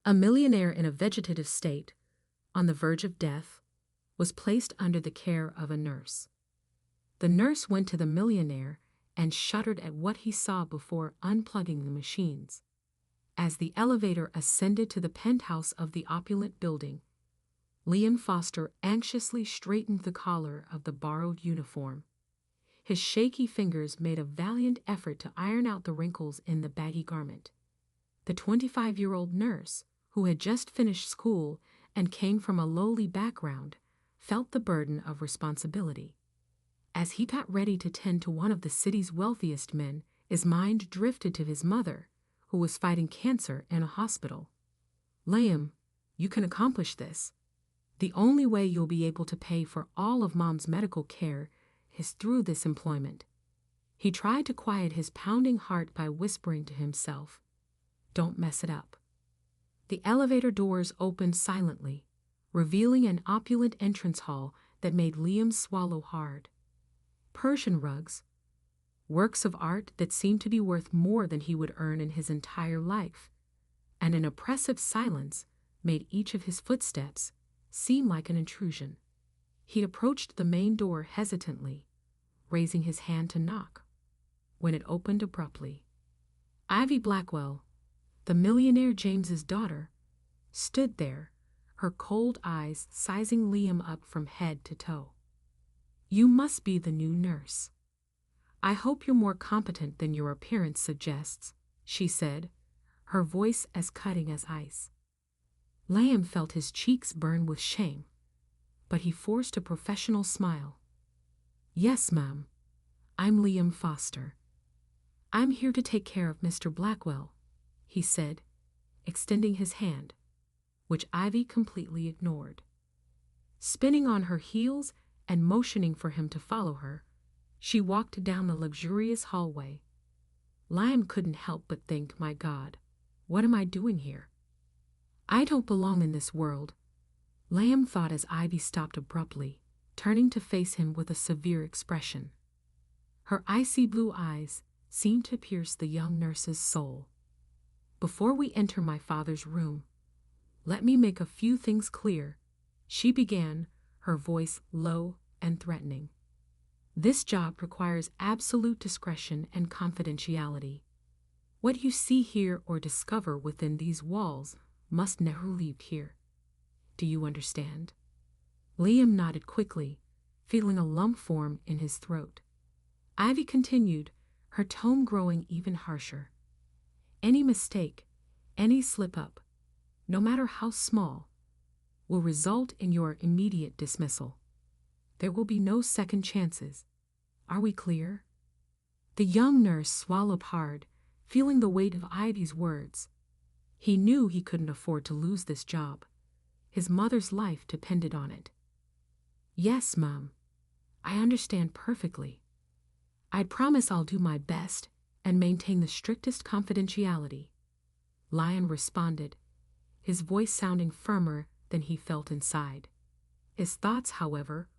A millionaire in a vegetative state, on the verge of death, was placed under the care of a nurse. The nurse went to the millionaire and shuddered at what he saw before unplugging the machines. As the elevator ascended to the penthouse of the opulent building, Liam Foster anxiously straightened the collar of the borrowed uniform. His shaky fingers made a valiant effort to iron out the wrinkles in the baggy garment. The 25-year-old nurse, who had just finished school and came from a lowly background, felt the burden of responsibility. As he got ready to tend to one of the city's wealthiest men, his mind drifted to his mother, who was fighting cancer in a hospital. "Liam, you can accomplish this. The only way you'll be able to pay for all of Mom's medical care is through this employment." He tried to quiet his pounding heart by whispering to himself, "Don't mess it up." The elevator doors opened silently, revealing an opulent entrance hall that made Liam swallow hard. Persian rugs, works of art that seemed to be worth more than he would earn in his entire life, and an oppressive silence made each of his footsteps seem like an intrusion. He approached the main door hesitantly, raising his hand to knock, when it opened abruptly. Ivy Blackwell, the millionaire James's daughter, stood there, her cold eyes sizing Liam up from head to toe. "You must be the new nurse. I hope you're more competent than your appearance suggests," she said, her voice as cutting as ice. Liam felt his cheeks burn with shame, but he forced a professional smile. "Yes, ma'am. I'm Liam Foster. I'm here to take care of Mr. Blackwell," he said, extending his hand, which Ivy completely ignored. Spinning on her heels and motioning for him to follow her, she walked down the luxurious hallway. Liam couldn't help but think, "My God, what am I doing here? I don't belong in this world," Liam thought as Ivy stopped abruptly, turning to face him with a severe expression. Her icy blue eyes seemed to pierce the young nurse's soul. "Before we enter my father's room, let me make a few things clear," she began, her voice low and threatening. "This job requires absolute discretion and confidentiality. What you see here or discover within these walls must never leave here. Do you understand?" Liam nodded quickly, feeling a lump form in his throat. Ivy continued, her tone growing even harsher. "Any mistake, any slip-up, no matter how small, will result in your immediate dismissal. There will be no second chances. Are we clear?" The young nurse swallowed hard, feeling the weight of Ivy's words. He knew he couldn't afford to lose this job. His mother's life depended on it. "Yes, Mom. I understand perfectly. I promise I'll do my best and maintain the strictest confidentiality," Lion responded, his voice sounding firmer than he felt inside. His thoughts, however,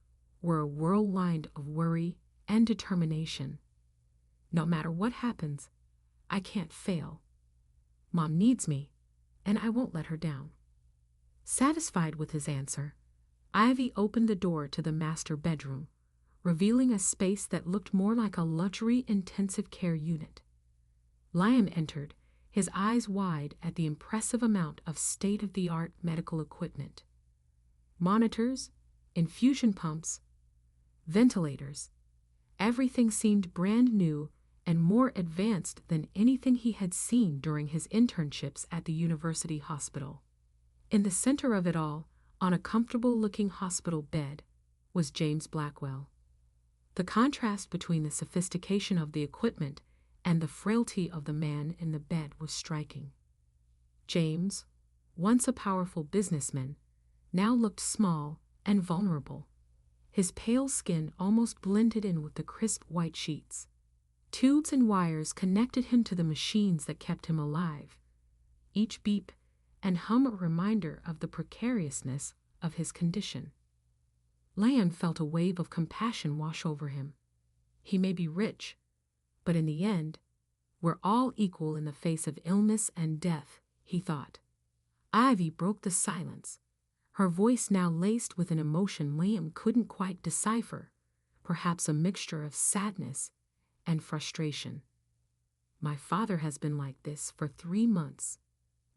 were a whirlwind of worry and determination. "No matter what happens, I can't fail. Mom needs me, and I won't let her down." Satisfied with his answer, Ivy opened the door to the master bedroom, revealing a space that looked more like a luxury intensive care unit. Liam entered, his eyes wide at the impressive amount of state-of-the-art medical equipment. Monitors, infusion pumps, ventilators. Everything seemed brand new and more advanced than anything he had seen during his internships at the university hospital. In the center of it all, on a comfortable-looking hospital bed, was James Blackwell. The contrast between the sophistication of the equipment and the frailty of the man in the bed was striking. James, once a powerful businessman, now looked small and vulnerable. His pale skin almost blended in with the crisp white sheets. Tubes and wires connected him to the machines that kept him alive. Each beep and hum a reminder of the precariousness of his condition. Liam felt a wave of compassion wash over him. He may be rich, but in the end, we're all equal in the face of illness and death, he thought. Ivy broke the silence, her voice now laced with an emotion Liam couldn't quite decipher, perhaps a mixture of sadness and frustration. My father has been like this for 3 months.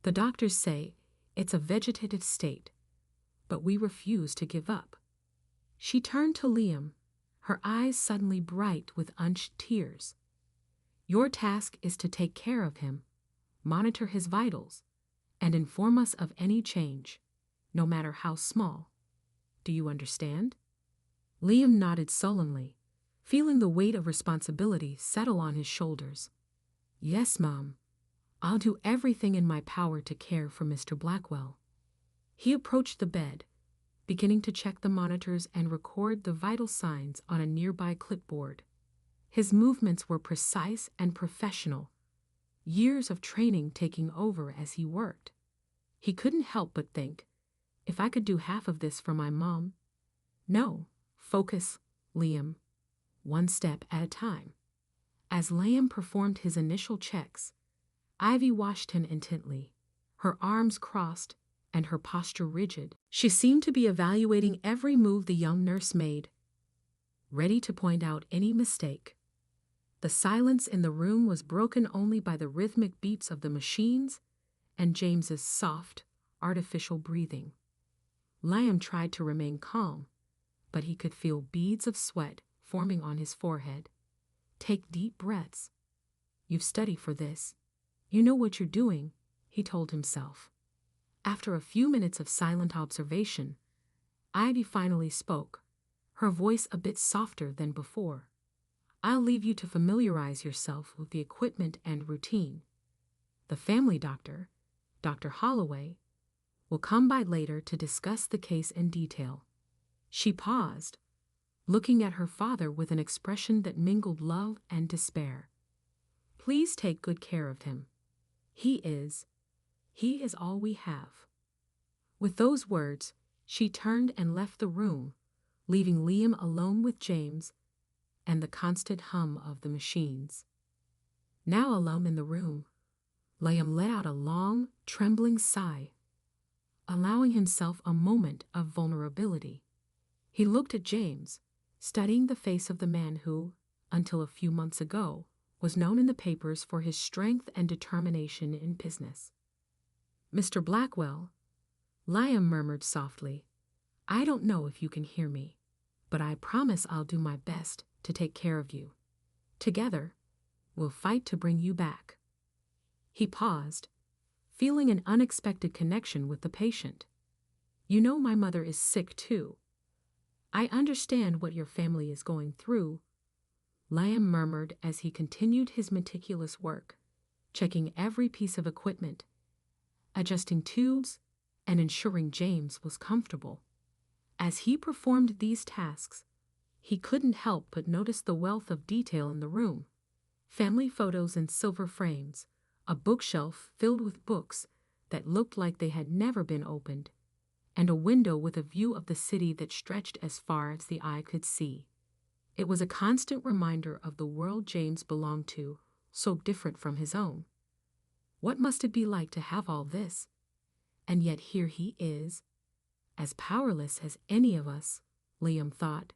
The doctors say it's a vegetative state, but we refuse to give up. She turned to Liam, her eyes suddenly bright with unshed tears. Your task is to take care of him, monitor his vitals, and inform us of any change, no matter how small. Do you understand? Liam nodded sullenly, feeling the weight of responsibility settle on his shoulders. Yes, Mom. I'll do everything in my power to care for Mr. Blackwell. He approached the bed, beginning to check the monitors and record the vital signs on a nearby clipboard. His movements were precise and professional, years of training taking over as he worked. He couldn't help but think, if I could do half of this for my mom. No, focus, Liam. One step at a time. As Liam performed his initial checks, Ivy watched him intently, her arms crossed and her posture rigid. She seemed to be evaluating every move the young nurse made, ready to point out any mistake. The silence in the room was broken only by the rhythmic beats of the machines and James's soft, artificial breathing. Liam tried to remain calm, but he could feel beads of sweat forming on his forehead. Take deep breaths. You've studied for this. You know what you're doing, he told himself. After a few minutes of silent observation, Ivy finally spoke, her voice a bit softer than before. I'll leave you to familiarize yourself with the equipment and routine. The family doctor, Dr. Holloway, will come by later to discuss the case in detail. She paused, looking at her father with an expression that mingled love and despair. Please take good care of him. He is all we have. With those words, she turned and left the room, leaving Liam alone with James and the constant hum of the machines. Now alone in the room, Liam let out a long, trembling sigh, allowing himself a moment of vulnerability. He looked at James, studying the face of the man who, until a few months ago, was known in the papers for his strength and determination in business. Mr. Blackwell, Liam murmured softly, I don't know if you can hear me, but I promise I'll do my best to take care of you. Together, we'll fight to bring you back. He paused, feeling an unexpected connection with the patient. You know my mother is sick too. I understand what your family is going through, Liam murmured as he continued his meticulous work, checking every piece of equipment, adjusting tubes, and ensuring James was comfortable. As he performed these tasks, he couldn't help but notice the wealth of detail in the room. Family photos in silver frames, a bookshelf filled with books that looked like they had never been opened, and a window with a view of the city that stretched as far as the eye could see. It was a constant reminder of the world James belonged to, so different from his own. What must it be like to have all this? And yet here he is, as powerless as any of us, Liam thought,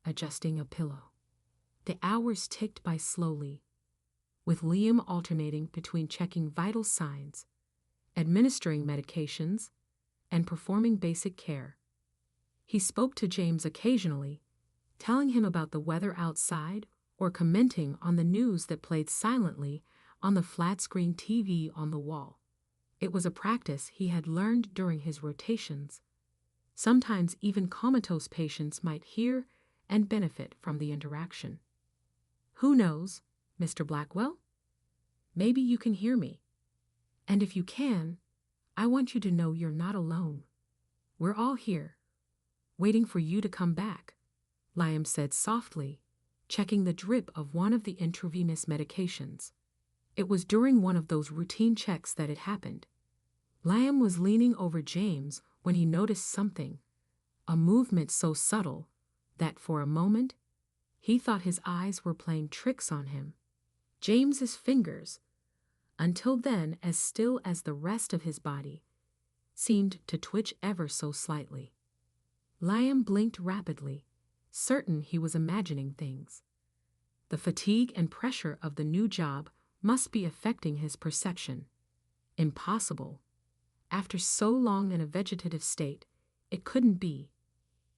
adjusting a pillow. The hours ticked by slowly, with Liam alternating between checking vital signs, administering medications, and performing basic care. He spoke to James occasionally, telling him about the weather outside or commenting on the news that played silently on the flat-screen TV on the wall. It was a practice he had learned during his rotations. Sometimes even comatose patients might hear and benefit from the interaction. Who knows, Mr. Blackwell? Maybe you can hear me. And if you can, I want you to know you're not alone. We're all here, waiting for you to come back, Liam said softly, checking the drip of one of the intravenous medications. It was during one of those routine checks that it happened. Liam was leaning over James when he noticed something, a movement so subtle that for a moment he thought his eyes were playing tricks on him. James's fingers, until then as still as the rest of his body, seemed to twitch ever so slightly. Liam blinked rapidly, certain he was imagining things. The fatigue and pressure of the new job must be affecting his perception. Impossible. After so long in a vegetative state, it couldn't be,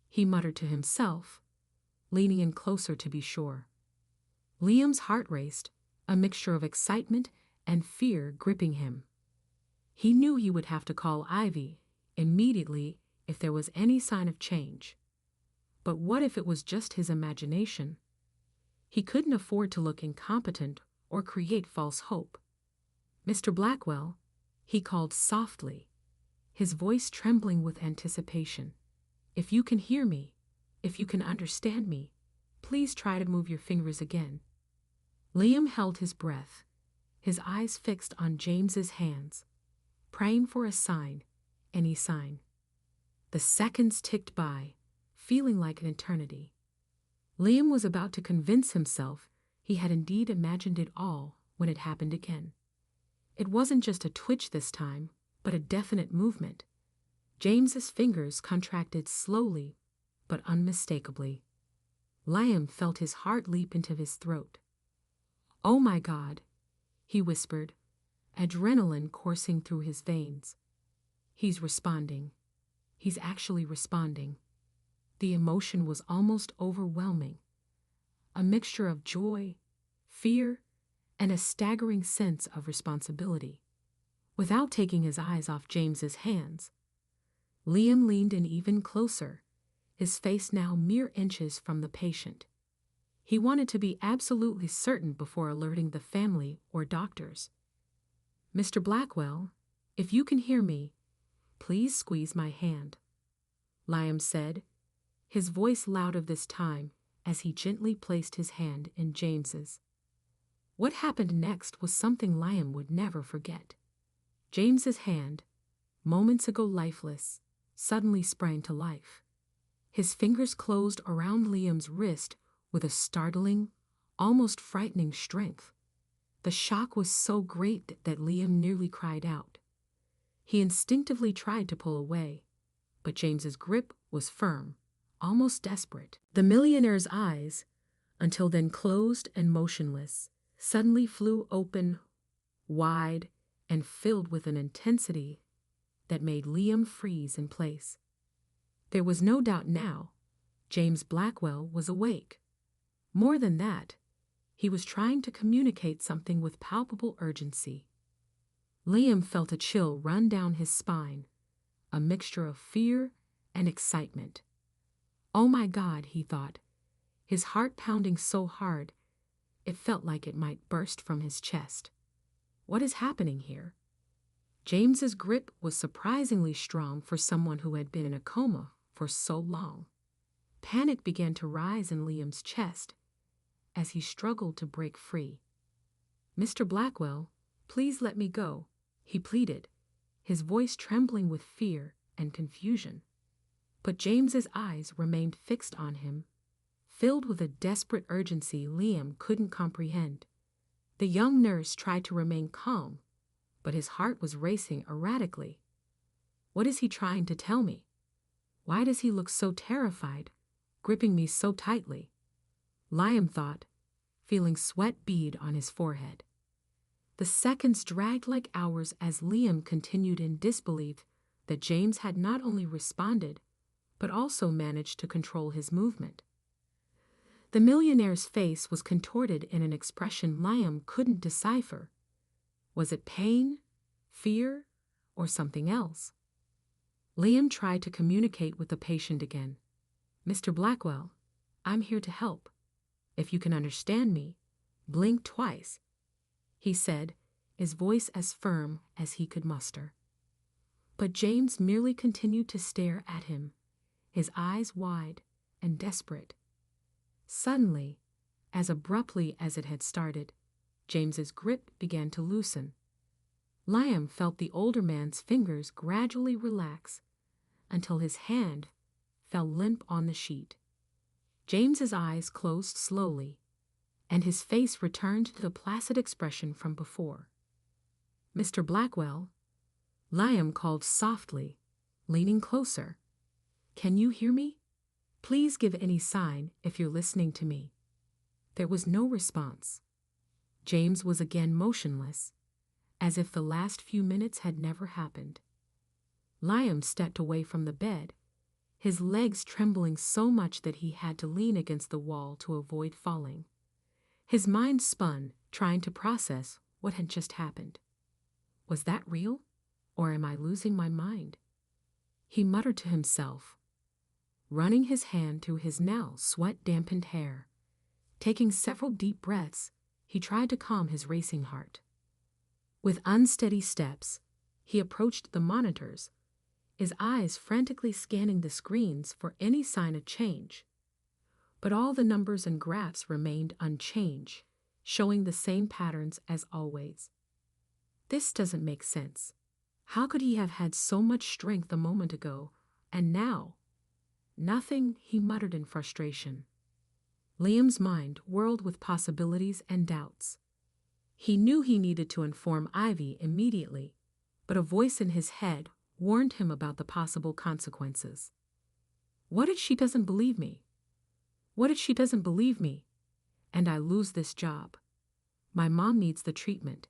he muttered to himself, leaning in closer to be sure. Liam's heart raced, a mixture of excitement and fear gripping him. He knew he would have to call Ivy immediately if there was any sign of change. But what if it was just his imagination? He couldn't afford to look incompetent or create false hope. "Mr. Blackwell," he called softly, his voice trembling with anticipation. "If you can hear me, if you can understand me, please try to move your fingers again." Liam held his breath, his eyes fixed on James's hands, praying for a sign, any sign. The seconds ticked by, feeling like an eternity. Liam was about to convince himself he had indeed imagined it all when it happened again. It wasn't just a twitch this time, but a definite movement. James's fingers contracted slowly, but unmistakably. Liam felt his heart leap into his throat. "Oh my God," he whispered, adrenaline coursing through his veins. "He's responding. He's actually responding." The emotion was almost overwhelming, a mixture of joy, fear, and a staggering sense of responsibility. Without taking his eyes off James's hands, Liam leaned in even closer, his face now mere inches from the patient. He wanted to be absolutely certain before alerting the family or doctors. "Mr. Blackwell, if you can hear me, please squeeze my hand," Liam said, his voice louder this time as he gently placed his hand in James's. What happened next was something Liam would never forget. James's hand, moments ago lifeless, suddenly sprang to life. His fingers closed around Liam's wrist with a startling, almost frightening strength. The shock was so great that Liam nearly cried out. He instinctively tried to pull away, but James's grip was firm, almost desperate. The millionaire's eyes, until then closed and motionless, suddenly flew open, wide, and filled with an intensity that made Liam freeze in place. There was no doubt now, James Blackwell was awake. More than that, he was trying to communicate something with palpable urgency. Liam felt a chill run down his spine, a mixture of fear and excitement. "Oh my God," he thought, his heart pounding so hard it felt like it might burst from his chest. What is happening here? James's grip was surprisingly strong for someone who had been in a coma for so long. Panic began to rise in Liam's chest as he struggled to break free. "Mr. Blackwell, please let me go," he pleaded, his voice trembling with fear and confusion. But James's eyes remained fixed on him, filled with a desperate urgency Liam couldn't comprehend. The young nurse tried to remain calm, but his heart was racing erratically. What is he trying to tell me? Why does he look so terrified, gripping me so tightly? Liam thought, feeling sweat bead on his forehead. The seconds dragged like hours as Liam continued in disbelief that James had not only responded, but also managed to control his movement. The millionaire's face was contorted in an expression Liam couldn't decipher. Was it pain, fear, or something else? Liam tried to communicate with the patient again. "Mr. Blackwell, I'm here to help. If you can understand me, blink twice," he said, his voice as firm as he could muster. But James merely continued to stare at him, his eyes wide and desperate. Suddenly, as abruptly as it had started, James's grip began to loosen. Liam felt the older man's fingers gradually relax until his hand fell limp on the sheet. James's eyes closed slowly, and his face returned to the placid expression from before. "Mr. Blackwell," Liam called softly, leaning closer. "Can you hear me? Please give any sign if you're listening to me." There was no response. James was again motionless, as if the last few minutes had never happened. Liam stepped away from the bed, his legs trembling so much that he had to lean against the wall to avoid falling. His mind spun, trying to process what had just happened. Was that real, or am I losing my mind? He muttered to himself, running his hand through his now sweat-dampened hair. Taking several deep breaths, he tried to calm his racing heart. With unsteady steps, he approached the monitors, his eyes frantically scanning the screens for any sign of change. But all the numbers and graphs remained unchanged, showing the same patterns as always. This doesn't make sense. How could he have had so much strength a moment ago, and now? Nothing, he muttered in frustration. Liam's mind whirled with possibilities and doubts. He knew he needed to inform Ivy immediately, but a voice in his head warned him about the possible consequences. What if she doesn't believe me? What if she doesn't believe me, and I lose this job? My mom needs the treatment.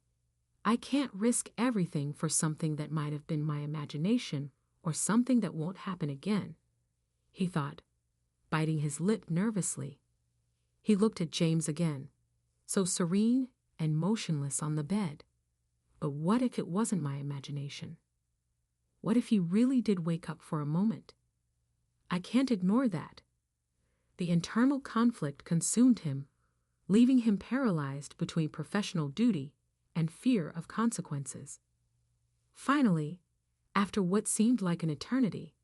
I can't risk everything for something that might have been my imagination or something that won't happen again, he thought, biting his lip nervously. He looked at James again, so serene and motionless on the bed. But what if it wasn't my imagination? What if he really did wake up for a moment? I can't ignore that. The internal conflict consumed him, leaving him paralyzed between professional duty and fear of consequences. Finally, after what seemed like an eternity,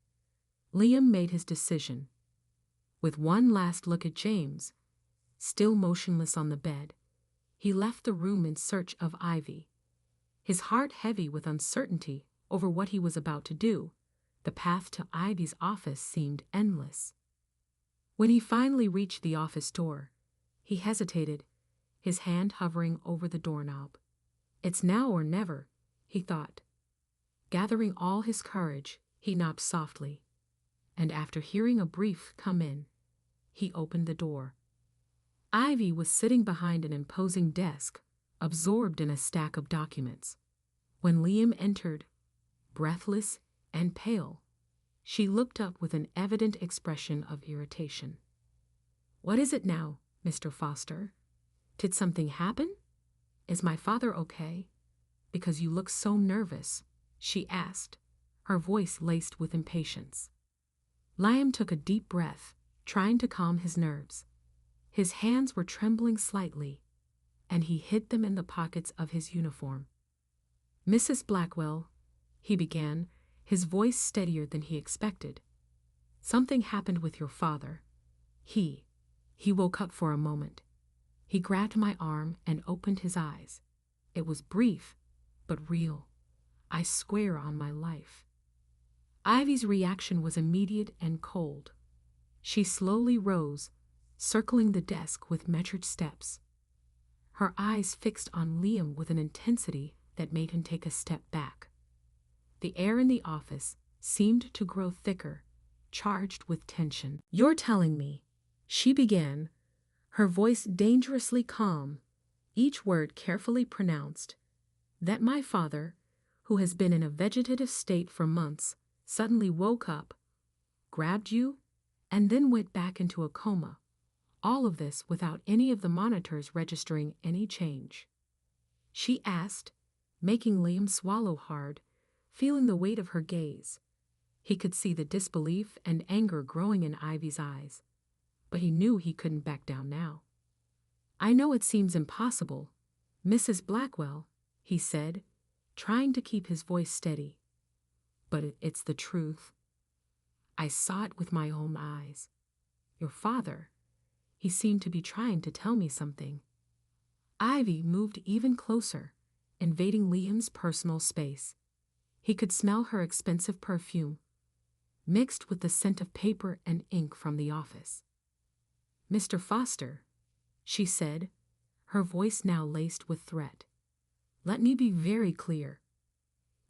Liam made his decision. With one last look at James, still motionless on the bed, he left the room in search of Ivy. His heart heavy with uncertainty over what he was about to do, the path to Ivy's office seemed endless. When he finally reached the office door, he hesitated, his hand hovering over the doorknob. It's now or never, he thought. Gathering all his courage, he knocked softly, and after hearing a brief "come in," he opened the door. Ivy was sitting behind an imposing desk, absorbed in a stack of documents. When Liam entered, breathless and pale, she looked up with an evident expression of irritation. "What is it now, Mr. Foster? Did something happen? Is my father okay? Because you look so nervous," she asked, her voice laced with impatience. Liam took a deep breath, trying to calm his nerves. His hands were trembling slightly, and he hid them in the pockets of his uniform. "Mrs. Blackwell," he began, his voice steadier than he expected. "Something happened with your father. He woke up for a moment. He grabbed my arm and opened his eyes. It was brief, but real. I swear on my life." Ivy's reaction was immediate and cold. She slowly rose, circling the desk with measured steps. Her eyes fixed on Liam with an intensity that made him take a step back. The air in the office seemed to grow thicker, charged with tension. "You're telling me," she began, her voice dangerously calm, each word carefully pronounced, "that my father, who has been in a vegetative state for months, suddenly woke up, grabbed you, and then went back into a coma. All of this without any of the monitors registering any change?" she asked, making Liam swallow hard, feeling the weight of her gaze. He could see the disbelief and anger growing in Ivy's eyes, but he knew he couldn't back down now. "I know it seems impossible, Mrs. Blackwell," he said, trying to keep his voice steady, "but it's the truth. I saw it with my own eyes. Your father, he seemed to be trying to tell me something." Ivy moved even closer, invading Liam's personal space. He could smell her expensive perfume, mixed with the scent of paper and ink from the office. "Mr. Foster," she said, her voice now laced with threat, "let me be very clear.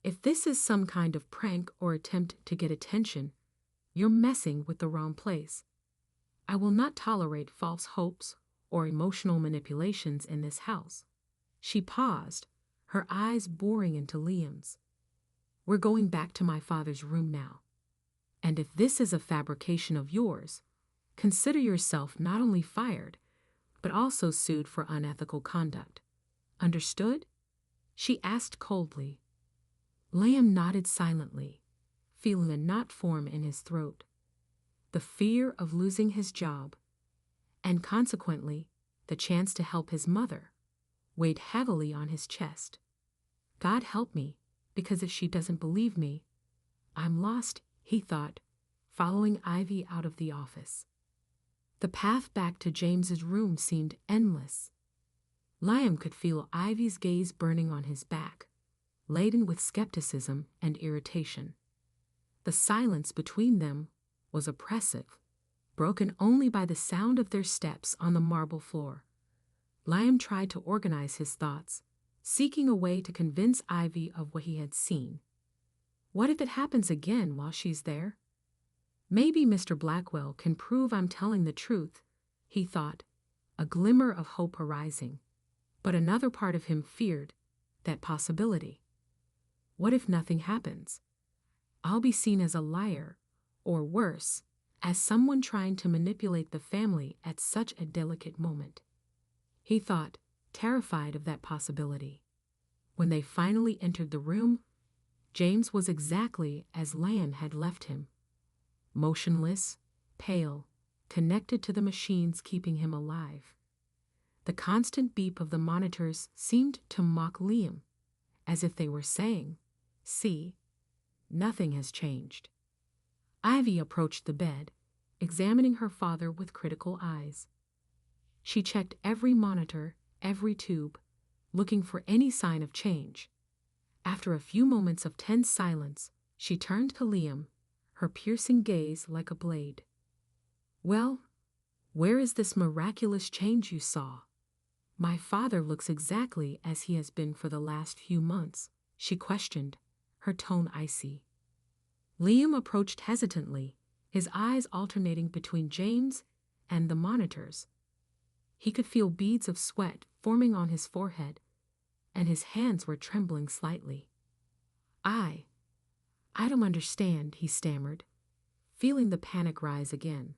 If this is some kind of prank or attempt to get attention, you're messing with the wrong place. I will not tolerate false hopes or emotional manipulations in this house." She paused, her eyes boring into Liam's. "We're going back to my father's room now. And if this is a fabrication of yours, consider yourself not only fired, but also sued for unethical conduct. Understood?" she asked coldly. Liam nodded silently, feeling a knot form in his throat. The fear of losing his job, and consequently the chance to help his mother, weighed heavily on his chest. God help me, because if she doesn't believe me, I'm lost, he thought, following Ivy out of the office. The path back to James's room seemed endless. Liam could feel Ivy's gaze burning on his back, laden with skepticism and irritation. The silence between them was oppressive, broken only by the sound of their steps on the marble floor. Liam tried to organize his thoughts, seeking a way to convince Ivy of what he had seen. What if it happens again while she's there? Maybe Mr. Blackwell can prove I'm telling the truth, he thought, a glimmer of hope arising. But another part of him feared that possibility. What if nothing happens? I'll be seen as a liar, or worse, as someone trying to manipulate the family at such a delicate moment. He thought, terrified of that possibility. When they finally entered the room, James was exactly as Liam had left him. Motionless, pale, connected to the machines keeping him alive. The constant beep of the monitors seemed to mock Liam, as if they were saying, "See, nothing has changed." Ivy approached the bed, examining her father with critical eyes. She checked every monitor, every tube, looking for any sign of change. After a few moments of tense silence, she turned to Liam, her piercing gaze like a blade. "Well, where is this miraculous change you saw?" "My father looks exactly as he has been for the last few months," she questioned, her tone icy. Liam approached hesitantly, his eyes alternating between James and the monitors. He could feel beads of sweat forming on his forehead, and his hands were trembling slightly. I don't understand," he stammered, feeling the panic rise again.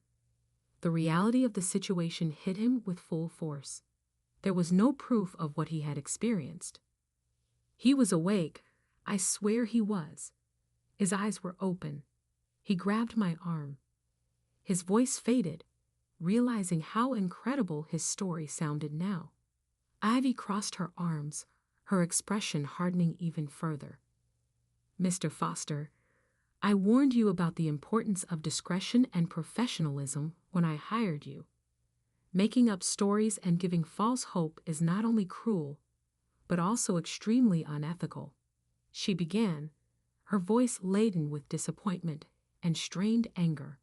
The reality of the situation hit him with full force. There was no proof of what he had experienced. He was awake, I swear he was. His eyes were open. He grabbed my arm. His voice faded, realizing how incredible his story sounded now. Ivy crossed her arms, her expression hardening even further. "Mr. Foster, I warned you about the importance of discretion and professionalism when I hired you. Making up stories and giving false hope is not only cruel, but also extremely unethical," she began, her voice laden with disappointment and strained anger.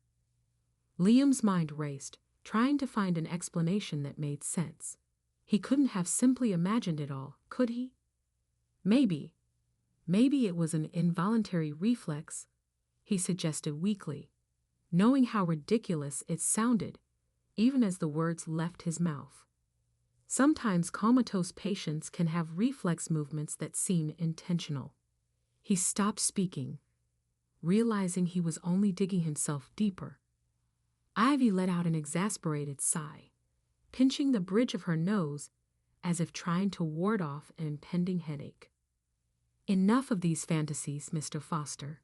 Liam's mind raced, trying to find an explanation that made sense. He couldn't have simply imagined it all, could he? Maybe it was an involuntary reflex, he suggested weakly, knowing how ridiculous it sounded, even as the words left his mouth. Sometimes comatose patients can have reflex movements that seem intentional. He stopped speaking, realizing he was only digging himself deeper. Ivy let out an exasperated sigh, pinching the bridge of her nose as if trying to ward off an impending headache. "Enough of these fantasies, Mr. Foster.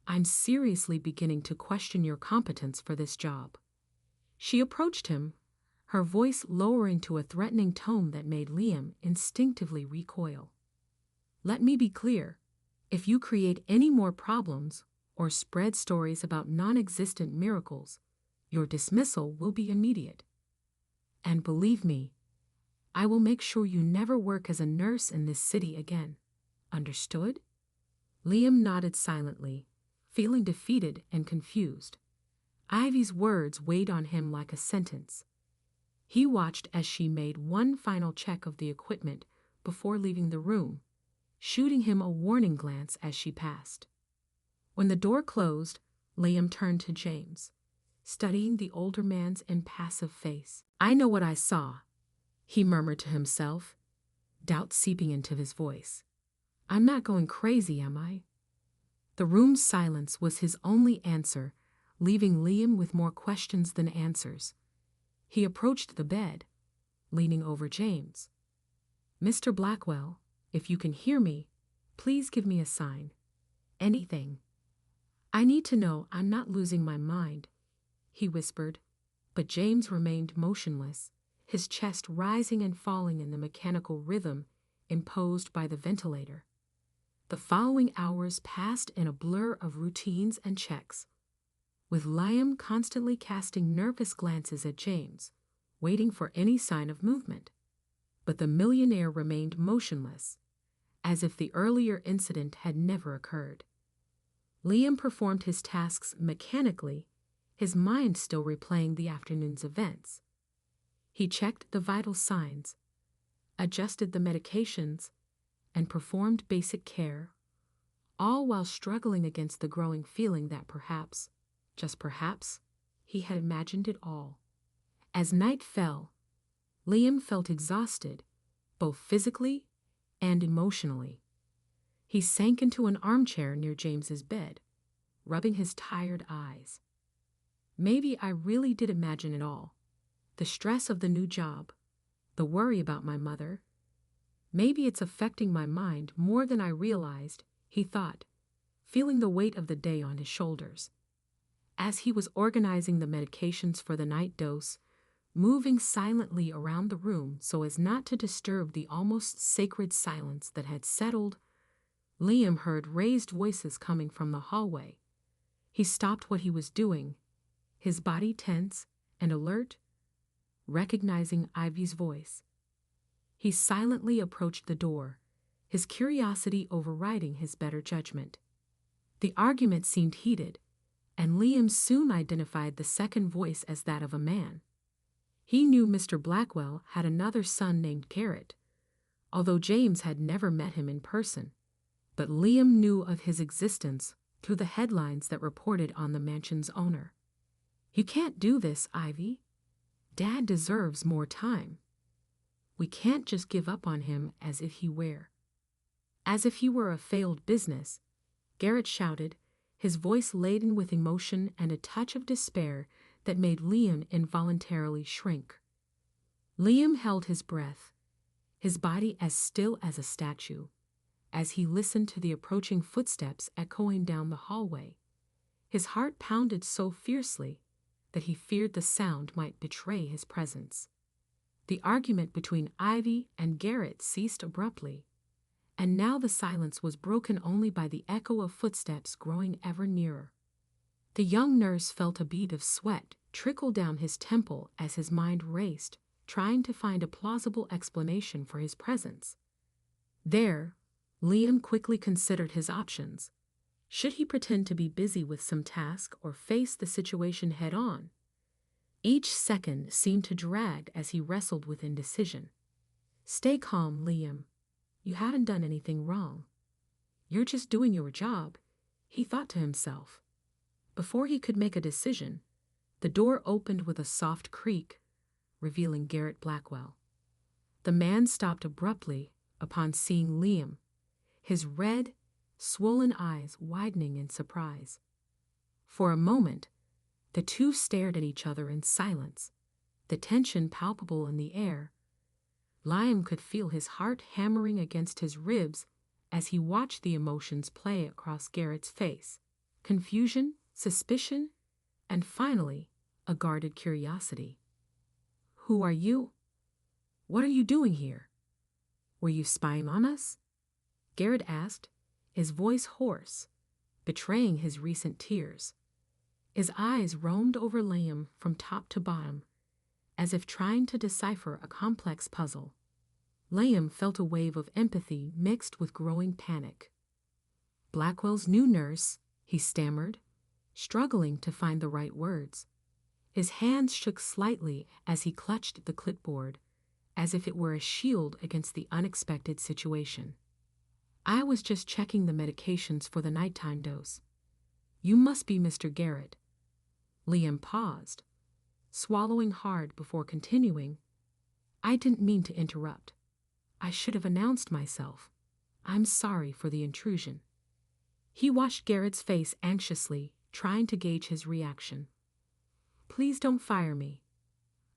I'm seriously beginning to question your competence for this job." She approached him, her voice lowering to a threatening tone that made Liam instinctively recoil. "Let me be clear. If you create any more problems or spread stories about non-existent miracles, your dismissal will be immediate. And believe me, I will make sure you never work as a nurse in this city again. Understood?" Liam nodded silently, feeling defeated and confused. Ivy's words weighed on him like a sentence. He watched as she made one final check of the equipment before leaving the room, shooting him a warning glance as she passed. When the door closed, Liam turned to James, studying the older man's impassive face. "I know what I saw," he murmured to himself, doubt seeping into his voice. "I'm not going crazy, am I?" The room's silence was his only answer, leaving Liam with more questions than answers. He approached the bed, leaning over James. "Mr. Blackwell, if you can hear me, please give me a sign. Anything. I need to know I'm not losing my mind," he whispered, but James remained motionless, his chest rising and falling in the mechanical rhythm imposed by the ventilator. The following hours passed in a blur of routines and checks, with Liam constantly casting nervous glances at James, waiting for any sign of movement. But the millionaire remained motionless, as if the earlier incident had never occurred. Liam performed his tasks mechanically, his mind still replaying the afternoon's events. He checked the vital signs, adjusted the medications, and performed basic care, all while struggling against the growing feeling that perhaps, just perhaps, he had imagined it all. As night fell, Liam felt exhausted, both physically and emotionally. He sank into an armchair near James's bed, rubbing his tired eyes. Maybe I really did imagine it all. The stress of the new job, the worry about my mother. Maybe it's affecting my mind more than I realized, he thought, feeling the weight of the day on his shoulders. As he was organizing the medications for the night dose, moving silently around the room so as not to disturb the almost sacred silence that had settled, Liam heard raised voices coming from the hallway. He stopped what he was doing, his body tense and alert, recognizing Ivy's voice. He silently approached the door, his curiosity overriding his better judgment. The argument seemed heated, and Liam soon identified the second voice as that of a man. He knew Mr. Blackwell had another son named Garrett, although James had never met him in person. But Liam knew of his existence through the headlines that reported on the mansion's owner. "You can't do this, Ivy. Dad deserves more time. We can't just give up on him as if he were." As if he were a failed business, Garrett shouted, his voice laden with emotion and a touch of despair that made Liam involuntarily shrink. Liam held his breath, his body as still as a statue, as he listened to the approaching footsteps echoing down the hallway. His heart pounded so fiercely that he feared the sound might betray his presence. The argument between Ivy and Garrett ceased abruptly, and now the silence was broken only by the echo of footsteps growing ever nearer. The young nurse felt a bead of sweat trickle down his temple as his mind raced, trying to find a plausible explanation for his presence. There, Liam quickly considered his options. Should he pretend to be busy with some task or face the situation head-on? Each second seemed to drag as he wrestled with indecision. "Stay calm, Liam. You haven't done anything wrong. You're just doing your job," he thought to himself. Before he could make a decision, the door opened with a soft creak, revealing Garrett Blackwell. The man stopped abruptly upon seeing Liam, his red, swollen eyes widening in surprise. For a moment, the two stared at each other in silence, the tension palpable in the air. Liam could feel his heart hammering against his ribs as he watched the emotions play across Garrett's face: confusion, suspicion, and finally, a guarded curiosity. "Who are you? What are you doing here? Were you spying on us?" Garrett asked, his voice hoarse, betraying his recent tears. His eyes roamed over Liam from top to bottom, as if trying to decipher a complex puzzle. Liam felt a wave of empathy mixed with growing panic. "Blackwell's new nurse," he stammered, struggling to find the right words. His hands shook slightly as he clutched the clipboard, as if it were a shield against the unexpected situation. I was just checking the medications for the nighttime dose. You must be Mr. Garrett. Liam paused, swallowing hard before continuing. I didn't mean to interrupt. I should have announced myself. I'm sorry for the intrusion. He watched Garrett's face anxiously, trying to gauge his reaction. Please don't fire me.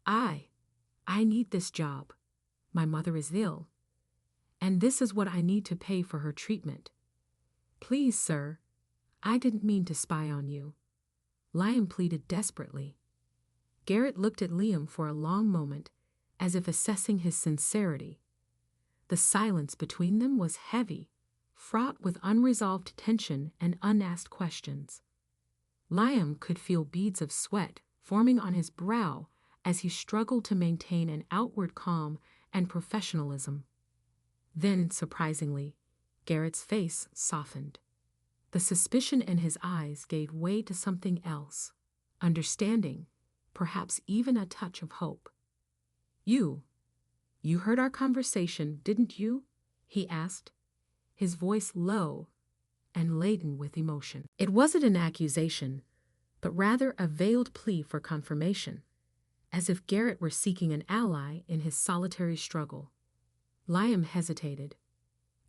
I need this job. My mother is ill, and this is what I need to pay for her treatment. Please, sir, I didn't mean to spy on you. Liam pleaded desperately. Garrett looked at Liam for a long moment, as if assessing his sincerity. The silence between them was heavy, fraught with unresolved tension and unasked questions. Liam could feel beads of sweat forming on his brow as he struggled to maintain an outward calm and professionalism. Then, surprisingly, Garrett's face softened. The suspicion in his eyes gave way to something else, understanding, perhaps even a touch of hope. You heard our conversation, didn't you? He asked, his voice low and laden with emotion. It wasn't an accusation, but rather a veiled plea for confirmation, as if Garrett were seeking an ally in his solitary struggle. Liam hesitated,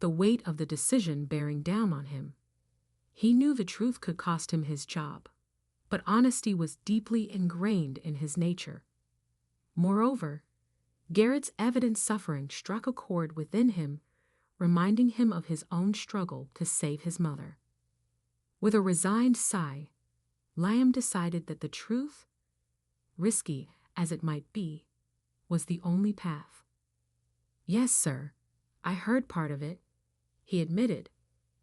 the weight of the decision bearing down on him. He knew the truth could cost him his job, but honesty was deeply ingrained in his nature. Moreover, Garrett's evident suffering struck a chord within him, reminding him of his own struggle to save his mother. With a resigned sigh, Liam decided that the truth, risky as it might be, was the only path. Yes, sir, I heard part of it, he admitted,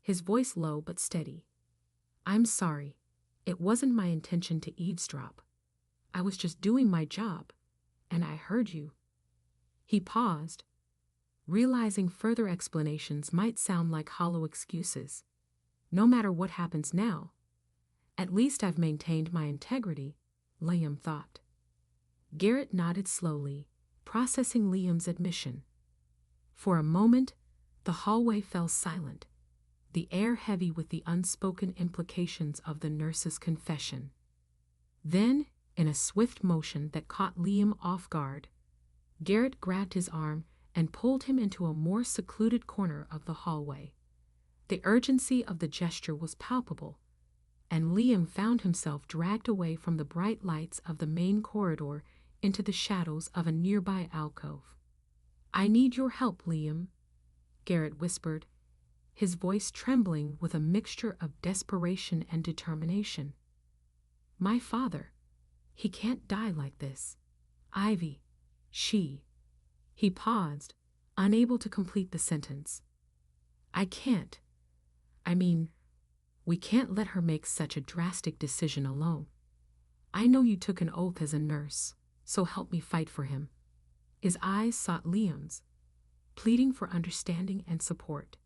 his voice low but steady. I'm sorry. It wasn't my intention to eavesdrop. I was just doing my job, and I heard you. He paused, realizing further explanations might sound like hollow excuses. No matter what happens now, at least I've maintained my integrity, Liam thought. Garrett nodded slowly, processing Liam's admission. For a moment, the hallway fell silent, the air heavy with the unspoken implications of the nurse's confession. Then, in a swift motion that caught Liam off guard, Garrett grabbed his arm and pulled him into a more secluded corner of the hallway. The urgency of the gesture was palpable, and Liam found himself dragged away from the bright lights of the main corridor into the shadows of a nearby alcove. I need your help, Liam, Garrett whispered, his voice trembling with a mixture of desperation and determination. My father, he can't die like this. Ivy, she. He paused, unable to complete the sentence. I can't. We can't let her make such a drastic decision alone. I know you took an oath as a nurse, so help me fight for him. His eyes sought Liam's, pleading for understanding and support.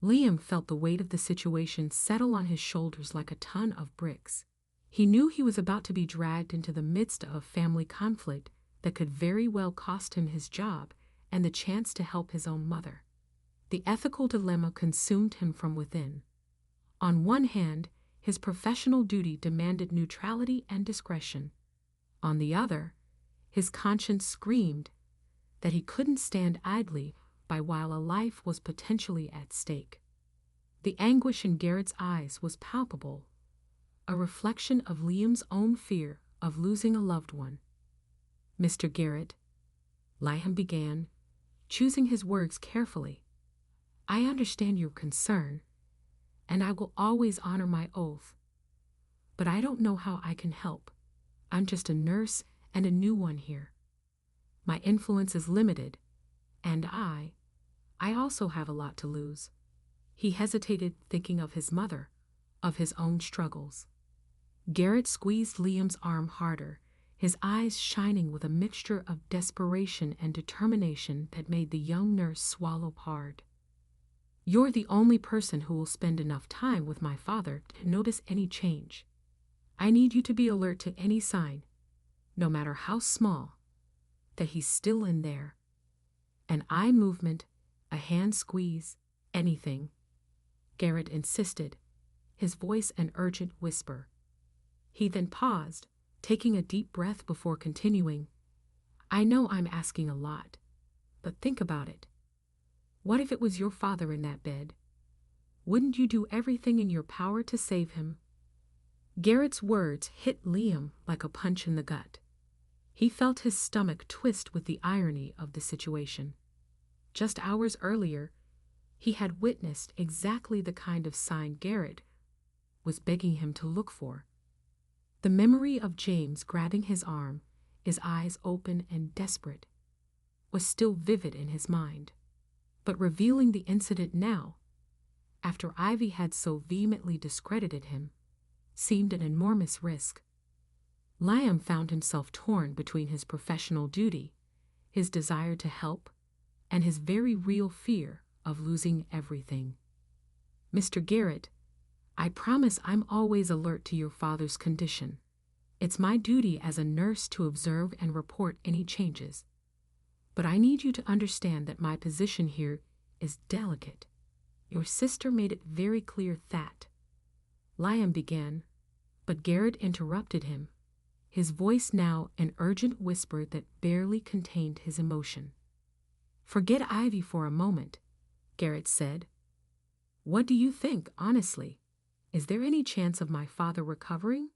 Liam felt the weight of the situation settle on his shoulders like a ton of bricks. He knew he was about to be dragged into the midst of a family conflict that could very well cost him his job and the chance to help his own mother. The ethical dilemma consumed him from within. On one hand, his professional duty demanded neutrality and discretion. On the other, his conscience screamed that he couldn't stand idly by while a life was potentially at stake. The anguish in Garrett's eyes was palpable, a reflection of Liam's own fear of losing a loved one. Mr. Garrett, Liam began, choosing his words carefully. I understand your concern, and I will always honor my oath. But I don't know how I can help. I'm just a nurse and a new one here. My influence is limited, and I also have a lot to lose. He hesitated, thinking of his mother, of his own struggles. Garrett squeezed Liam's arm harder, his eyes shining with a mixture of desperation and determination that made the young nurse swallow hard. You're the only person who will spend enough time with my father to notice any change. I need you to be alert to any sign, no matter how small, that he's still in there. An eye movement, a hand squeeze, Anything, Garrett insisted, his voice an urgent whisper. He then paused, taking a deep breath before continuing. I know I'm asking a lot, but think about it. What if it was your father in that bed? Wouldn't you do everything in your power to save him? Garrett's words hit Liam like a punch in the gut. He felt his stomach twist with the irony of the situation. Just hours earlier, he had witnessed exactly the kind of sign Garrett was begging him to look for. The memory of James grabbing his arm, his eyes open and desperate, was still vivid in his mind. But revealing the incident now, after Ivy had so vehemently discredited him, seemed an enormous risk. Liam found himself torn between his professional duty, his desire to help, and his very real fear of losing everything. Mr. Garrett, I promise I'm always alert to your father's condition. It's my duty as a nurse to observe and report any changes. But I need you to understand that my position here is delicate. Your sister made it very clear that. Liam began, but Garrett interrupted him, his voice now an urgent whisper that barely contained his emotion. Forget Ivy for a moment, Garrett said. What do you think, honestly? Is there any chance of my father recovering?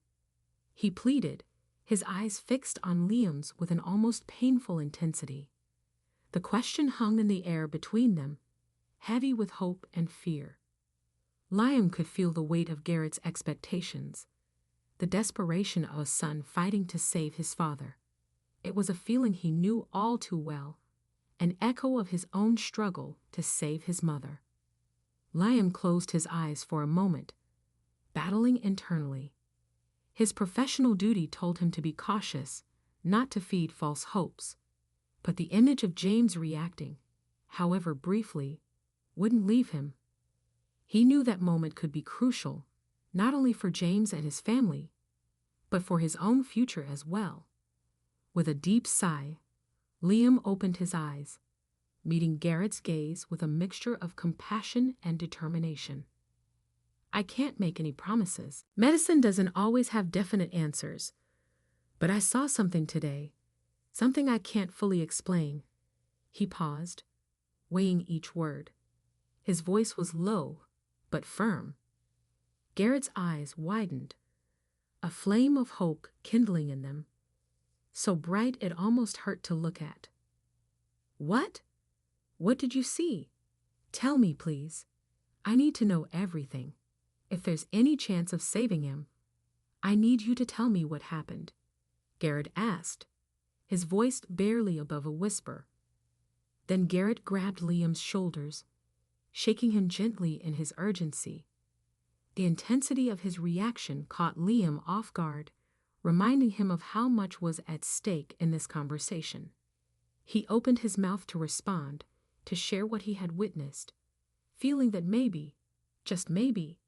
He pleaded, his eyes fixed on Liam's with an almost painful intensity. The question hung in the air between them, heavy with hope and fear. Liam could feel the weight of Garrett's expectations, the desperation of a son fighting to save his father. It was a feeling he knew all too well, an echo of his own struggle to save his mother. Liam closed his eyes for a moment, battling internally. His professional duty told him to be cautious, not to feed false hopes. But the image of James reacting, however briefly, wouldn't leave him. He knew that moment could be crucial, not only for James and his family, but for his own future as well. With a deep sigh, Liam opened his eyes, meeting Garrett's gaze with a mixture of compassion and determination. I can't make any promises. Medicine doesn't always have definite answers. But I saw something today, something I can't fully explain. He paused, weighing each word. His voice was low, but firm. Garrett's eyes widened, a flame of hope kindling in them, so bright it almost hurt to look at. What? What did you see? Tell me, please. I need to know everything. If there's any chance of saving him, I need you to tell me what happened, Garrett asked, his voice barely above a whisper. Then Garrett grabbed Liam's shoulders, shaking him gently in his urgency. The intensity of his reaction caught Liam off guard, reminding him of how much was at stake in this conversation. He opened his mouth to respond, to share what he had witnessed, feeling that maybe, just maybe,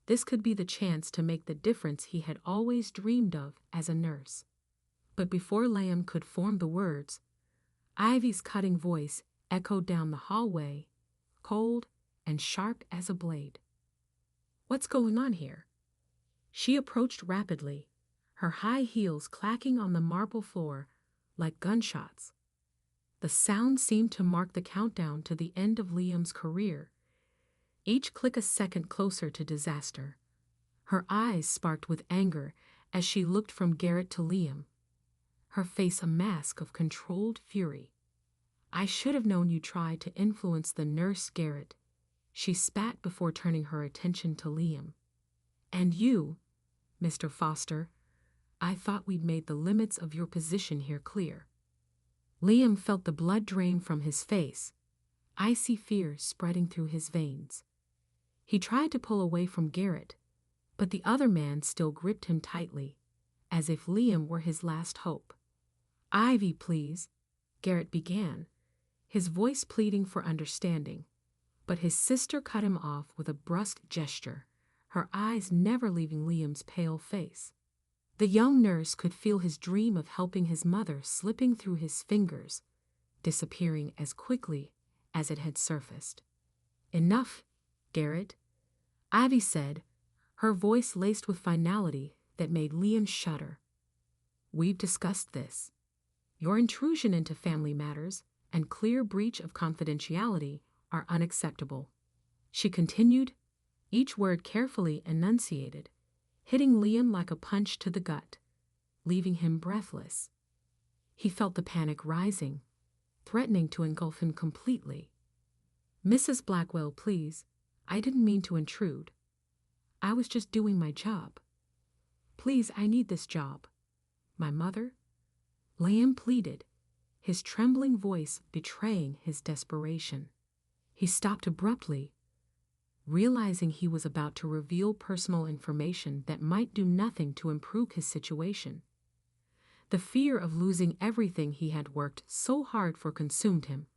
this could be the chance to make the difference he had always dreamed of as a nurse. But before Liam could form the words, Ivy's cutting voice echoed down the hallway, cold and sharp as a blade. What's going on here? She approached rapidly, her high heels clacking on the marble floor like gunshots. The sound seemed to mark the countdown to the end of Liam's career, each click a second closer to disaster. Her eyes sparked with anger as she looked from Garrett to Liam, her face a mask of controlled fury. I should have known you tried to influence the nurse, Garrett, she spat before turning her attention to Liam. And you, Mr. Foster, I thought we'd made the limits of your position here clear. Liam felt the blood drain from his face, icy fear spreading through his veins. He tried to pull away from Garrett, but the other man still gripped him tightly, as if Liam were his last hope. Ivy, please, Garrett began, his voice pleading for understanding, but his sister cut him off with a brusque gesture, her eyes never leaving Liam's pale face. The young nurse could feel his dream of helping his mother slipping through his fingers, disappearing as quickly as it had surfaced. Enough, Garrett, Ivy said, her voice laced with finality that made Liam shudder. We've discussed this. Your intrusion into family matters and clear breach of confidentiality are unacceptable. She continued, each word carefully enunciated, hitting Liam like a punch to the gut, leaving him breathless. He felt the panic rising, threatening to engulf him completely. Mrs. Blackwell, please, I didn't mean to intrude. I was just doing my job. Please, I need this job. My mother? Liam pleaded, his trembling voice betraying his desperation. He stopped abruptly, realizing he was about to reveal personal information that might do nothing to improve his situation. The fear of losing everything he had worked so hard for consumed him,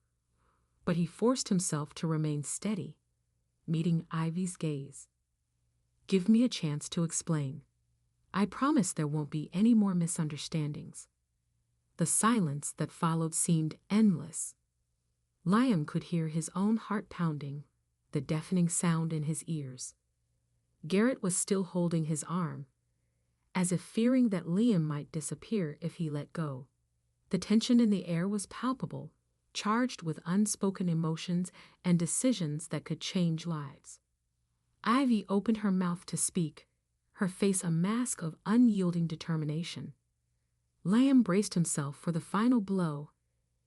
but he forced himself to remain steady, meeting Ivy's gaze. Give me a chance to explain. I promise there won't be any more misunderstandings. The silence that followed seemed endless. Liam could hear his own heart pounding, the deafening sound in his ears. Garrett was still holding his arm, as if fearing that Liam might disappear if he let go. The tension in the air was palpable, charged with unspoken emotions and decisions that could change lives. Ivy opened her mouth to speak, her face a mask of unyielding determination. Liam braced himself for the final blow,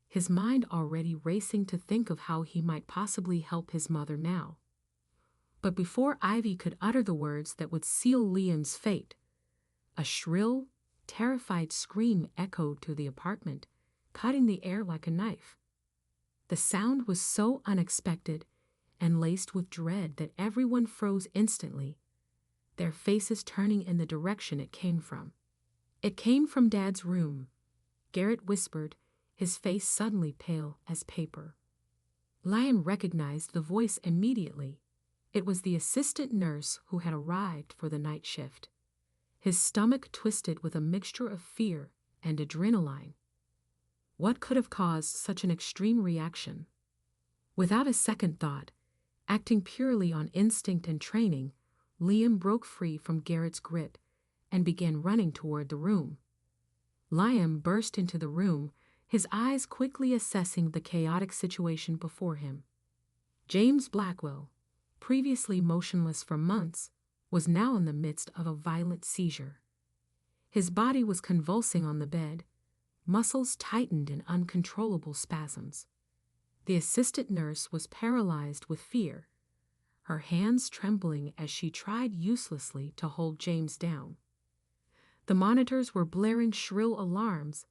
his mind already racing to think of how he might possibly help his mother now. But before Ivy could utter the words that would seal Liam's fate, a shrill, terrified scream echoed through the apartment, cutting the air like a knife. The sound was so unexpected and laced with dread that everyone froze instantly, their faces turning in the direction it came from. It came from Dad's room, Garrett whispered, his face suddenly pale as paper. Liam recognized the voice immediately. It was the assistant nurse who had arrived for the night shift. His stomach twisted with a mixture of fear and adrenaline. What could have caused such an extreme reaction? Without a second thought, acting purely on instinct and training, Liam broke free from Garrett's grip and began running toward the room. Liam burst into the room, his eyes quickly assessing the chaotic situation before him. James Blackwell, previously motionless for months, was now in the midst of a violent seizure. His body was convulsing on the bed, muscles tightened in uncontrollable spasms. The assistant nurse was paralyzed with fear, her hands trembling as she tried uselessly to hold James down. The monitors were blaring shrill alarms,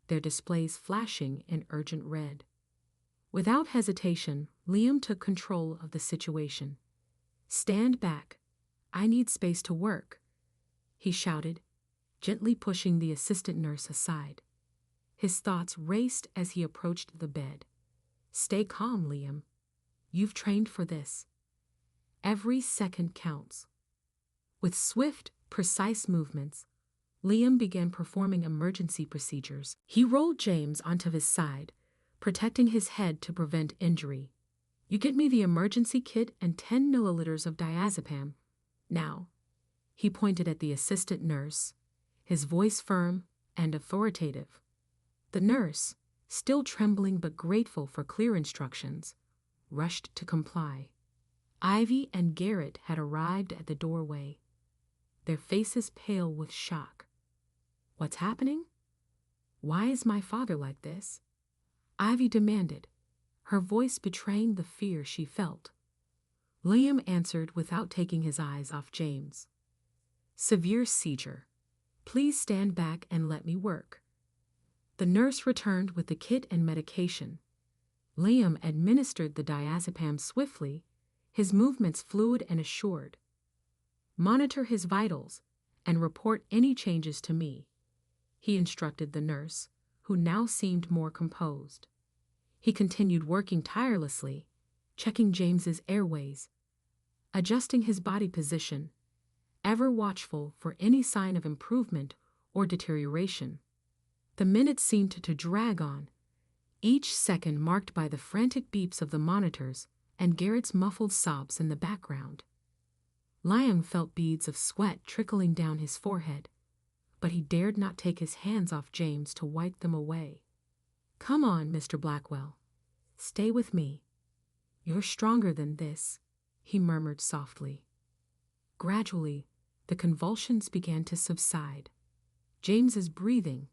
their displays flashing in urgent red. Without hesitation, Liam took control of the situation. "Stand back. I need space to work," he shouted, gently pushing the assistant nurse aside. His thoughts raced as he approached the bed. "Stay calm, Liam. You've trained for this. Every second counts." With swift, precise movements, Liam began performing emergency procedures. He rolled James onto his side, protecting his head to prevent injury. "You get me the emergency kit and 10 milliliters of diazepam. Now." He pointed at the assistant nurse, his voice firm and authoritative. The nurse, still trembling but grateful for clear instructions, rushed to comply. Ivy and Garrett had arrived at the doorway, their faces pale with shock. "What's happening? Why is my father like this?" Ivy demanded, her voice betraying the fear she felt. Liam answered without taking his eyes off James. "Severe seizure. Please stand back and let me work." The nurse returned with the kit and medication. Liam administered the diazepam swiftly, his movements fluid and assured. "Monitor his vitals and report any changes to me," he instructed the nurse, who now seemed more composed. He continued working tirelessly, checking James's airways, adjusting his body position, ever watchful for any sign of improvement or deterioration. The minutes seemed to drag on, each second marked by the frantic beeps of the monitors and Garrett's muffled sobs in the background. Liam felt beads of sweat trickling down his forehead, but he dared not take his hands off James to wipe them away. "Come on, Mr. Blackwell. Stay with me. You're stronger than this," he murmured softly. Gradually, the convulsions began to subside. James's breathing,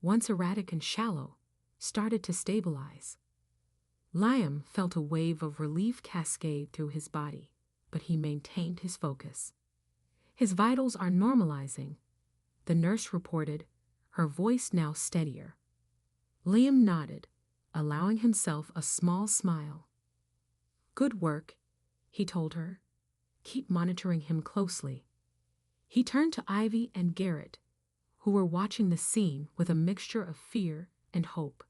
once erratic and shallow, started to stabilize. Liam felt a wave of relief cascade through his body, but he maintained his focus. "His vitals are normalizing," the nurse reported, her voice now steadier. Liam nodded, allowing himself a small smile. "Good work," he told her. "Keep monitoring him closely." He turned to Ivy and Garrett, who were watching the scene with a mixture of fear and hope.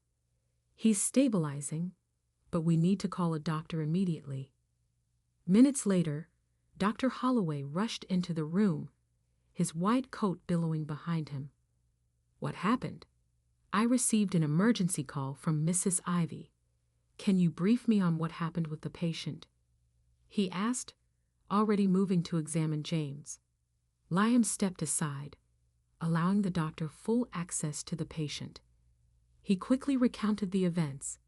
"He's stabilizing, but we need to call a doctor immediately." Minutes later, Dr. Holloway rushed into the room, his white coat billowing behind him. "What happened?" "I received an emergency call from Mrs. Ivy. Can you brief me on what happened with the patient?" he asked, already moving to examine James. Liam stepped aside, allowing the doctor full access to the patient. He quickly recounted the events,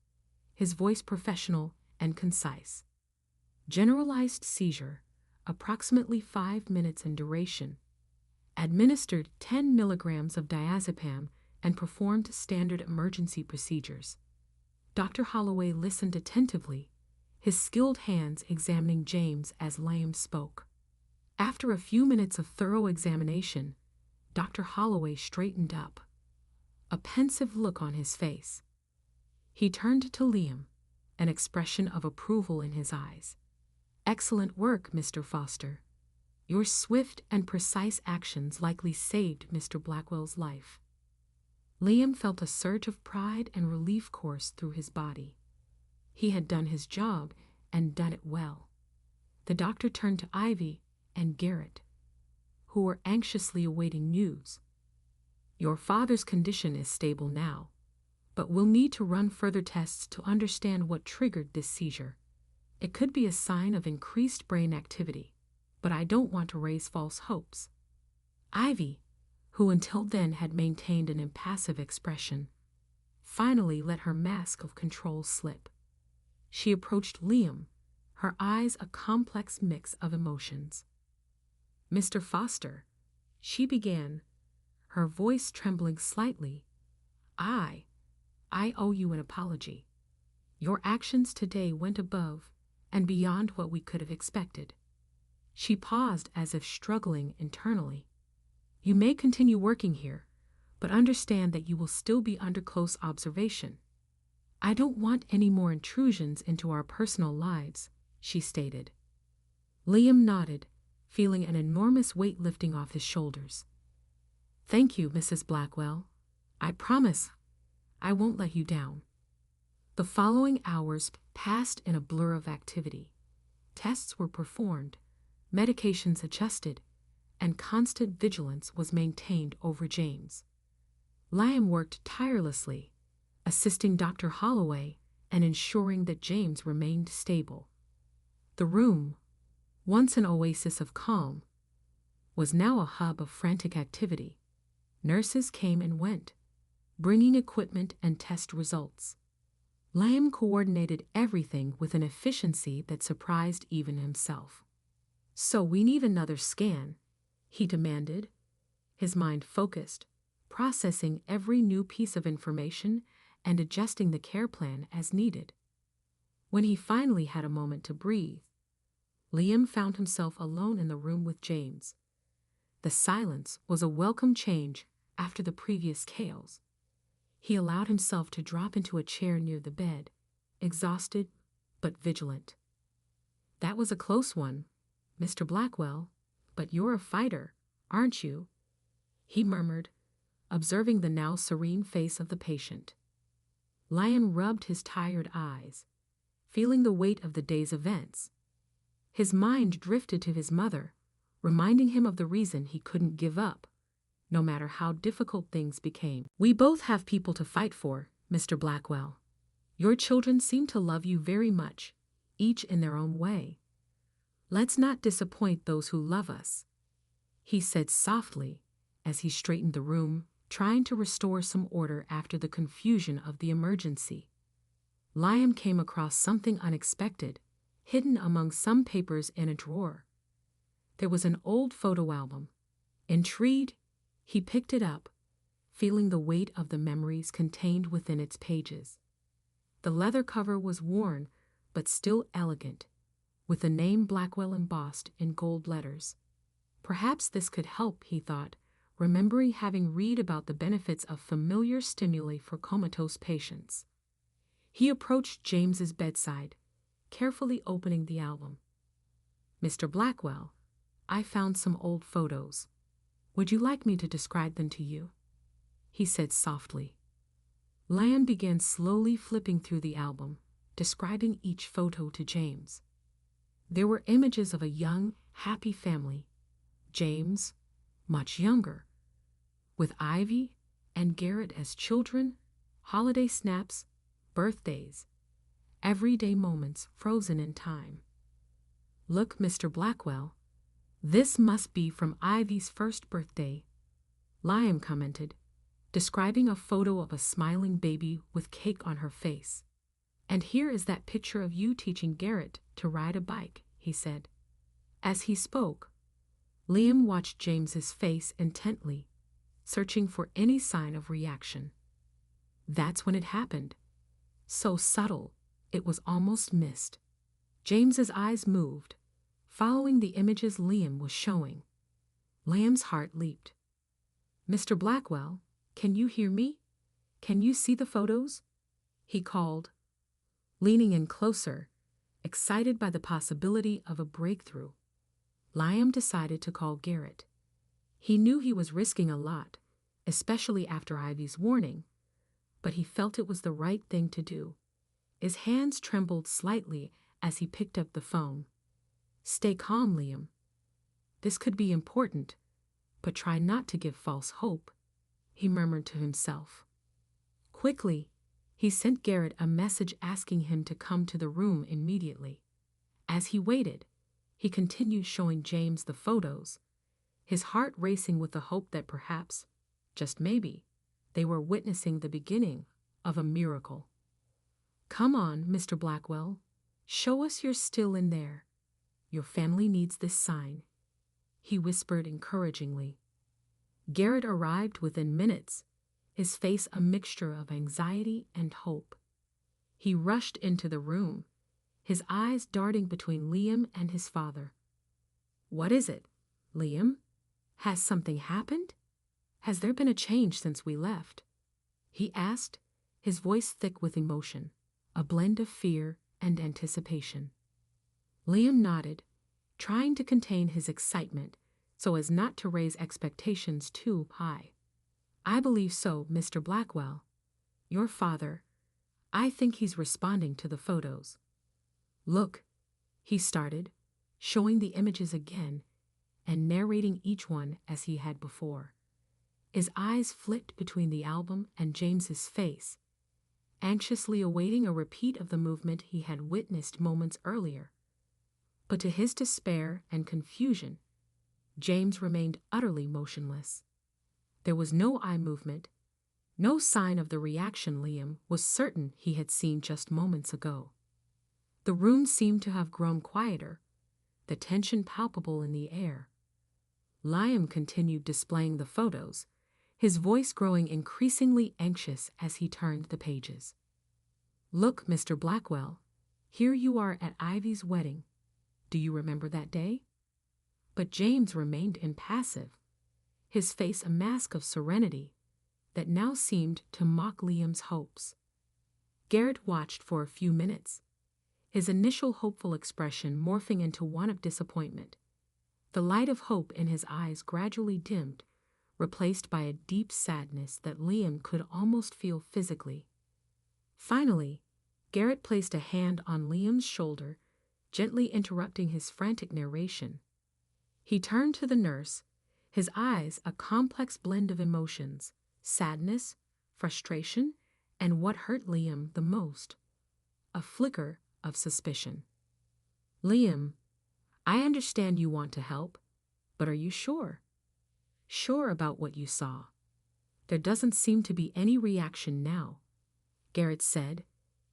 his voice professional and concise. "Generalized seizure, approximately 5 minutes in duration. Administered 10 milligrams of diazepam and performed standard emergency procedures." Dr. Holloway listened attentively, his skilled hands examining James as Liam spoke. After a few minutes of thorough examination, Dr. Holloway straightened up, a pensive look on his face. He turned to Liam, an expression of approval in his eyes. "Excellent work, Mr. Foster. Your swift and precise actions likely saved Mr. Blackwell's life." Liam felt a surge of pride and relief course through his body. He had done his job and done it well. The doctor turned to Ivy and Garrett, who were anxiously awaiting news. "Your father's condition is stable now, but we'll need to run further tests to understand what triggered this seizure. It could be a sign of increased brain activity, but I don't want to raise false hopes." Ivy, who until then had maintained an impassive expression, finally let her mask of control slip. She approached Liam, her eyes a complex mix of emotions. "Mr. Foster," she began, her voice trembling slightly, I owe you an apology. Your actions today went above and beyond what we could have expected." She paused as if struggling internally. "You may continue working here, but understand that you will still be under close observation. I don't want any more intrusions into our personal lives," she stated. Liam nodded, feeling an enormous weight lifting off his shoulders. "Thank you, Mrs. Blackwell. I promise I won't let you down." The following hours passed in a blur of activity. Tests were performed, medications adjusted, and constant vigilance was maintained over James. Liam worked tirelessly, assisting Dr. Holloway and ensuring that James remained stable. The room, once an oasis of calm, was now a hub of frantic activity. Nurses came and went, bringing equipment and test results. Liam coordinated everything with an efficiency that surprised even himself. "So we need another scan," he demanded, his mind focused, processing every new piece of information and adjusting the care plan as needed. When he finally had a moment to breathe, Liam found himself alone in the room with James. The silence was a welcome change after the previous chaos. He allowed himself to drop into a chair near the bed, exhausted but vigilant. "That was a close one, Mr. Blackwell, but you're a fighter, aren't you?" he murmured, observing the now serene face of the patient. Liam rubbed his tired eyes, feeling the weight of the day's events. His mind drifted to his mother, reminding him of the reason he couldn't give up, no matter how difficult things became. "We both have people to fight for, Mr. Blackwell. Your children seem to love you very much, each in their own way. "Let's not disappoint those who love us," he said softly as he straightened the room, trying to restore some order after the confusion of the emergency. Liam came across something unexpected, hidden among some papers in a drawer. There was an old photo album. Intrigued, he picked it up, feeling the weight of the memories contained within its pages. The leather cover was worn, but still elegant, with the name Blackwell embossed in gold letters. Perhaps this could help, he thought, remembering having read about the benefits of familiar stimuli for comatose patients. He approached James's bedside, carefully opening the album. "Mr. Blackwell, I found some old photos. Would you like me to describe them to you?" he said softly. Liam began slowly flipping through the album, describing each photo to James. There were images of a young, happy family, James, much younger, with Ivy and Garrett as children, holiday snaps, birthdays, everyday moments frozen in time. "Look, Mr. Blackwell, this must be from Ivy's first birthday," Liam commented, describing a photo of a smiling baby with cake on her face. "And here is that picture of you teaching Garrett to ride a bike," he said. As he spoke, Liam watched James's face intently, searching for any sign of reaction. That's when it happened. So subtle, it was almost missed. James's eyes moved, following the images Liam was showing. Liam's heart leaped. "Mr. Blackwell, can you hear me? Can you see the photos?" he called, leaning in closer, excited by the possibility of a breakthrough. Liam decided to call Garrett. He knew he was risking a lot, especially after Ivy's warning, but he felt it was the right thing to do. His hands trembled slightly as he picked up the phone. "Stay calm, Liam. This could be important, but try not to give false hope," he murmured to himself. Quickly, he sent Garrett a message asking him to come to the room immediately. As he waited, he continued showing James the photos, his heart racing with the hope that perhaps, just maybe, they were witnessing the beginning of a miracle. "Come on, Mr. Blackwell. Show us you're still in there. Your family needs this sign," he whispered encouragingly. Garrett arrived within minutes, his face a mixture of anxiety and hope. He rushed into the room, his eyes darting between Liam and his father. "What is it, Liam? Has something happened? Has there been a change since we left?" he asked, his voice thick with emotion, a blend of fear and anticipation. Liam nodded, trying to contain his excitement so as not to raise expectations too high. "I believe so, Mr. Blackwell. Your father, I think he's responding to the photos." "Look," he started, showing the images again and narrating each one as he had before. His eyes flicked between the album and James's face, anxiously awaiting a repeat of the movement he had witnessed moments earlier. But to his despair and confusion, James remained utterly motionless. There was no eye movement, no sign of the reaction Liam was certain he had seen just moments ago. The room seemed to have grown quieter, the tension palpable in the air. Liam continued displaying the photos, his voice growing increasingly anxious as he turned the pages. "Look, Mr. Blackwell, here you are at Ivy's wedding. Do you remember that day?" But James remained impassive, his face a mask of serenity that now seemed to mock Liam's hopes. Garrett watched for a few minutes, his initial hopeful expression morphing into one of disappointment. The light of hope in his eyes gradually dimmed, replaced by a deep sadness that Liam could almost feel physically. Finally, Garrett placed a hand on Liam's shoulder, gently interrupting his frantic narration. He turned to the nurse, his eyes a complex blend of emotions, sadness, frustration, and what hurt Liam the most, a flicker of suspicion. Liam, I understand you want to help, but are you sure? Sure about what you saw? There doesn't seem to be any reaction now, Garrett said,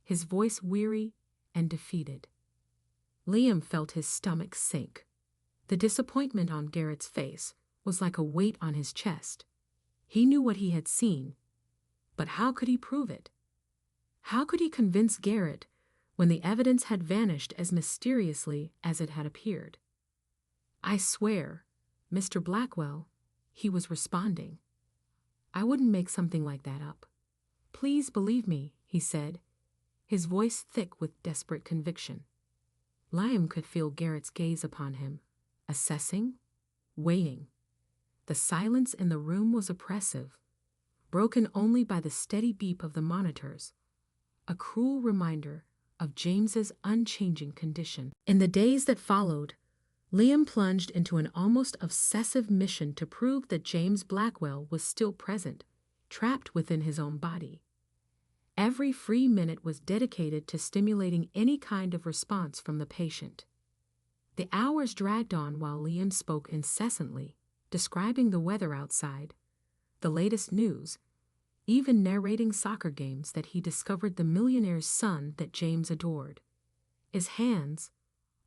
his voice weary and defeated. Liam felt his stomach sink. The disappointment on Garrett's face was like a weight on his chest. He knew what he had seen, but how could he prove it? How could he convince Garrett when the evidence had vanished as mysteriously as it had appeared? I swear, Mr. Blackwell, he was responding. I wouldn't make something like that up. Please believe me, he said, his voice thick with desperate conviction. Liam could feel Garrett's gaze upon him, assessing, weighing. The silence in the room was oppressive, broken only by the steady beep of the monitors, a cruel reminder of James's unchanging condition. In the days that followed, Liam plunged into an almost obsessive mission to prove that James Blackwell was still present, trapped within his own body. Every free minute was dedicated to stimulating any kind of response from the patient. The hours dragged on while Liam spoke incessantly, describing the weather outside, the latest news, even narrating soccer games that he discovered the millionaire's son that James adored. His hands,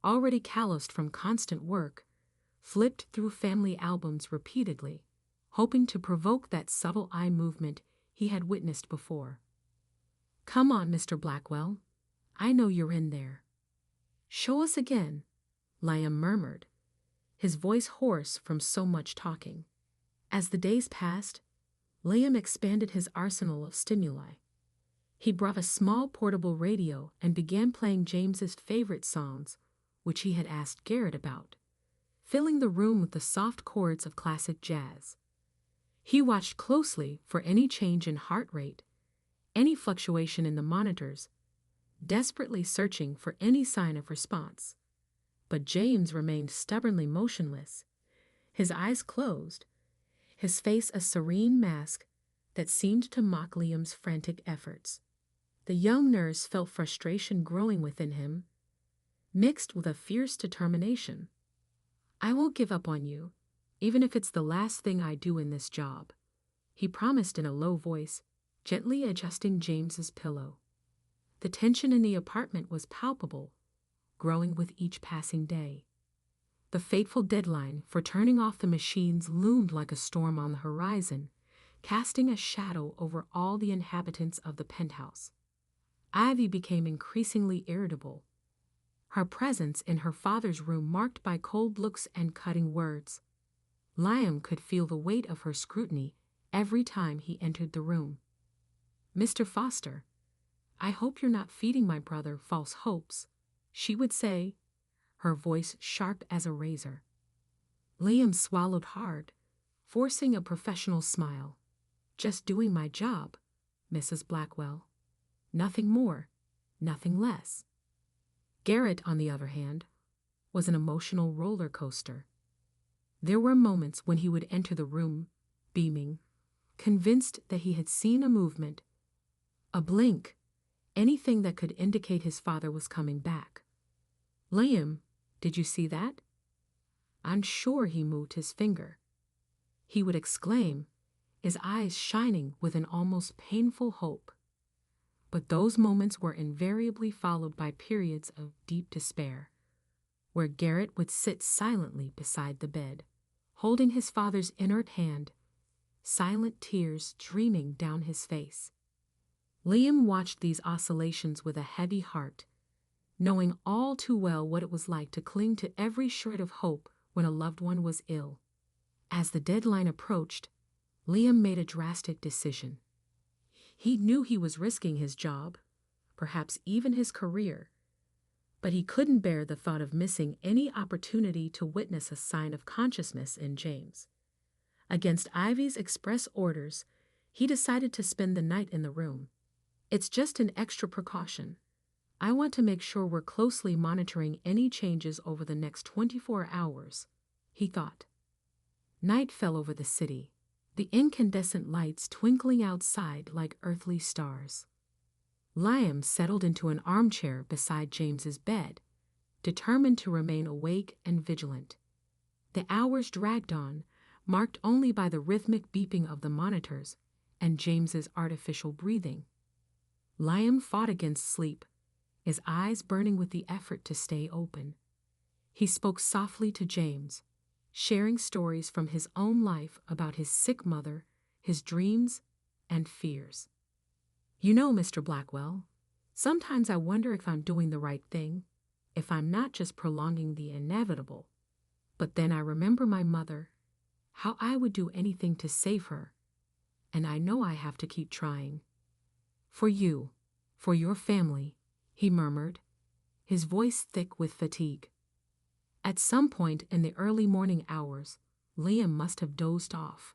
already calloused from constant work, flipped through family albums repeatedly, hoping to provoke that subtle eye movement he had witnessed before. Come on, Mr. Blackwell. I know you're in there. Show us again, Liam murmured, his voice hoarse from so much talking. As the days passed, Liam expanded his arsenal of stimuli. He brought a small portable radio and began playing James's favorite songs, which he had asked Garrett about, filling the room with the soft chords of classic jazz. He watched closely for any change in heart rate, any fluctuation in the monitors, desperately searching for any sign of response. But James remained stubbornly motionless, his eyes closed, his face a serene mask that seemed to mock Liam's frantic efforts. The young nurse felt frustration growing within him, mixed with a fierce determination. I won't give up on you, even if it's the last thing I do in this job, he promised in a low voice, gently adjusting James's pillow. The tension in the apartment was palpable, growing with each passing day. The fateful deadline for turning off the machines loomed like a storm on the horizon, casting a shadow over all the inhabitants of the penthouse. Ivy became increasingly irritable, her presence in her father's room marked by cold looks and cutting words. Liam could feel the weight of her scrutiny every time he entered the room. Mr. Foster, I hope you're not feeding my brother false hopes, she would say, her voice sharp as a razor. Liam swallowed hard, forcing a professional smile. Just doing my job, Mrs. Blackwell. Nothing more, nothing less. Garrett, on the other hand, was an emotional roller coaster. There were moments when he would enter the room, beaming, convinced that he had seen a movement, a blink, anything that could indicate his father was coming back. Liam, did you see that? Unsure, he moved his finger. He would exclaim, his eyes shining with an almost painful hope. But those moments were invariably followed by periods of deep despair, where Garrett would sit silently beside the bed, holding his father's inert hand, silent tears streaming down his face. Liam watched these oscillations with a heavy heart, knowing all too well what it was like to cling to every shred of hope when a loved one was ill. As the deadline approached, Liam made a drastic decision. He knew he was risking his job, perhaps even his career, but he couldn't bear the thought of missing any opportunity to witness a sign of consciousness in James. Against Ivy's express orders, he decided to spend the night in the room. It's just an extra precaution. I want to make sure we're closely monitoring any changes over the next 24 hours, he thought. Night fell over the city, the incandescent lights twinkling outside like earthly stars. Liam settled into an armchair beside James's bed, determined to remain awake and vigilant. The hours dragged on, marked only by the rhythmic beeping of the monitors and James's artificial breathing. Liam fought against sleep, his eyes burning with the effort to stay open. He spoke softly to James, sharing stories from his own life about his sick mother, his dreams, and fears. You know, Mr. Blackwell, sometimes I wonder if I'm doing the right thing, if I'm not just prolonging the inevitable. But then I remember my mother, how I would do anything to save her, and I know I have to keep trying. For you, for your family, he murmured, his voice thick with fatigue. At some point in the early morning hours, Liam must have dozed off.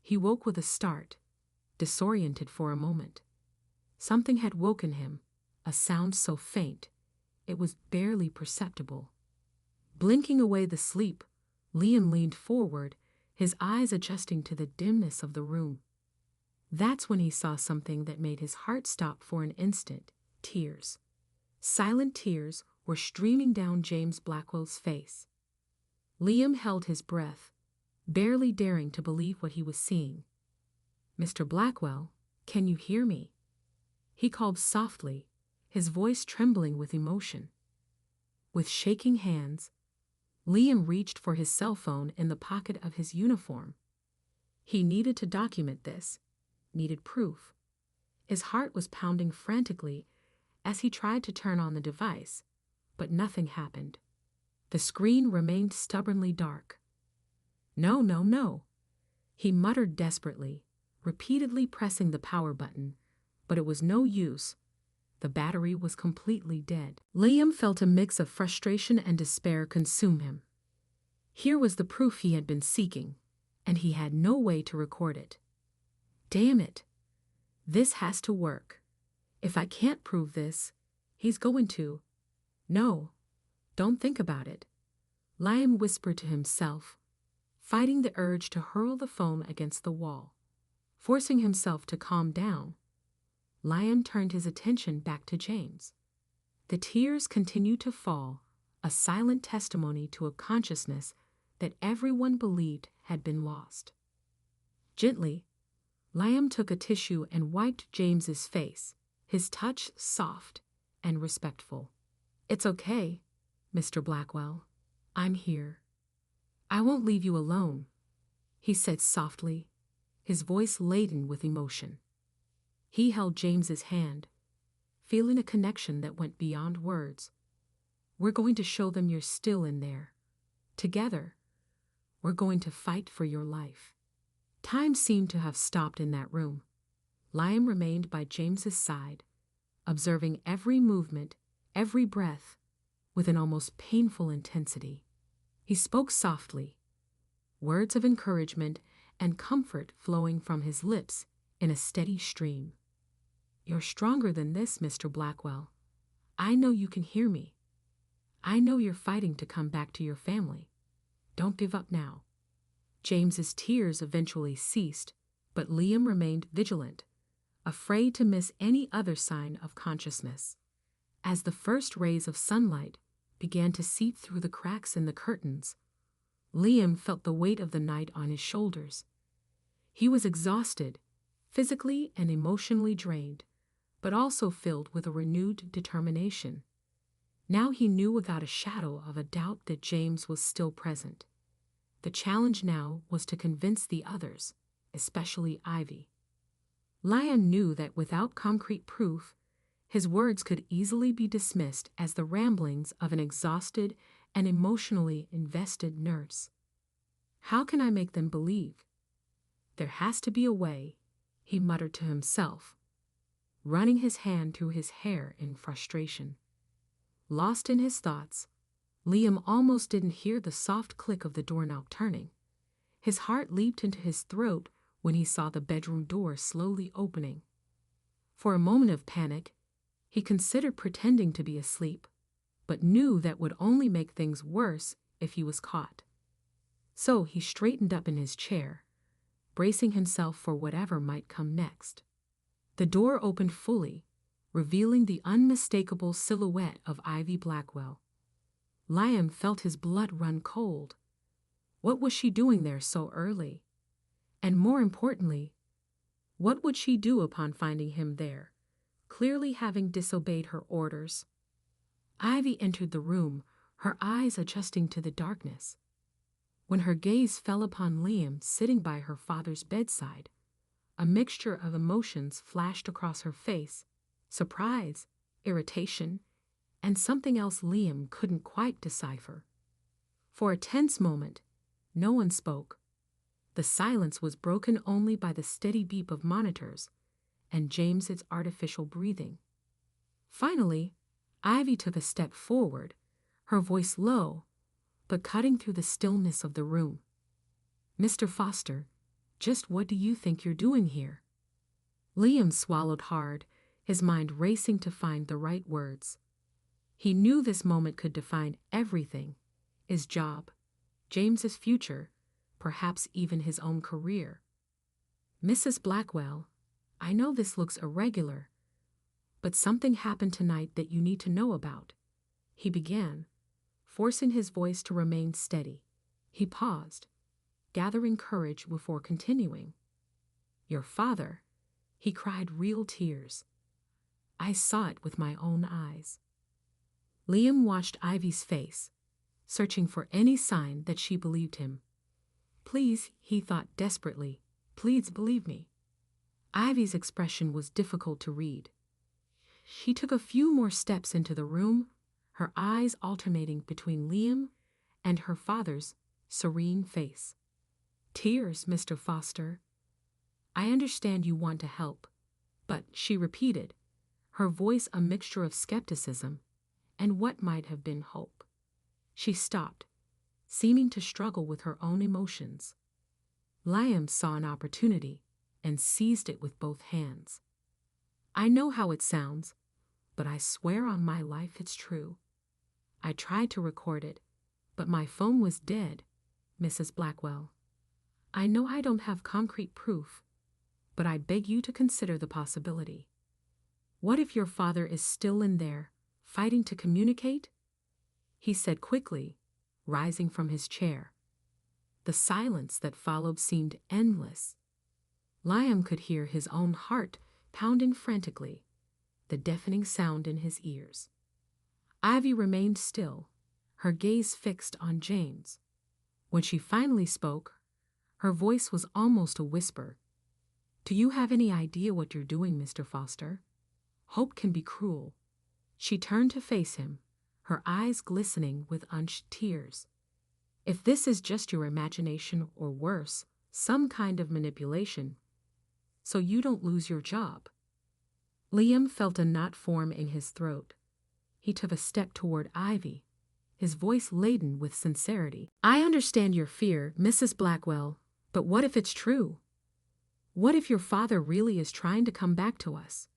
He woke with a start, disoriented for a moment. Something had woken him, a sound so faint, it was barely perceptible. Blinking away the sleep, Liam leaned forward, his eyes adjusting to the dimness of the room. That's when he saw something that made his heart stop for an instant: tears. Silent tears were streaming down James Blackwell's face. Liam held his breath, barely daring to believe what he was seeing. "Mr. Blackwell, can you hear me?" He called softly, his voice trembling with emotion. With shaking hands, Liam reached for his cell phone in the pocket of his uniform. He needed to document this, needed proof. His heart was pounding frantically as he tried to turn on the device, but nothing happened. The screen remained stubbornly dark. "No, no, no," he muttered desperately, repeatedly pressing the power button, but it was no use. The battery was completely dead. Liam felt a mix of frustration and despair consume him. Here was the proof he had been seeking, and he had no way to record it. Damn it! This has to work. If I can't prove this, he's going to. No, don't think about it, Liam whispered to himself, fighting the urge to hurl the phone against the wall. Forcing himself to calm down, Liam turned his attention back to James. The tears continued to fall, a silent testimony to a consciousness that everyone believed had been lost. Gently, Liam took a tissue and wiped James's face, his touch soft and respectful. "It's okay, Mr. Blackwell. I'm here. I won't leave you alone," he said softly, his voice laden with emotion. He held James's hand, feeling a connection that went beyond words. "We're going to show them you're still in there. Together, we're going to fight for your life." Time seemed to have stopped in that room. Liam remained by James's side, observing every movement, every breath, with an almost painful intensity. He spoke softly, words of encouragement and comfort flowing from his lips in a steady stream. "You're stronger than this, Mr. Blackwell. I know you can hear me. I know you're fighting to come back to your family. Don't give up now." James's tears eventually ceased, but Liam remained vigilant, afraid to miss any other sign of consciousness. As the first rays of sunlight began to seep through the cracks in the curtains, Liam felt the weight of the night on his shoulders. He was exhausted, physically and emotionally drained, but also filled with a renewed determination. Now he knew without a shadow of a doubt that James was still present. The challenge now was to convince the others, especially Ivy. Liam knew that without concrete proof, his words could easily be dismissed as the ramblings of an exhausted and emotionally invested nurse. "How can I make them believe? There has to be a way," he muttered to himself, running his hand through his hair in frustration. Lost in his thoughts, Liam almost didn't hear the soft click of the doorknob turning. His heart leaped into his throat when he saw the bedroom door slowly opening. For a moment of panic, he considered pretending to be asleep, but knew that would only make things worse if he was caught. So he straightened up in his chair, bracing himself for whatever might come next. The door opened fully, revealing the unmistakable silhouette of Ivy Blackwell. Liam felt his blood run cold. What was she doing there so early? And more importantly, what would she do upon finding him there, clearly having disobeyed her orders? Ivy entered the room, her eyes adjusting to the darkness. When her gaze fell upon Liam sitting by her father's bedside, a mixture of emotions flashed across her face: surprise, irritation, and something else Liam couldn't quite decipher. For a tense moment, no one spoke. The silence was broken only by the steady beep of monitors and James's artificial breathing. Finally, Ivy took a step forward, her voice low, but cutting through the stillness of the room. "Mr. Foster, just what do you think you're doing here?" Liam swallowed hard, his mind racing to find the right words. He knew this moment could define everything: his job, James's future, perhaps even his own career. "Mrs. Blackwell, I know this looks irregular, but something happened tonight that you need to know about," he began, forcing his voice to remain steady. He paused, gathering courage before continuing. "Your father," he cried, real tears. "I saw it with my own eyes." Liam watched Ivy's face, searching for any sign that she believed him. "Please," he thought desperately, "please believe me." Ivy's expression was difficult to read. She took a few more steps into the room, her eyes alternating between Liam and her father's serene face. "Tears, Mr. Foster. I understand you want to help, but," she repeated, her voice a mixture of skepticism and what might have been hope. She stopped, seeming to struggle with her own emotions. Liam saw an opportunity and seized it with both hands. "I know how it sounds, but I swear on my life it's true. I tried to record it, but my phone was dead, Mrs. Blackwell. I know I don't have concrete proof, but I beg you to consider the possibility. What if your father is still in there, fighting to communicate?" he said quickly, rising from his chair. The silence that followed seemed endless. Liam could hear his own heart pounding frantically, the deafening sound in his ears. Ivy remained still, her gaze fixed on James. When she finally spoke, her voice was almost a whisper. "Do you have any idea what you're doing, Mr. Foster? Hope can be cruel." She turned to face him, her eyes glistening with unshed tears. "If this is just your imagination or worse, some kind of manipulation, so you don't lose your job." Liam felt a knot form in his throat. He took a step toward Ivy, his voice laden with sincerity. "I understand your fear, Mrs. Blackwell, but what if it's true? What if your father really is trying to come back to us?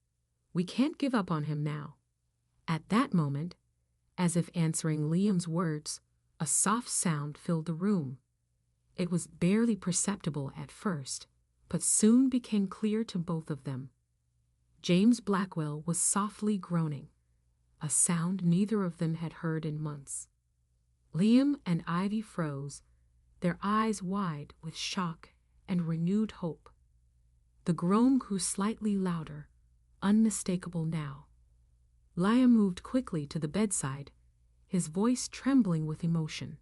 We can't give up on him now." At that moment, as if answering Liam's words, a soft sound filled the room. It was barely perceptible at first, but soon became clear to both of them. James Blackwell was softly groaning, a sound neither of them had heard in months. Liam and Ivy froze, their eyes wide with shock and renewed hope. The groan grew slightly louder, unmistakable now. Liam moved quickly to the bedside, his voice trembling with emotion.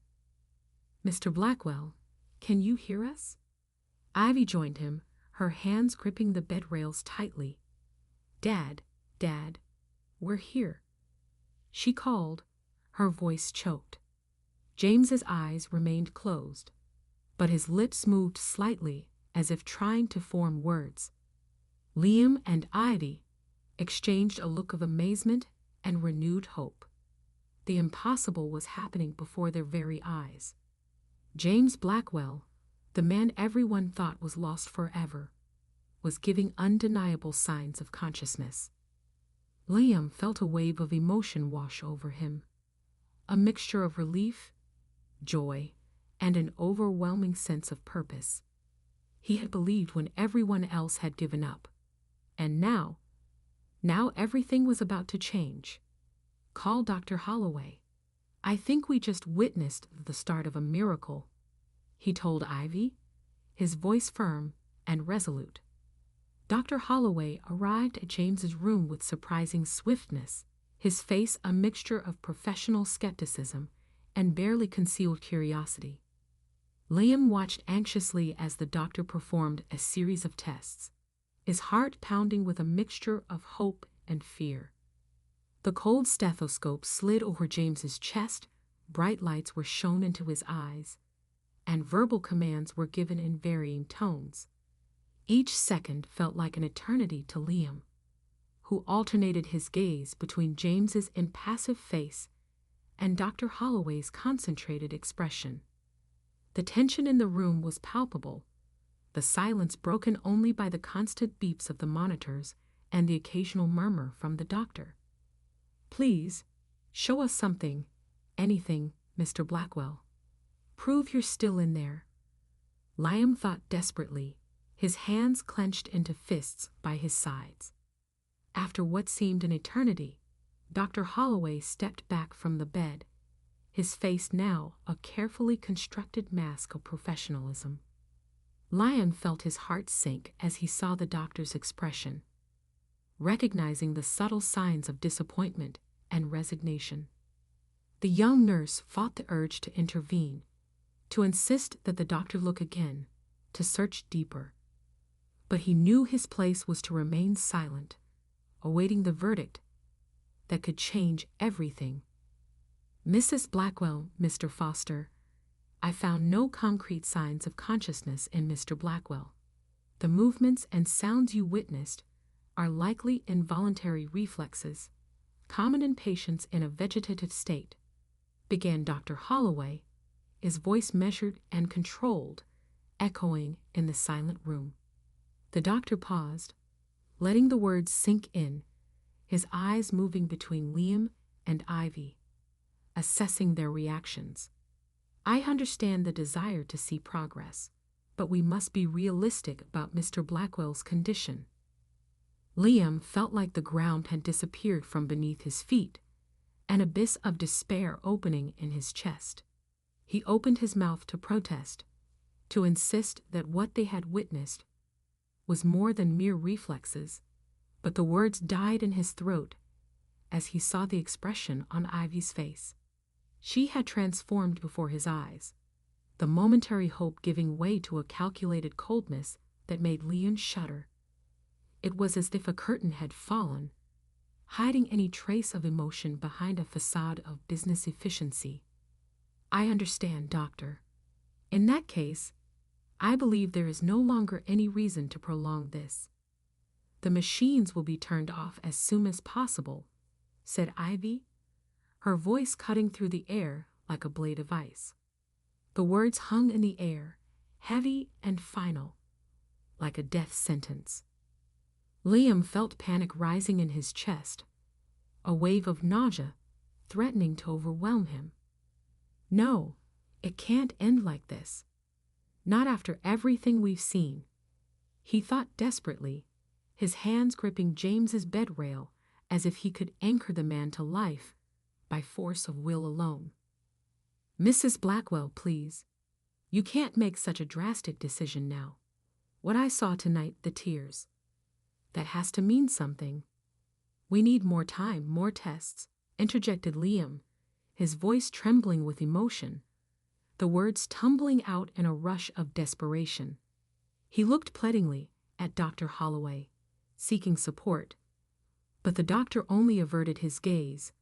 "Mr. Blackwell, can you hear us?" Ivy joined him, her hands gripping the bed rails tightly. Dad, we're here," she called, her voice choked. James's eyes remained closed, but his lips moved slightly as if trying to form words. Liam and Ivy exchanged a look of amazement and renewed hope. The impossible was happening before their very eyes. James Blackwell, the man everyone thought was lost forever, was giving undeniable signs of consciousness. Liam felt a wave of emotion wash over him, a mixture of relief, joy, and an overwhelming sense of purpose. He had believed when everyone else had given up, and now everything was about to change. Call Dr. Holloway. "I think we just witnessed the start of a miracle," he told Ivy, his voice firm and resolute. Dr. Holloway arrived at James's room with surprising swiftness, his face a mixture of professional skepticism and barely concealed curiosity. Liam watched anxiously as the doctor performed a series of tests, his heart pounding with a mixture of hope and fear. The cold stethoscope slid over James's chest, bright lights were shone into his eyes, and verbal commands were given in varying tones. Each second felt like an eternity to Liam, who alternated his gaze between James's impassive face and Dr. Holloway's concentrated expression. The tension in the room was palpable, the silence broken only by the constant beeps of the monitors and the occasional murmur from the doctor. "Please, show us something, anything, Mr. Blackwell. Prove you're still in there." Liam thought desperately, his hands clenched into fists by his sides. After what seemed an eternity, Dr. Holloway stepped back from the bed, his face now a carefully constructed mask of professionalism. Liam felt his heart sink as he saw the doctor's expression, recognizing the subtle signs of disappointment and resignation. The young nurse fought the urge to intervene, to insist that the doctor look again, to search deeper. But he knew his place was to remain silent, awaiting the verdict that could change everything. "Mrs. Blackwell, Mr. Foster, I found no concrete signs of consciousness in Mr. Blackwell. The movements and sounds you witnessed are likely involuntary reflexes, common in patients in a vegetative state," began Dr. Holloway, his voice measured and controlled, echoing in the silent room. The doctor paused, letting the words sink in, his eyes moving between Liam and Ivy, assessing their reactions. "I understand the desire to see progress, but we must be realistic about Mr. Blackwell's condition." Liam felt like the ground had disappeared from beneath his feet, an abyss of despair opening in his chest. He opened his mouth to protest, to insist that what they had witnessed was more than mere reflexes, but the words died in his throat as he saw the expression on Ivy's face. She had transformed before his eyes, the momentary hope giving way to a calculated coldness that made Liam shudder. It was as if a curtain had fallen, hiding any trace of emotion behind a facade of business efficiency. "I understand, doctor. In that case, I believe there is no longer any reason to prolong this. The machines will be turned off as soon as possible," said Ivy, her voice cutting through the air like a blade of ice. The words hung in the air, heavy and final, like a death sentence. Liam felt panic rising in his chest, a wave of nausea threatening to overwhelm him. "No, it can't end like this. Not after everything we've seen," he thought desperately, his hands gripping James's bed rail as if he could anchor the man to life by force of will alone. "Mrs. Blackwell, please. You can't make such a drastic decision now. What I saw tonight, the tears. That has to mean something. We need more time, more tests," interjected Liam, his voice trembling with emotion, the words tumbling out in a rush of desperation. He looked pleadingly at Dr. Holloway, seeking support, but the doctor only averted his gaze,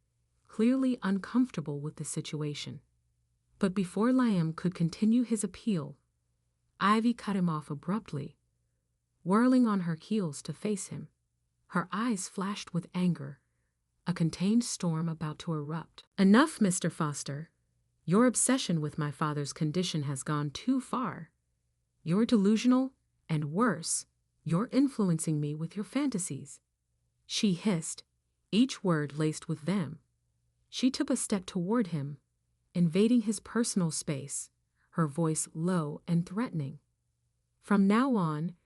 clearly uncomfortable with the situation. But before Liam could continue his appeal, Ivy cut him off abruptly, whirling on her heels to face him. Her eyes flashed with anger, a contained storm about to erupt. "Enough, Mr. Foster. Your obsession with my father's condition has gone too far. You're delusional, and worse, you're influencing me with your fantasies," she hissed, each word laced with venom. She took a step toward him, invading his personal space, her voice low and threatening. "From now on,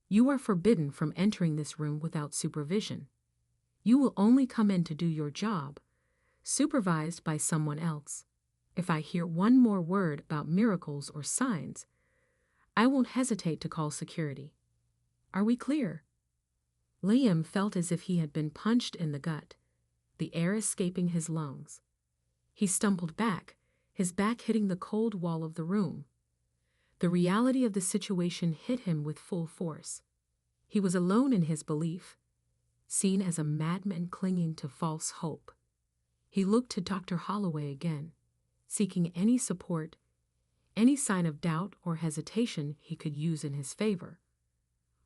you are forbidden from entering this room without supervision. You will only come in to do your job, supervised by someone else. If I hear one more word about miracles or signs, I won't hesitate to call security. Are we clear?" Liam felt as if he had been punched in the gut, the air escaping his lungs. He stumbled back, his back hitting the cold wall of the room. The reality of the situation hit him with full force. He was alone in his belief, seen as a madman clinging to false hope. He looked to Dr. Holloway again, seeking any support, any sign of doubt or hesitation he could use in his favor.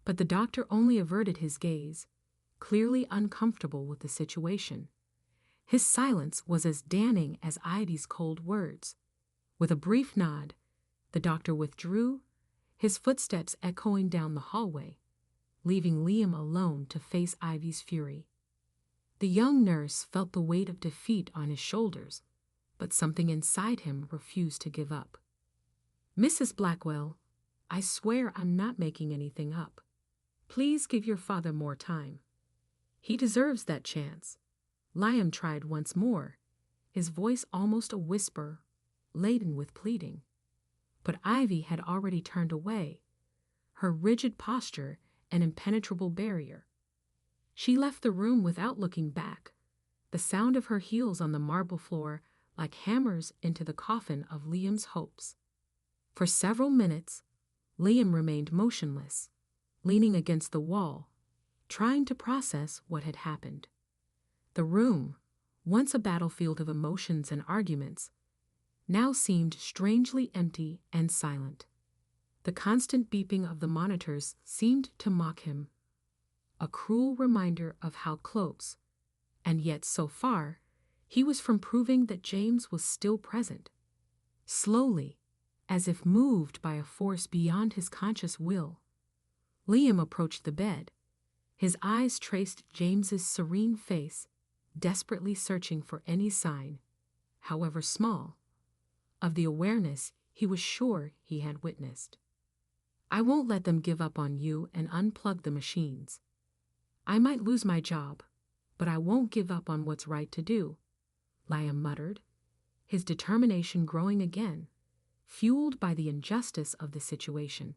But the doctor only averted his gaze, clearly uncomfortable with the situation. His silence was as damning as Ivy's cold words. With a brief nod, the doctor withdrew, his footsteps echoing down the hallway, leaving Liam alone to face Ivy's fury. The young nurse felt the weight of defeat on his shoulders, but something inside him refused to give up. "Mrs. Blackwell, I swear I'm not making anything up. Please give your father more time. He deserves that chance." Liam tried once more, his voice almost a whisper, laden with pleading. But Ivy had already turned away, her rigid posture an impenetrable barrier. She left the room without looking back, the sound of her heels on the marble floor like hammers into the coffin of Liam's hopes. For several minutes, Liam remained motionless, leaning against the wall, trying to process what had happened. The room, once a battlefield of emotions and arguments, now seemed strangely empty and silent. The constant beeping of the monitors seemed to mock him, a cruel reminder of how close, and yet so far, he was from proving that James was still present. Slowly, as if moved by a force beyond his conscious will, Liam approached the bed. His eyes traced James's serene face, desperately searching for any sign, however small, of the awareness he was sure he had witnessed. "I won't let them give up on you and unplug the machines. I might lose my job, but I won't give up on what's right to do," Liam muttered, his determination growing again, fueled by the injustice of the situation.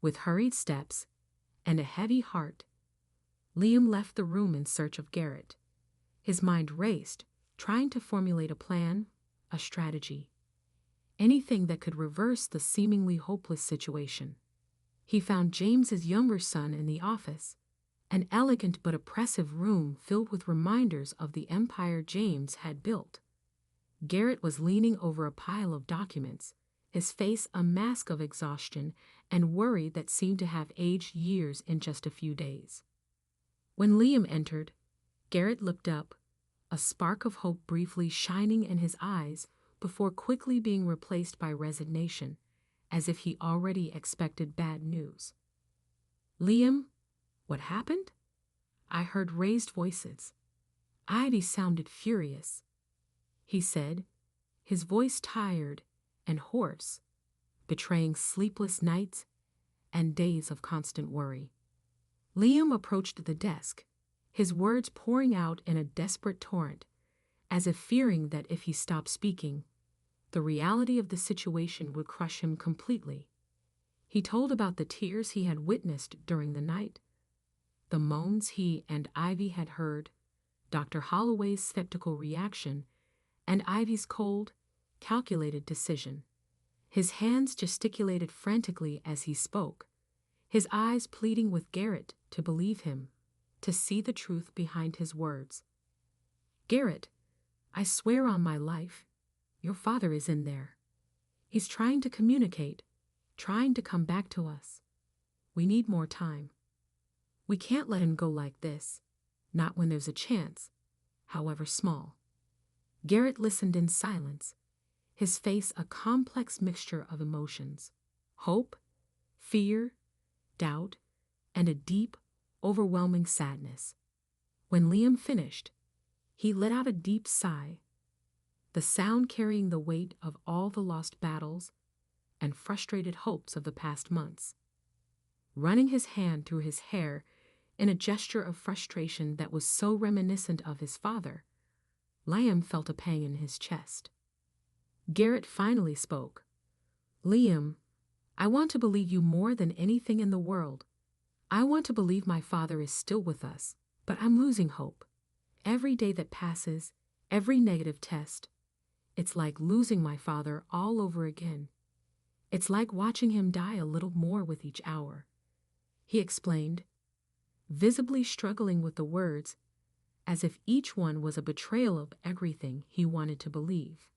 With hurried steps and a heavy heart, Liam left the room in search of Garrett. His mind raced, trying to formulate a plan, a strategy, anything that could reverse the seemingly hopeless situation. He found James's younger son in the office, an elegant but oppressive room filled with reminders of the empire James had built. Garrett was leaning over a pile of documents, his face a mask of exhaustion and worry that seemed to have aged years in just a few days. When Liam entered, Garrett looked up, a spark of hope briefly shining in his eyes before quickly being replaced by resignation, as if he already expected bad news. "Liam, what happened?" I heard raised voices. Ivy sounded furious. He said, his voice tired and hoarse, betraying sleepless nights and days of constant worry. Liam approached the desk, his words pouring out in a desperate torrent, as if fearing that if he stopped speaking, the reality of the situation would crush him completely. He told about the tears he had witnessed during the night, the moans he and Ivy had heard, Dr. Holloway's skeptical reaction, and Ivy's cold, calculated decision. His hands gesticulated frantically as he spoke, his eyes pleading with Garrett to believe him, to see the truth behind his words. "Garrett, I swear on my life, your father is in there. He's trying to communicate, trying to come back to us. We need more time. We can't let him go like this, not when there's a chance, however small." Garrett listened in silence, his face a complex mixture of emotions: hope, fear, doubt, and a deep, overwhelming sadness. When Liam finished, he let out a deep sigh, the sound carrying the weight of all the lost battles and frustrated hopes of the past months. Running his hand through his hair in a gesture of frustration that was so reminiscent of his father, Liam felt a pang in his chest. Garrett finally spoke. Liam, I want to believe you more than anything in the world. I want to believe my father is still with us, but I'm losing hope. Every day that passes, every negative test, it's like losing my father all over again. It's like watching him die a little more with each hour, he explained, visibly struggling with the words, as if each one was a betrayal of everything he wanted to believe.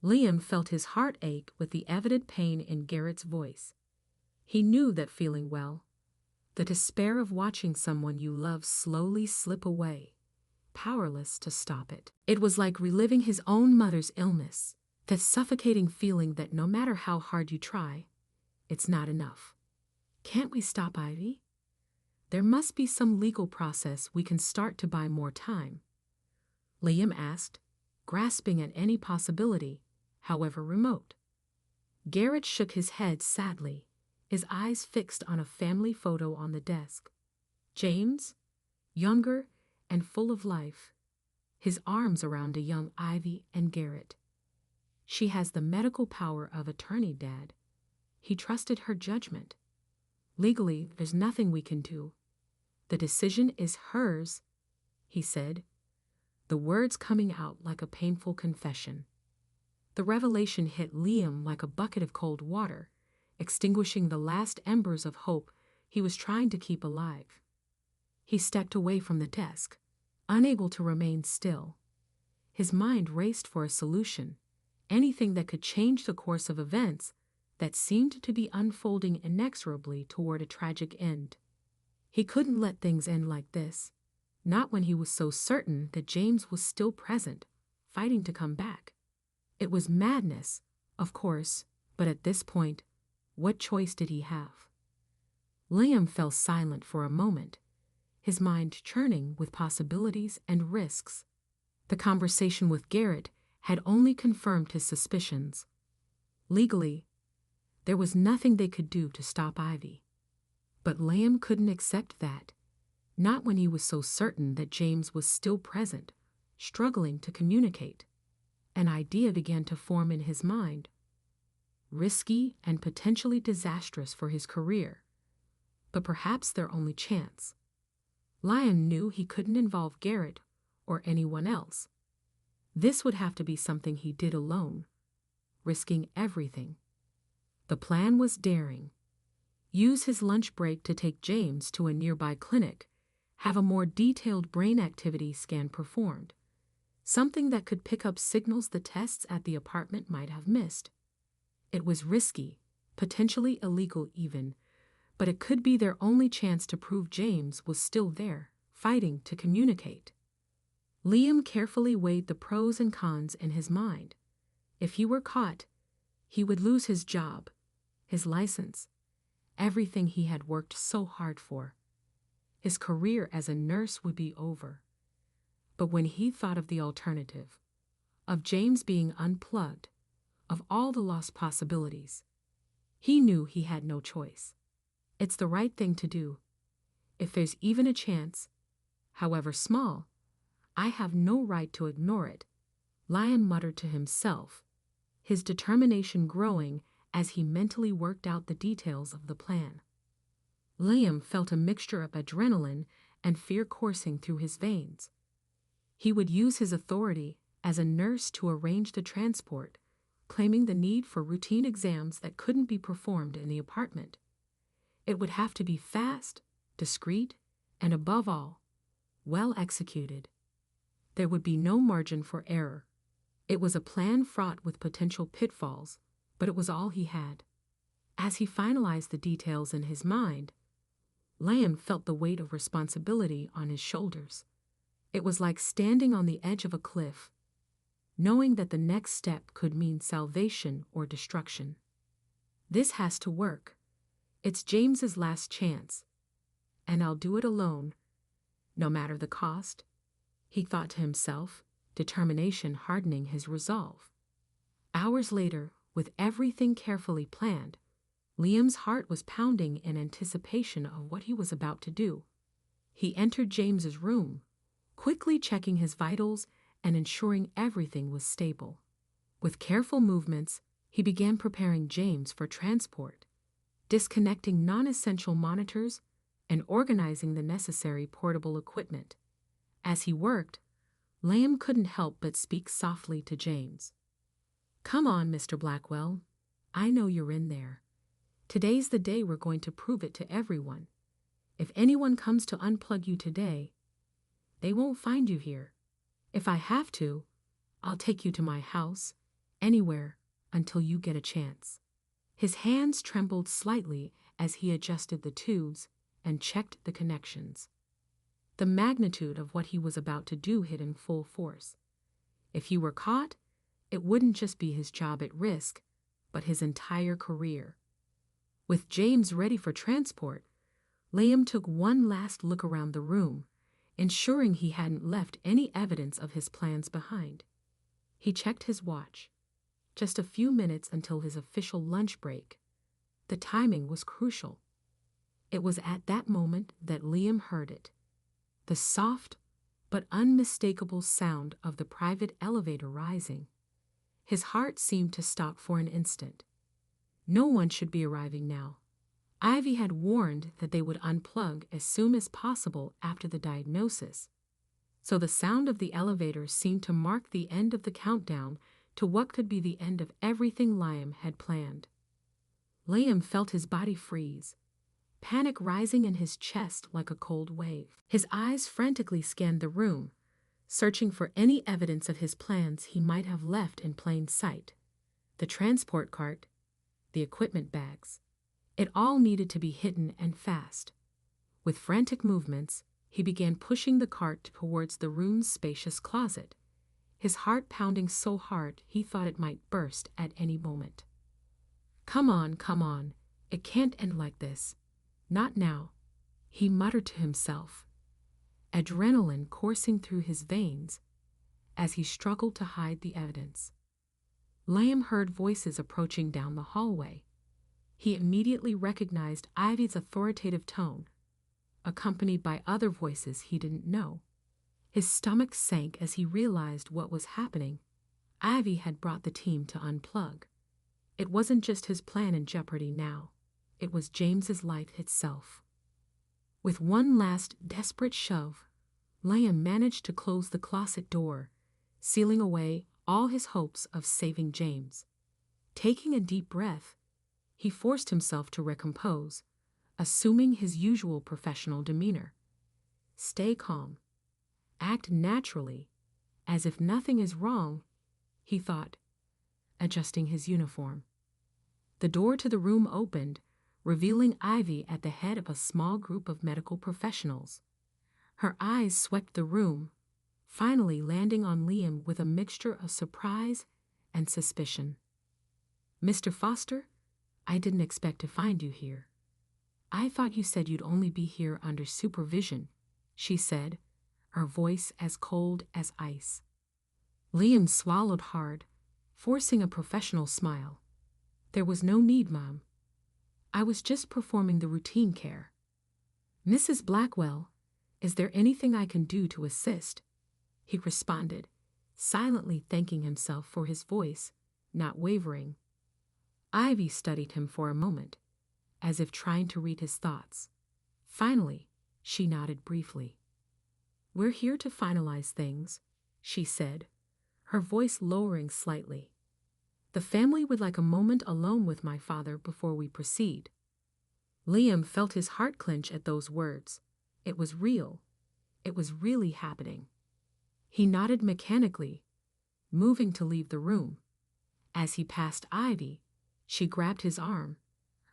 Liam felt his heart ache with the evident pain in Garrett's voice. He knew that feeling well, the despair of watching someone you love slowly slip away, powerless to stop it. It was like reliving his own mother's illness, that suffocating feeling that no matter how hard you try, it's not enough. Can't we stop Ivy? There must be some legal process we can start to buy more time, Liam asked, grasping at any possibility, however remote. Garrett shook his head sadly, his eyes fixed on a family photo on the desk. James, younger and full of life, his arms around a young Ivy and Garrett. She has the medical power of attorney, Dad. He trusted her judgment. Legally, there's nothing we can do. The decision is hers, he said, the words coming out like a painful confession. The revelation hit Liam like a bucket of cold water, extinguishing the last embers of hope he was trying to keep alive. He stepped away from the desk, unable to remain still. His mind raced for a solution, anything that could change the course of events that seemed to be unfolding inexorably toward a tragic end. He couldn't let things end like this, not when he was so certain that James was still present, fighting to come back. It was madness, of course, but at this point, what choice did he have? Liam fell silent for a moment, his mind churning with possibilities and risks. The conversation with Garrett had only confirmed his suspicions. Legally, there was nothing they could do to stop Ivy. But Liam couldn't accept that, not when he was so certain that James was still present, struggling to communicate. An idea began to form in his mind, risky and potentially disastrous for his career, but perhaps their only chance. Liam knew he couldn't involve Garrett or anyone else. This would have to be something he did alone, risking everything. The plan was daring. Use his lunch break to take James to a nearby clinic, have a more detailed brain activity scan performed, something that could pick up signals the tests at the apartment might have missed. It was risky, potentially illegal even, but it could be their only chance to prove James was still there, fighting to communicate. Liam carefully weighed the pros and cons in his mind. If he were caught, he would lose his job, his license, everything he had worked so hard for. His career as a nurse would be over. But when he thought of the alternative, of James being unplugged, of all the lost possibilities, he knew he had no choice. It's the right thing to do. If there's even a chance, however small, I have no right to ignore it, Liam muttered to himself, his determination growing as he mentally worked out the details of the plan. Liam felt a mixture of adrenaline and fear coursing through his veins. He would use his authority as a nurse to arrange the transport, claiming the need for routine exams that couldn't be performed in the apartment. It would have to be fast, discreet, and above all, well executed. There would be no margin for error. It was a plan fraught with potential pitfalls, but it was all he had. As he finalized the details in his mind, Liam felt the weight of responsibility on his shoulders. It was like standing on the edge of a cliff, knowing that the next step could mean salvation or destruction. This has to work. It's James's last chance, and I'll do it alone, no matter the cost, he thought to himself, determination hardening his resolve. Hours later, with everything carefully planned, Liam's heart was pounding in anticipation of what he was about to do. He entered James's room, quickly checking his vitals and ensuring everything was stable. With careful movements, he began preparing James for transport, disconnecting non-essential monitors and organizing the necessary portable equipment. As he worked, Liam couldn't help but speak softly to James. "Come on, Mr. Blackwell. I know you're in there. Today's the day we're going to prove it to everyone. If anyone comes to unplug you today, they won't find you here. If I have to, I'll take you to my house, anywhere, until you get a chance." His hands trembled slightly as he adjusted the tubes and checked the connections. The magnitude of what he was about to do hit in full force. If he were caught, it wouldn't just be his job at risk, but his entire career. With James ready for transport, Liam took one last look around the room, ensuring he hadn't left any evidence of his plans behind. He checked his watch. Just a few minutes until his official lunch break. The timing was crucial. It was at that moment that Liam heard it. The soft but unmistakable sound of the private elevator rising. His heart seemed to stop for an instant. No one should be arriving now. Ivy had warned that they would unplug as soon as possible after the diagnosis, so the sound of the elevator seemed to mark the end of the countdown to what could be the end of everything Liam had planned. Liam felt his body freeze, panic rising in his chest like a cold wave. His eyes frantically scanned the room, searching for any evidence of his plans he might have left in plain sight. The transport cart, the equipment bags. It all needed to be hidden and fast. With frantic movements, he began pushing the cart towards the room's spacious closet, his heart pounding so hard he thought it might burst at any moment. Come on, it can't end like this. Not now," he muttered to himself, adrenaline coursing through his veins as he struggled to hide the evidence. Liam heard voices approaching down the hallway. He immediately recognized Ivy's authoritative tone, accompanied by other voices he didn't know. His stomach sank as he realized what was happening. Ivy had brought the team to unplug. It wasn't just his plan in jeopardy now. It was James's life itself. With one last desperate shove, Liam managed to close the closet door, sealing away all his hopes of saving James. Taking a deep breath, he forced himself to recompose, assuming his usual professional demeanor. Stay calm. Act naturally, as if nothing is wrong, he thought, adjusting his uniform. The door to the room opened, revealing Ivy at the head of a small group of medical professionals. Her eyes swept the room, finally landing on Liam with a mixture of surprise and suspicion. "Mr. Foster, I didn't expect to find you here. I thought you said you'd only be here under supervision," she said, her voice as cold as ice. Liam swallowed hard, forcing a professional smile. "There was no need, Mom. I was just performing the routine care." "Mrs. Blackwell, is there anything I can do to assist?" he responded, silently thanking himself for his voice, not wavering. Ivy studied him for a moment, as if trying to read his thoughts. Finally, she nodded briefly. "We're here to finalize things," she said, her voice lowering slightly. "The family would like a moment alone with my father before we proceed." Liam felt his heart clench at those words. It was real. It was really happening. He nodded mechanically, moving to leave the room. As he passed Ivy, she grabbed his arm,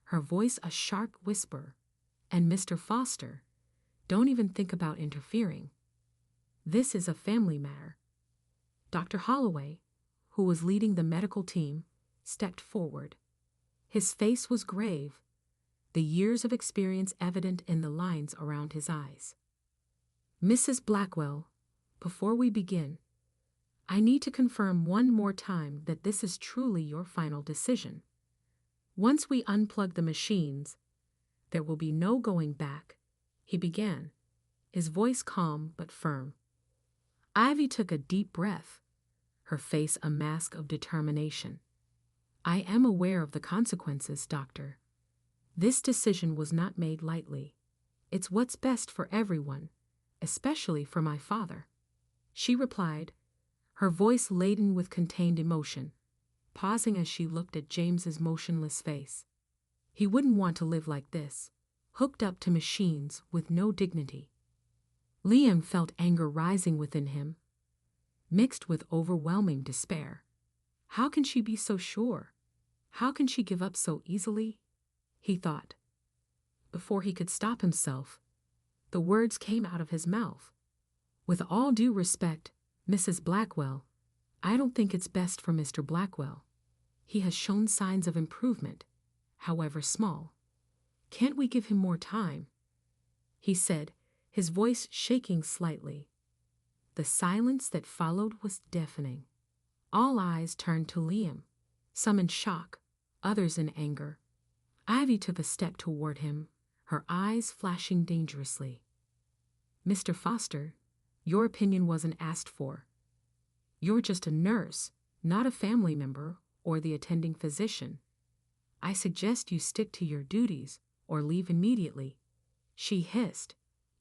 her voice a sharp whisper. "And Mr. Foster, don't even think about interfering. This is a family matter." Dr. Holloway, who was leading the medical team, stepped forward. His face was grave, the years of experience evident in the lines around his eyes. "Mrs. Blackwell, before we begin, I need to confirm one more time that this is truly your final decision. Once we unplug the machines, there will be no going back," he began, his voice calm but firm. Ivy took a deep breath, her face a mask of determination. I am aware of the consequences, doctor. This decision was not made lightly. It's what's best for everyone, especially for my father. She replied, her voice laden with contained emotion, pausing as she looked at James's motionless face. He wouldn't want to live like this, hooked up to machines with no dignity. Liam felt anger rising within him, mixed with overwhelming despair. How can she be so sure? How can she give up so easily? He thought. Before he could stop himself, the words came out of his mouth. With all due respect, Mrs. Blackwell, I don't think it's best for Mr. Blackwell. He has shown signs of improvement, however small. Can't we give him more time? He said, his voice shaking slightly. The silence that followed was deafening. All eyes turned to Liam, some in shock, others in anger. Ivy took a step toward him, her eyes flashing dangerously. Mr. Foster, your opinion wasn't asked for. You're just a nurse, not a family member or the attending physician. I suggest you stick to your duties or leave immediately, she hissed,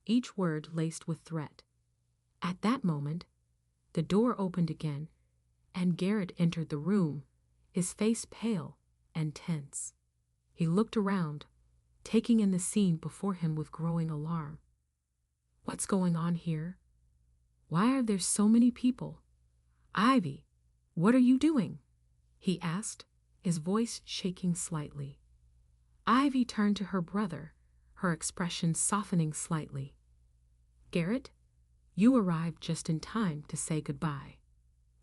each word laced with threat. At that moment, the door opened again, and Garrett entered the room, his face pale and tense. He looked around, taking in the scene before him with growing alarm. What's going on here? Why are there so many people? Ivy, what are you doing? He asked, his voice shaking slightly. Ivy turned to her brother, her expression softening slightly. Garrett, you arrived just in time to say goodbye.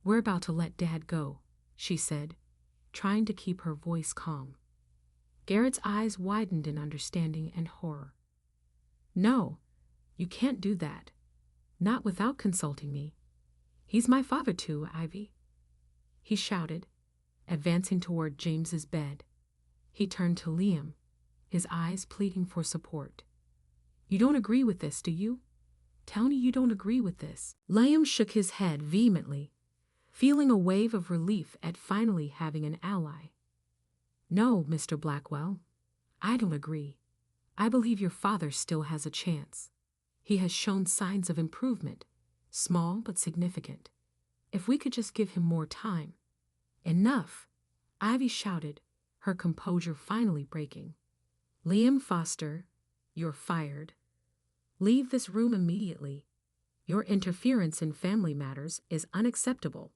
We're about to let Dad go, she said, trying to keep her voice calm. Garrett's eyes widened in understanding and horror. No, you can't do that. Not without consulting me. He's my father too, Ivy. He shouted, advancing toward James's bed. He turned to Liam, his eyes pleading for support. You don't agree with this, do you? Tell me you don't agree with this. Liam shook his head vehemently, feeling a wave of relief at finally having an ally. No, Mr. Blackwell, I don't agree. I believe your father still has a chance. He has shown signs of improvement, small but significant. If we could just give him more time. Enough, Ivy shouted, her composure finally breaking. Liam Foster, you're fired. Leave this room immediately. Your interference in family matters is unacceptable.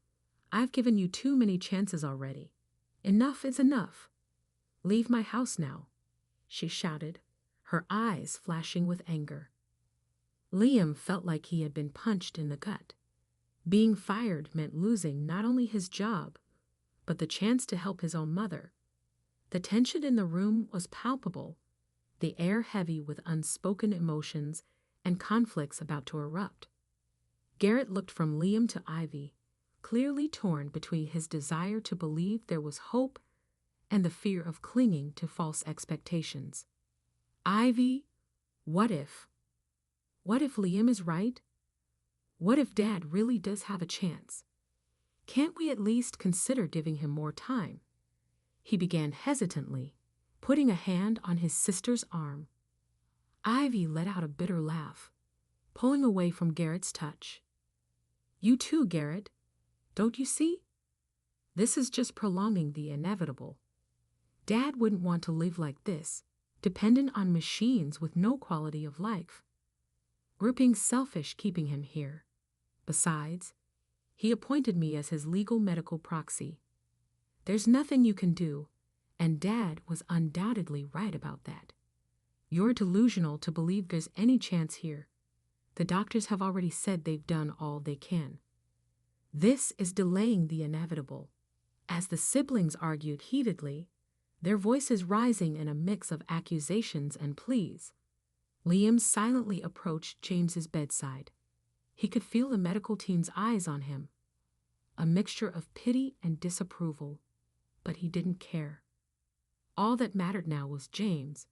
I've given you too many chances already. Enough is enough. Leave my house now, she shouted, her eyes flashing with anger. Liam felt like he had been punched in the gut. Being fired meant losing not only his job, but the chance to help his own mother. The tension in the room was palpable, the air heavy with unspoken emotions and conflicts about to erupt. Garrett looked from Liam to Ivy, clearly torn between his desire to believe there was hope and the fear of clinging to false expectations. Ivy, what if? What if Liam is right? What if Dad really does have a chance? Can't we at least consider giving him more time? He began hesitantly, putting a hand on his sister's arm. Ivy let out a bitter laugh, pulling away from Garrett's touch. You too, Garrett. Don't you see? This is just prolonging the inevitable. Dad wouldn't want to live like this, dependent on machines with no quality of life. We're being selfish keeping him here. Besides, he appointed me as his legal medical proxy. There's nothing you can do, and Dad was undoubtedly right about that. You're delusional to believe there's any chance here. The doctors have already said they've done all they can. This is delaying the inevitable. As the siblings argued heatedly, their voices rising in a mix of accusations and pleas, Liam silently approached James's bedside. He could feel the medical team's eyes on him, a mixture of pity and disapproval, but he didn't care. All that mattered now was James,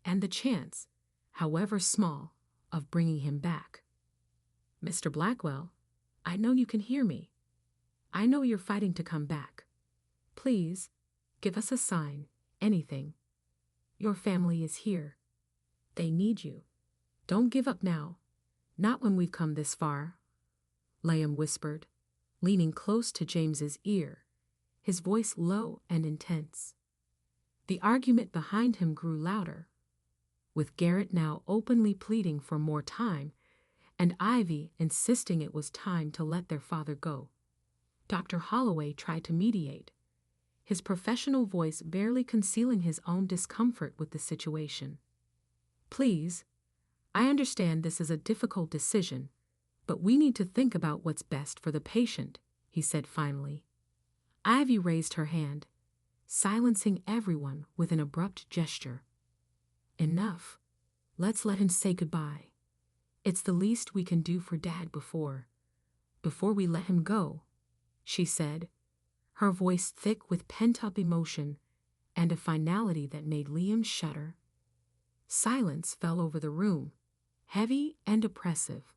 and the chance, however small, of bringing him back. Mr. Blackwell, I know you can hear me. I know you're fighting to come back. Please, give us a sign, anything. Your family is here. They need you. Don't give up now. Not when we've come this far, Liam whispered, leaning close to James's ear, his voice low and intense. The argument behind him grew louder, with Garrett now openly pleading for more time and Ivy insisting it was time to let their father go. Dr. Holloway tried to mediate, his professional voice barely concealing his own discomfort with the situation. Please, I understand this is a difficult decision, but we need to think about what's best for the patient, he said finally. Ivy raised her hand, silencing everyone with an abrupt gesture. Enough. Let's let him say goodbye. It's the least we can do for Dad before we let him go, she said, her voice thick with pent-up emotion and a finality that made Liam shudder. Silence fell over the room, heavy and oppressive,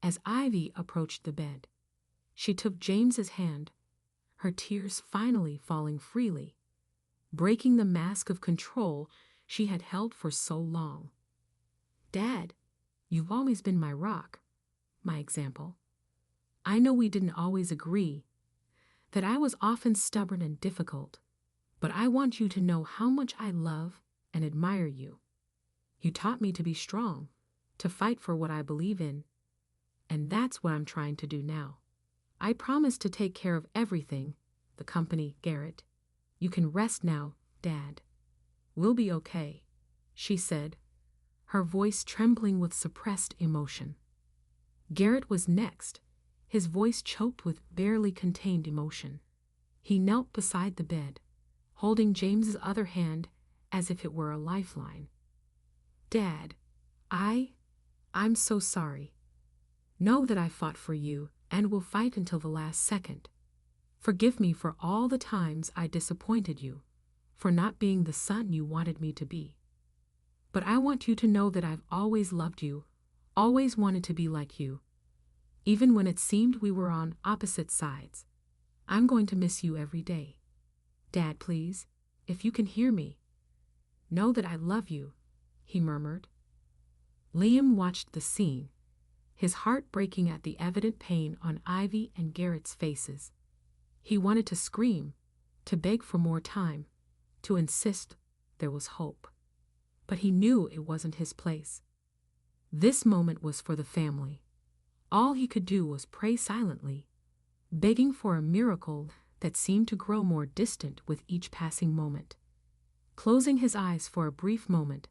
as Ivy approached the bed. She took James's hand, her tears finally falling freely, breaking the mask of control she had held for so long. Dad, you've always been my rock, my example. I know we didn't always agree, that I was often stubborn and difficult, but I want you to know how much I love and admire you. You taught me to be strong, to fight for what I believe in, and that's what I'm trying to do now. I promise to take care of everything, the company, Garrett. You can rest now, Dad. We'll be okay, she said, her voice trembling with suppressed emotion. Garrett was next, his voice choked with barely contained emotion. He knelt beside the bed, holding James's other hand as if it were a lifeline. Dad, I'm so sorry. Know that I fought for you and will fight until the last second. Forgive me for all the times I disappointed you, for not being the son you wanted me to be. But I want you to know that I've always loved you, always wanted to be like you. Even when it seemed we were on opposite sides, I'm going to miss you every day. Dad, please, if you can hear me, know that I love you, he murmured. Liam watched the scene, his heart breaking at the evident pain on Ivy and Garrett's faces. He wanted to scream, to beg for more time, to insist there was hope. But he knew it wasn't his place. This moment was for the family. All he could do was pray silently, begging for a miracle that seemed to grow more distant with each passing moment. Closing his eyes for a brief moment,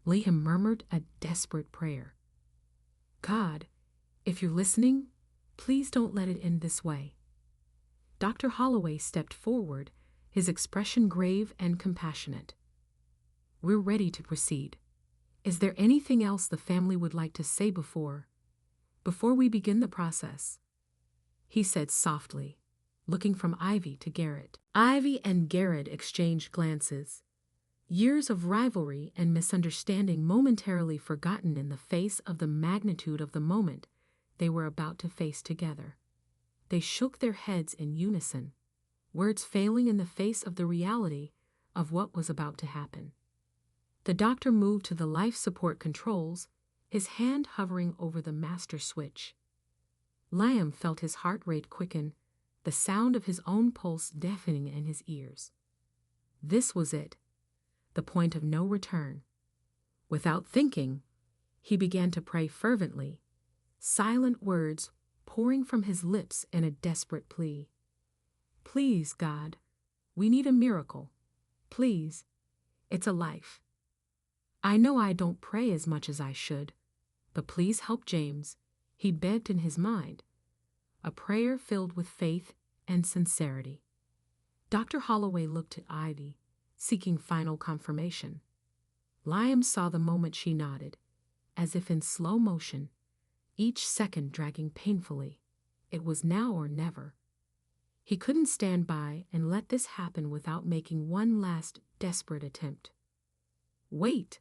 Liam murmured a desperate prayer. God, if you're listening, please don't let it end this way. Dr. Holloway stepped forward, his expression grave and compassionate. We're ready to proceed. Is there anything else the family would like to say before we begin the process? He said softly, looking from Ivy to Garrett. Ivy and Garrett exchanged glances. Years of rivalry and misunderstanding momentarily forgotten in the face of the magnitude of the moment they were about to face together. They shook their heads in unison, words failing in the face of the reality of what was about to happen. The doctor moved to the life support controls, his hand hovering over the master switch. Liam felt his heart rate quicken, the sound of his own pulse deafening in his ears. This was it, the point of no return. Without thinking, he began to pray fervently, silent words pouring from his lips in a desperate plea. Please, God, we need a miracle. Please, it's a life. I know I don't pray as much as I should, but please help James, he begged in his mind, a prayer filled with faith and sincerity. Dr. Holloway looked at Ivy, seeking final confirmation. Liam saw the moment she nodded, as if in slow motion, each second dragging painfully. It was now or never. He couldn't stand by and let this happen without making one last desperate attempt. Wait!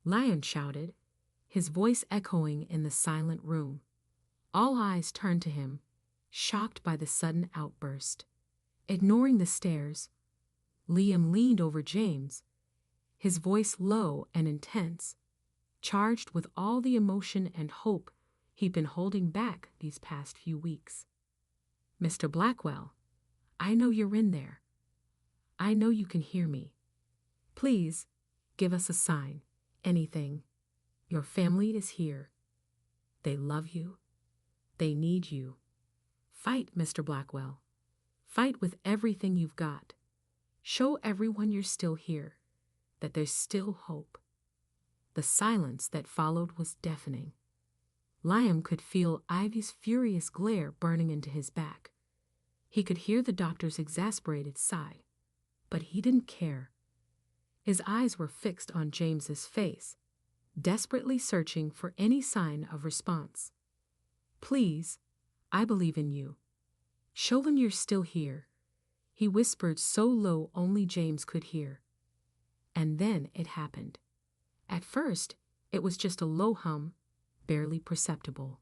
Liam shouted, his voice echoing in the silent room. All eyes turned to him, shocked by the sudden outburst. Ignoring the stares, Liam leaned over James, his voice low and intense, charged with all the emotion and hope he'd been holding back these past few weeks. "Mr. Blackwell, I know you're in there. I know you can hear me. Please, give us a sign, anything. Your family is here. They love you. They need you. Fight, Mr. Blackwell. Fight with everything you've got. Show everyone you're still here, that there's still hope." The silence that followed was deafening. Liam could feel Ivy's furious glare burning into his back. He could hear the doctor's exasperated sigh, but he didn't care. His eyes were fixed on James's face, desperately searching for any sign of response. "Please, I believe in you. Show them you're still here," he whispered so low only James could hear. And then it happened. At first, it was just a low hum, barely perceptible.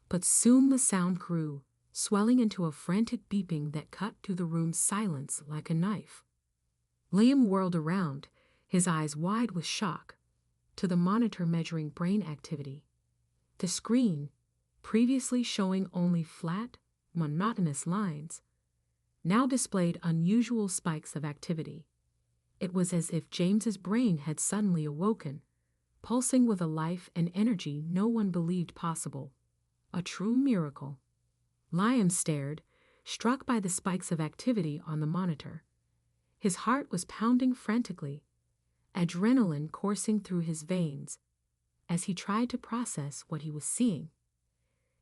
But soon the sound grew, swelling into a frantic beeping that cut through the room's silence like a knife. Liam whirled around, his eyes wide with shock, to the monitor measuring brain activity. The screen, previously showing only flat, monotonous lines, now displayed unusual spikes of activity. It was as if James's brain had suddenly awoken, pulsing with a life and energy no one believed possible. A true miracle. Liam stared, struck by the spikes of activity on the monitor. His heart was pounding frantically, adrenaline coursing through his veins as he tried to process what he was seeing.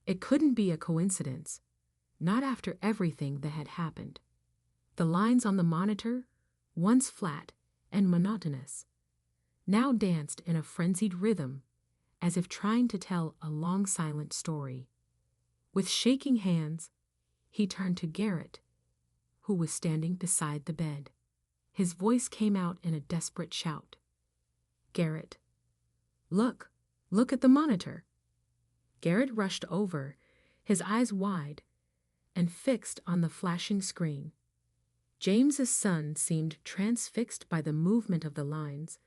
It couldn't be a coincidence, not after everything that had happened. The lines on the monitor, once flat and monotonous, now danced in a frenzied rhythm, as if trying to tell a long silent story. With shaking hands, he turned to Garrett, who was standing beside the bed. His voice came out in a desperate shout. "Garrett, look at the monitor." Garrett rushed over, his eyes wide and fixed on the flashing screen. James's son seemed transfixed by the movement of the lines,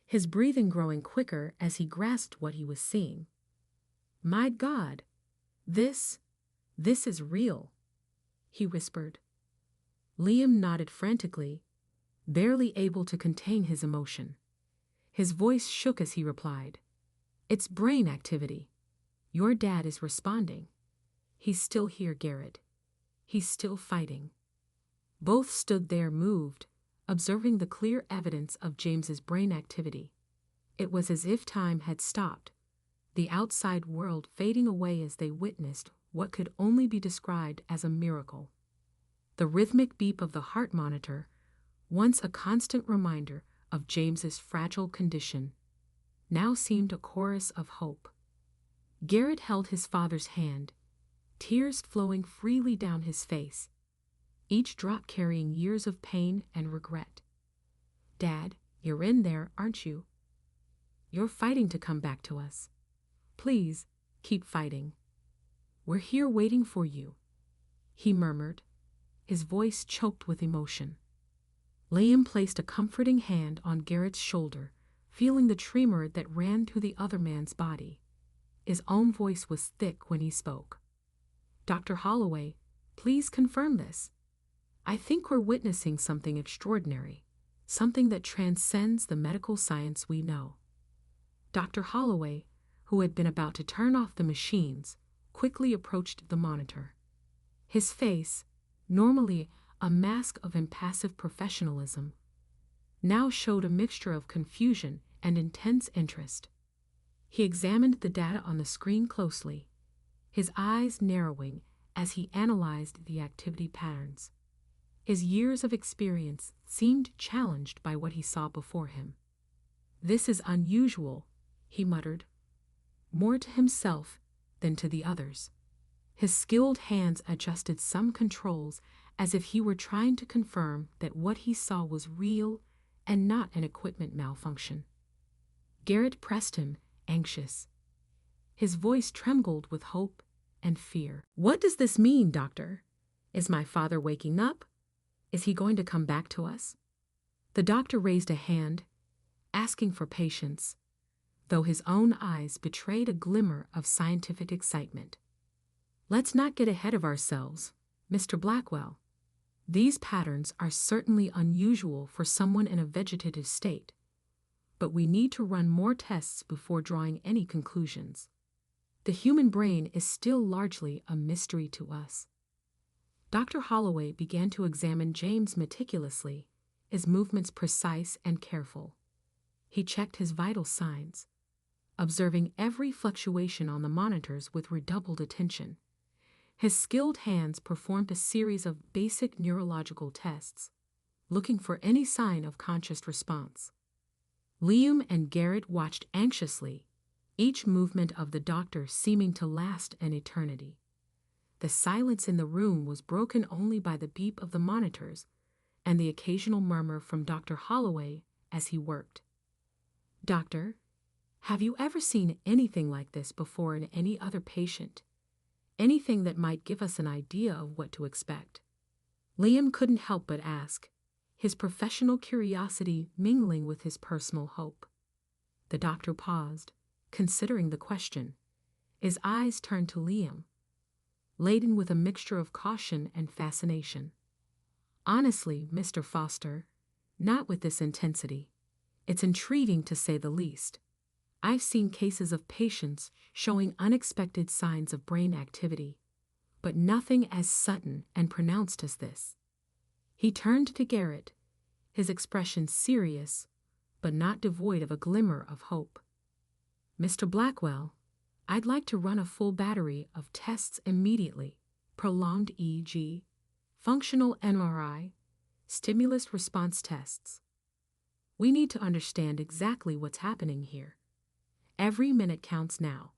his breathing growing quicker as he grasped what he was seeing. "My God, this is real," he whispered. Liam nodded frantically, barely able to contain his emotion. His voice shook as he replied, "It's brain activity. Your dad is responding. He's still here, Garrett. He's still fighting." Both stood there moved, observing the clear evidence of James's brain activity. It was as if time had stopped, the outside world fading away as they witnessed what could only be described as a miracle. The rhythmic beep of the heart monitor, once a constant reminder of James's fragile condition, now seemed a chorus of hope. Garrett held his father's hand, tears flowing freely down his face, each drop carrying years of pain and regret. "Dad, you're in there, aren't you? You're fighting to come back to us. Please, keep fighting. We're here waiting for you," he murmured, his voice choked with emotion. Liam placed a comforting hand on Garrett's shoulder, feeling the tremor that ran through the other man's body. His own voice was thick when he spoke. "Dr. Holloway, please confirm this. I think we're witnessing something extraordinary, something that transcends the medical science we know." Dr. Holloway, who had been about to turn off the machines, quickly approached the monitor. His face, normally a mask of impassive professionalism, now showed a mixture of confusion and intense interest. He examined the data on the screen closely, his eyes narrowing as he analyzed the activity patterns. His years of experience seemed challenged by what he saw before him. "This is unusual," he muttered, more to himself than to the others. His skilled hands adjusted some controls as if he were trying to confirm that what he saw was real and not an equipment malfunction. Garrett pressed him, anxious. His voice trembled with hope and fear. "What does this mean, doctor? Is my father waking up? Is he going to come back to us?" The doctor raised a hand, asking for patience, though his own eyes betrayed a glimmer of scientific excitement. "Let's not get ahead of ourselves, Mr. Blackwell. These patterns are certainly unusual for someone in a vegetative state, but we need to run more tests before drawing any conclusions. The human brain is still largely a mystery to us." Dr. Holloway began to examine James meticulously, his movements precise and careful. He checked his vital signs, observing every fluctuation on the monitors with redoubled attention. His skilled hands performed a series of basic neurological tests, looking for any sign of conscious response. Liam and Garrett watched anxiously, each movement of the doctor seeming to last an eternity. The silence in the room was broken only by the beep of the monitors and the occasional murmur from Dr. Holloway as he worked. "Doctor, have you ever seen anything like this before in any other patient? Anything that might give us an idea of what to expect?" Liam couldn't help but ask, his professional curiosity mingling with his personal hope. The doctor paused, considering the question. His eyes turned to Liam, laden with a mixture of caution and fascination. "Honestly, Mr. Foster, not with this intensity. It's intriguing to say the least. I've seen cases of patients showing unexpected signs of brain activity, but nothing as sudden and pronounced as this." He turned to Garrett, his expression serious, but not devoid of a glimmer of hope. "Mr. Blackwell, I'd like to run a full battery of tests immediately: prolonged EEG, functional MRI, stimulus response tests. We need to understand exactly what's happening here. Every minute counts now."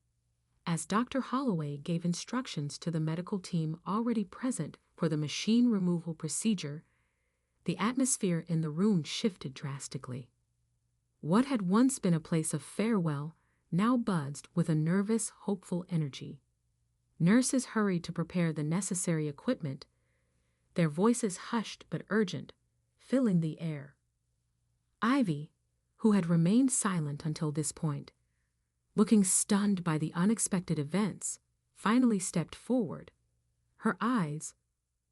As Dr. Holloway gave instructions to the medical team already present for the machine removal procedure, the atmosphere in the room shifted drastically. What had once been a place of farewell now buzzed with a nervous, hopeful energy. Nurses hurried to prepare the necessary equipment, their voices hushed but urgent, filling the air. Ivy, who had remained silent until this point, looking stunned by the unexpected events, finally stepped forward. Her eyes,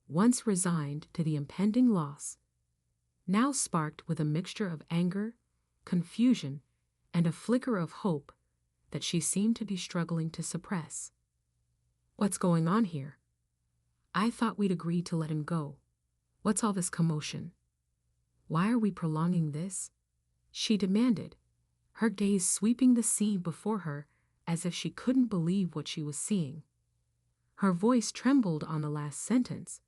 once resigned to the impending loss, now sparked with a mixture of anger, confusion, and a flicker of hope that she seemed to be struggling to suppress. "What's going on here? I thought we'd agreed to let him go. What's all this commotion? Why are we prolonging this?" she demanded, her gaze sweeping the scene before her as if she couldn't believe what she was seeing. Her voice trembled on the last sentence,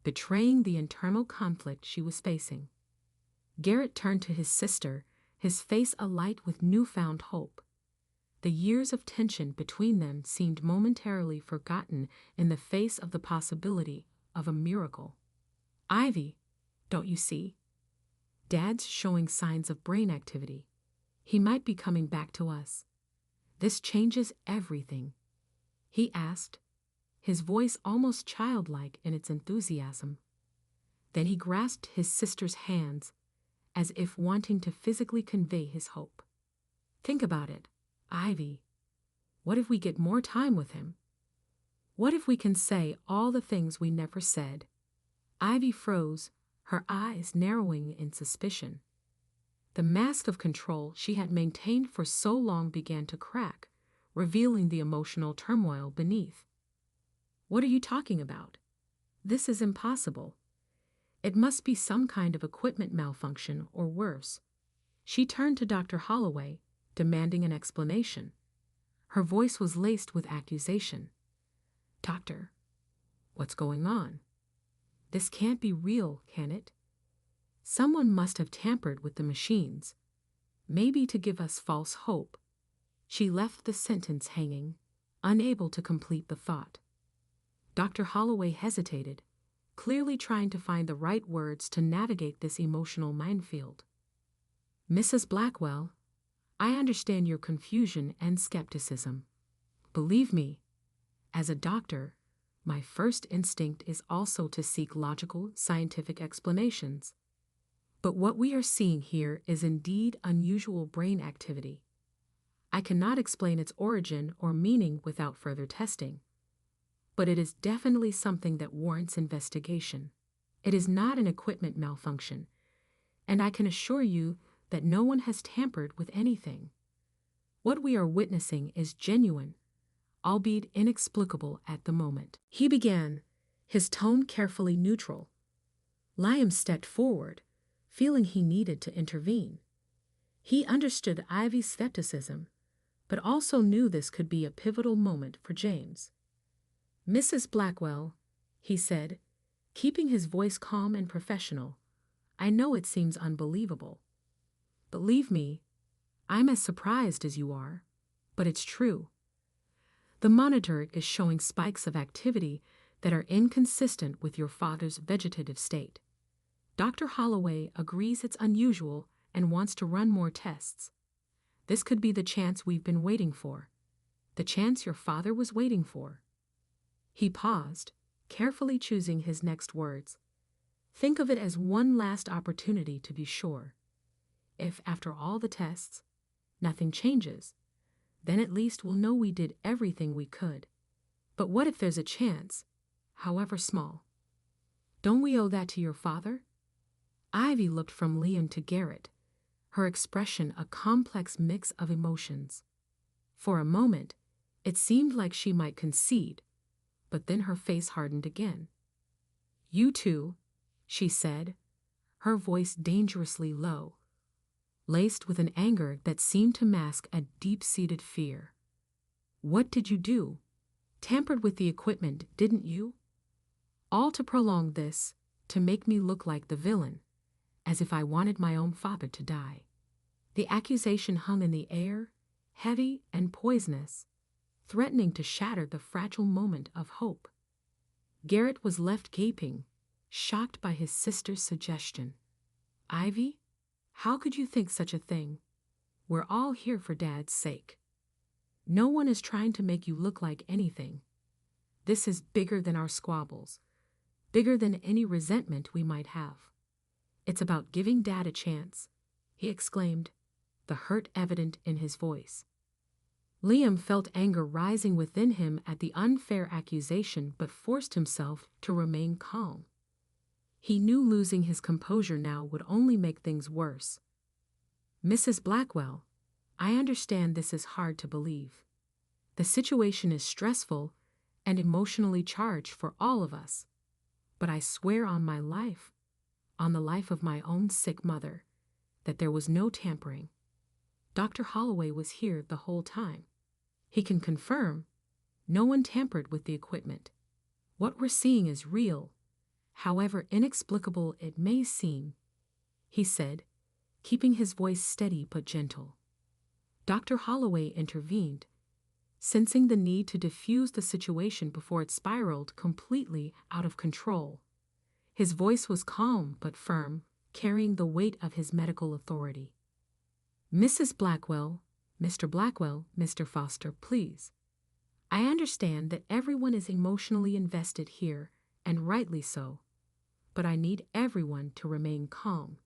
betraying the internal conflict she was facing. Garrett turned to his sister, his face alight with newfound hope. The years of tension between them seemed momentarily forgotten in the face of the possibility of a miracle. "Ivy, don't you see? Dad's showing signs of brain activity. He might be coming back to us. This changes everything," he asked, his voice almost childlike in its enthusiasm. Then he grasped his sister's hands, as if wanting to physically convey his hope. "Think about it, Ivy. What if we get more time with him? What if we can say all the things we never said?" Ivy froze, her eyes narrowing in suspicion. The mask of control she had maintained for so long began to crack, revealing the emotional turmoil beneath. "What are you talking about? This is impossible. It must be some kind of equipment malfunction or worse." She turned to Dr. Holloway, demanding an explanation. Her voice was laced with accusation. "Doctor, what's going on? This can't be real, can it? Someone must have tampered with the machines, maybe to give us false hope." She left the sentence hanging, unable to complete the thought. Dr. Holloway hesitated, clearly trying to find the right words to navigate this emotional minefield. "Mrs. Blackwell, I understand your confusion and skepticism. Believe me, As a doctor, my first instinct is also to seek logical, scientific explanations. But what we are seeing here is indeed unusual brain activity. I cannot explain its origin or meaning without further testing. But it is definitely something that warrants investigation. It is not an equipment malfunction, and I can assure you that no one has tampered with anything. What we are witnessing is genuine, albeit inexplicable at the moment. He began, his tone carefully neutral. Liam stepped forward, feeling he needed to intervene. He understood Ivy's skepticism, but also knew this could be a pivotal moment for James. "Mrs. Blackwell," he said, keeping his voice calm and professional, "I know it seems unbelievable. Believe me, I'm as surprised as you are, but it's true. The monitor is showing spikes of activity that are inconsistent with your father's vegetative state. Dr. Holloway agrees it's unusual and wants to run more tests. This could be the chance we've been waiting for, the chance your father was waiting for." He paused, carefully choosing his next words. "Think of it as one last opportunity to be sure. If, after all the tests, nothing changes, then at least we'll know we did everything we could. But what if there's a chance, however small? Don't we owe that to your father?" Ivy looked from Liam to Garrett, her expression a complex mix of emotions. For a moment, it seemed like she might concede, but then her face hardened again. "You two," she said, her voice dangerously low, laced with an anger that seemed to mask a deep-seated fear. "What did you do? Tampered with the equipment, didn't you? All to prolong this, to make me look like the villain, as if I wanted my own father to die." The accusation hung in the air, heavy and poisonous, threatening to shatter the fragile moment of hope. Garrett was left gaping, shocked by his sister's suggestion. "Ivy, how could you think such a thing? We're all here for Dad's sake. No one is trying to make you look like anything. This is bigger than our squabbles, bigger than any resentment we might have. It's about giving Dad a chance," he exclaimed, the hurt evident in his voice. Liam felt anger rising within him at the unfair accusation but forced himself to remain calm. He knew losing his composure now would only make things worse. "Mrs. Blackwell, I understand this is hard to believe. The situation is stressful and emotionally charged for all of us. But I swear on my life, on the life of my own sick mother, that there was no tampering. Dr. Holloway was here the whole time. He can confirm no one tampered with the equipment. What we're seeing is real, however inexplicable it may seem," he said, keeping his voice steady but gentle. Dr. Holloway intervened, sensing the need to diffuse the situation before it spiraled completely out of control. His voice was calm but firm, carrying the weight of his medical authority. "Mrs. Blackwell, Mr. Blackwell, Mr. Foster, please. I understand that everyone is emotionally invested here, and rightly so, but I need everyone to remain calm.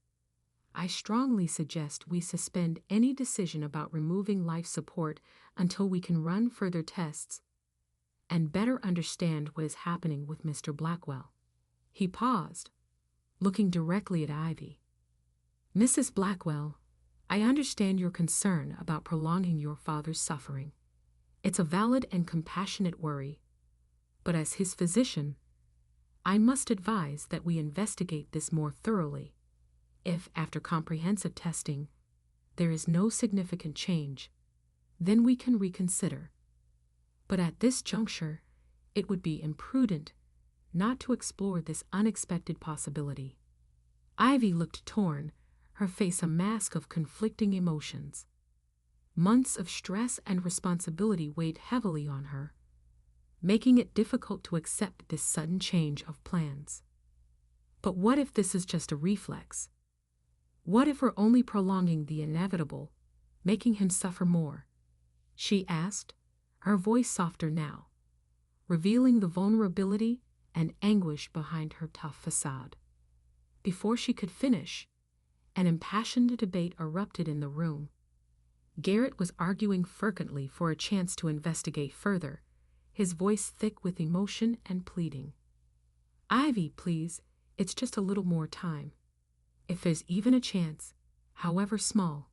I strongly suggest we suspend any decision about removing life support until we can run further tests and better understand what is happening with Mr. Blackwell." He paused, looking directly at Ivy. "Mrs. Blackwell, I understand your concern about prolonging your father's suffering. It's a valid and compassionate worry, but as his physician, I must advise that we investigate this more thoroughly. If, after comprehensive testing, there is no significant change, then we can reconsider. But at this juncture, it would be imprudent not to explore this unexpected possibility." Ivy looked torn, her face a mask of conflicting emotions. Months of stress and responsibility weighed heavily on her, making it difficult to accept this sudden change of plans. But what if this is just a reflex? What if we're only prolonging the inevitable, making him suffer more? She asked, her voice softer now. revealing the vulnerability and anguish behind her tough facade. Before she could finish, an impassioned debate erupted in the room. Garrett was arguing fervently for a chance to investigate further, his voice thick with emotion and pleading. "Ivy, please, it's just a little more time. If there's even a chance, however small,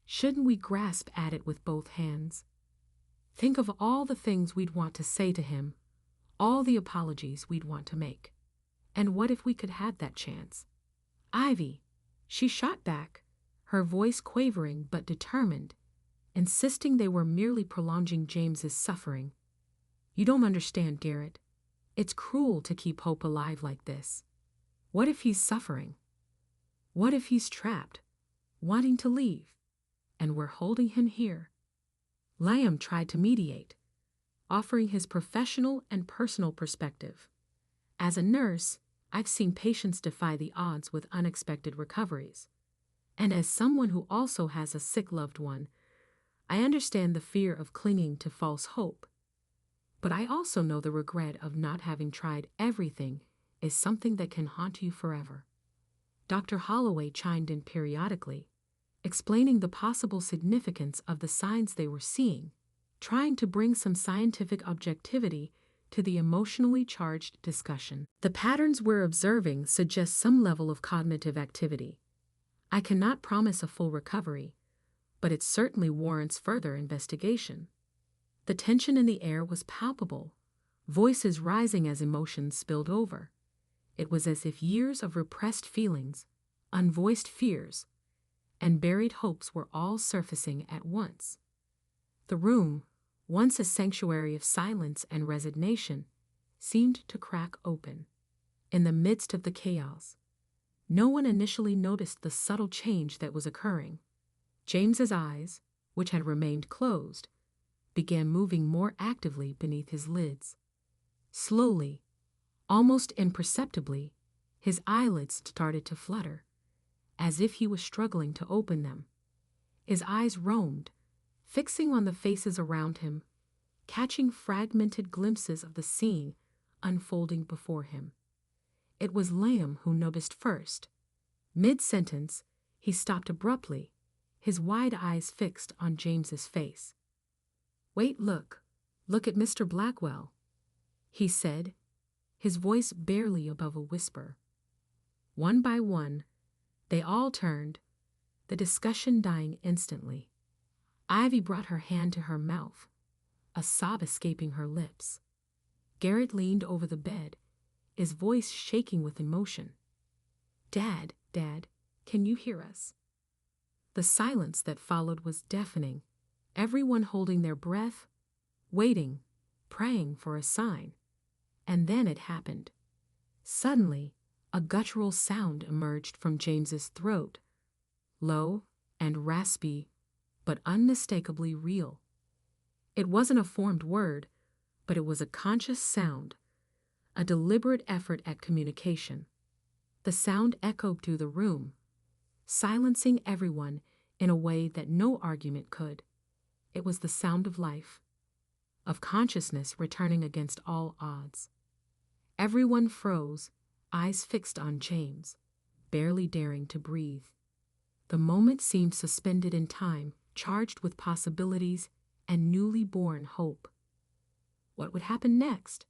shouldn't we grasp at it with both hands? Think of all the things we'd want to say to him, all the apologies we'd want to make. And what if we could have that chance? Ivy," she shot back, her voice quavering but determined, insisting they were merely prolonging James's suffering. "You don't understand, Garrett. It's cruel to keep hope alive like this. What if he's suffering? What if he's trapped, wanting to leave, and we're holding him here?" Liam tried to mediate, offering his professional and personal perspective. "As a nurse, I've seen patients defy the odds with unexpected recoveries. And as someone who also has a sick loved one, I understand the fear of clinging to false hope. But I also know the regret of not having tried everything is something that can haunt you forever." Dr. Holloway chimed in periodically, explaining the possible significance of the signs they were seeing, trying to bring some scientific objectivity to the emotionally charged discussion. "The patterns we're observing suggest some level of cognitive activity. I cannot promise a full recovery, but it certainly warrants further investigation." The tension in the air was palpable, voices rising as emotions spilled over. It was as if years of repressed feelings, unvoiced fears, and buried hopes were all surfacing at once. The room, once a sanctuary of silence and resignation, seemed to crack open. In the midst of the chaos, no one initially noticed the subtle change that was occurring. James's eyes, which had remained closed, began moving more actively beneath his lids. Slowly, almost imperceptibly, his eyelids started to flutter, as if he was struggling to open them. His eyes roamed, fixing on the faces around him, catching fragmented glimpses of the scene unfolding before him. It was Liam who noticed first. Mid-sentence, he stopped abruptly, his wide eyes fixed on James's face. "Wait, look at Mr. Blackwell," he said, his voice barely above a whisper. One by one, they all turned, the discussion dying instantly. Ivy brought her hand to her mouth, a sob escaping her lips. Garrett leaned over the bed, his voice shaking with emotion. Dad, can you hear us?" The silence that followed was deafening, everyone holding their breath, waiting, praying for a sign. And then it happened. Suddenly, a guttural sound emerged from James's throat, low and raspy, but unmistakably real. It wasn't a formed word, but it was a conscious sound, a deliberate effort at communication. The sound echoed through the room, silencing everyone in a way that no argument could. It was the sound of life, of consciousness returning against all odds. Everyone froze, eyes fixed on James, barely daring to breathe. The moment seemed suspended in time, charged with possibilities and newly born hope. What would happen next?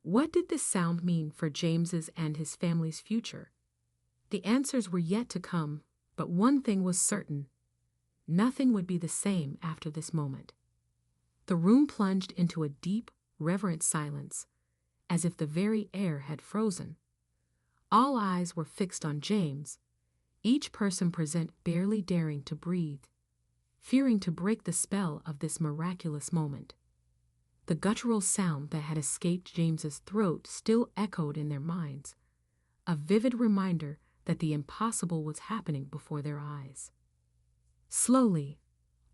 What did this sound mean for James's and his family's future? The answers were yet to come, but one thing was certain. Nothing would be the same after this moment. The room plunged into a deep, reverent silence, as if the very air had frozen. All eyes were fixed on James, each person present barely daring to breathe, fearing to break the spell of this miraculous moment. The guttural sound that had escaped James's throat still echoed in their minds, a vivid reminder that the impossible was happening before their eyes. Slowly,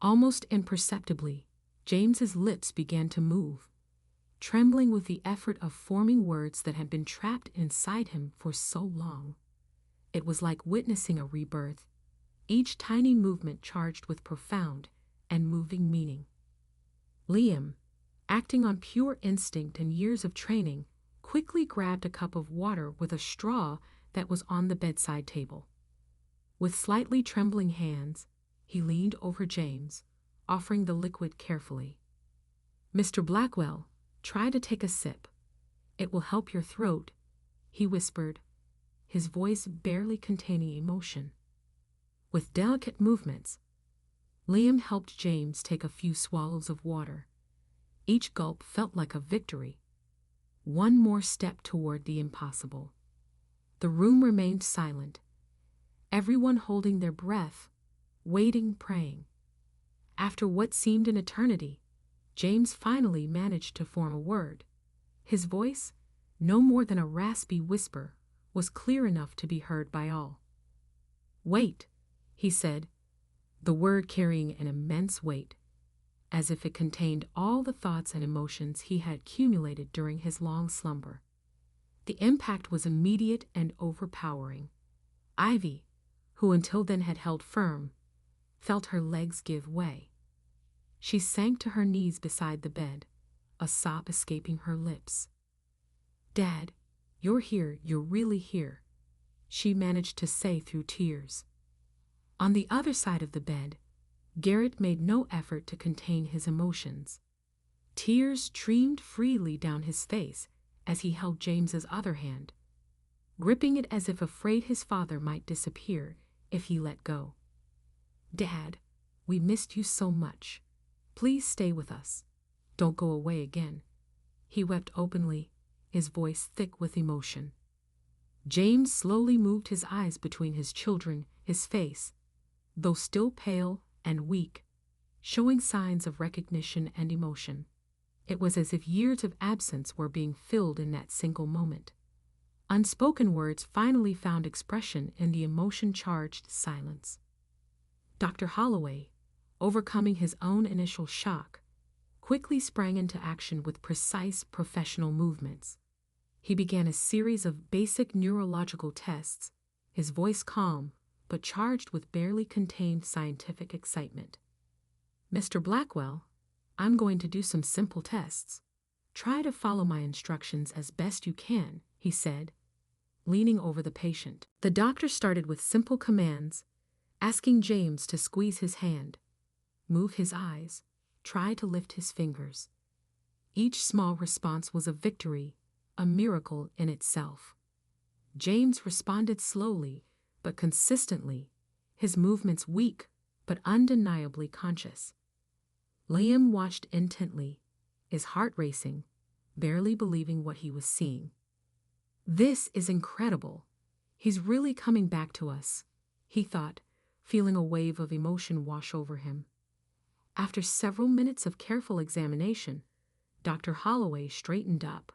almost imperceptibly, James's lips began to move, trembling with the effort of forming words that had been trapped inside him for so long. It was like witnessing a rebirth, each tiny movement charged with profound and moving meaning. Liam, acting on pure instinct and years of training, quickly grabbed a cup of water with a straw that was on the bedside table. With slightly trembling hands, he leaned over James, offering the liquid carefully. "Mr. Blackwell, try to take a sip. It will help your throat," he whispered, his voice barely containing emotion. With delicate movements, Liam helped James take a few swallows of water. Each gulp felt like a victory. One more step toward the impossible. The room remained silent, everyone holding their breath, waiting, praying. After what seemed an eternity, James finally managed to form a word. His voice, no more than a raspy whisper, was clear enough to be heard by all. "Wait," he said, the word carrying an immense weight, as if it contained all the thoughts and emotions he had accumulated during his long slumber. The impact was immediate and overpowering. Ivy, who until then had held firm, felt her legs give way. She sank to her knees beside the bed, a sob escaping her lips. "Dad, you're here, you're really here," she managed to say through tears. On the other side of the bed, Garrett made no effort to contain his emotions. Tears streamed freely down his face as he held James's other hand, gripping it as if afraid his father might disappear if he let go. "Dad, we missed you so much. Please stay with us. Don't go away again." He wept openly, his voice thick with emotion. James slowly moved his eyes between his children, his face, though still pale and weak, showing signs of recognition and emotion. It was as if years of absence were being filled in that single moment. Unspoken words finally found expression in the emotion-charged silence. Dr. Holloway, overcoming his own initial shock, quickly sprang into action with precise professional movements. He began a series of basic neurological tests, his voice calm but charged with barely contained scientific excitement. "Mr. Blackwell, I'm going to do some simple tests. Try to follow my instructions as best you can," he said, leaning over the patient. The doctor started with simple commands, asking James to squeeze his hand, move his eyes, try to lift his fingers. Each small response was a victory, a miracle in itself. James responded slowly but consistently, his movements weak but undeniably conscious. Liam watched intently, his heart racing, barely believing what he was seeing. "This is incredible. He's really coming back to us," he thought, feeling a wave of emotion wash over him. After several minutes of careful examination, Dr. Holloway straightened up,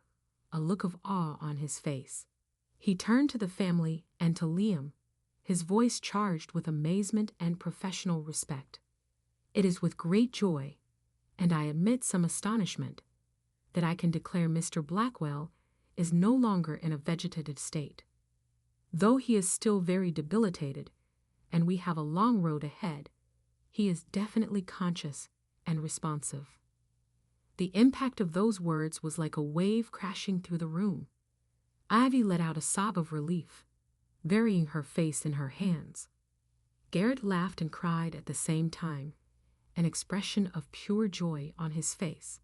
a look of awe on his face. He turned to the family and to Liam, his voice charged with amazement and professional respect. "It is with great joy, and I admit some astonishment, that I can declare Mr. Blackwell is no longer in a vegetative state. Though he is still very debilitated, and we have a long road ahead, he is definitely conscious and responsive." The impact of those words was like a wave crashing through the room. Ivy let out a sob of relief, burying her face in her hands. Garrett laughed and cried at the same time, an expression of pure joy on his face.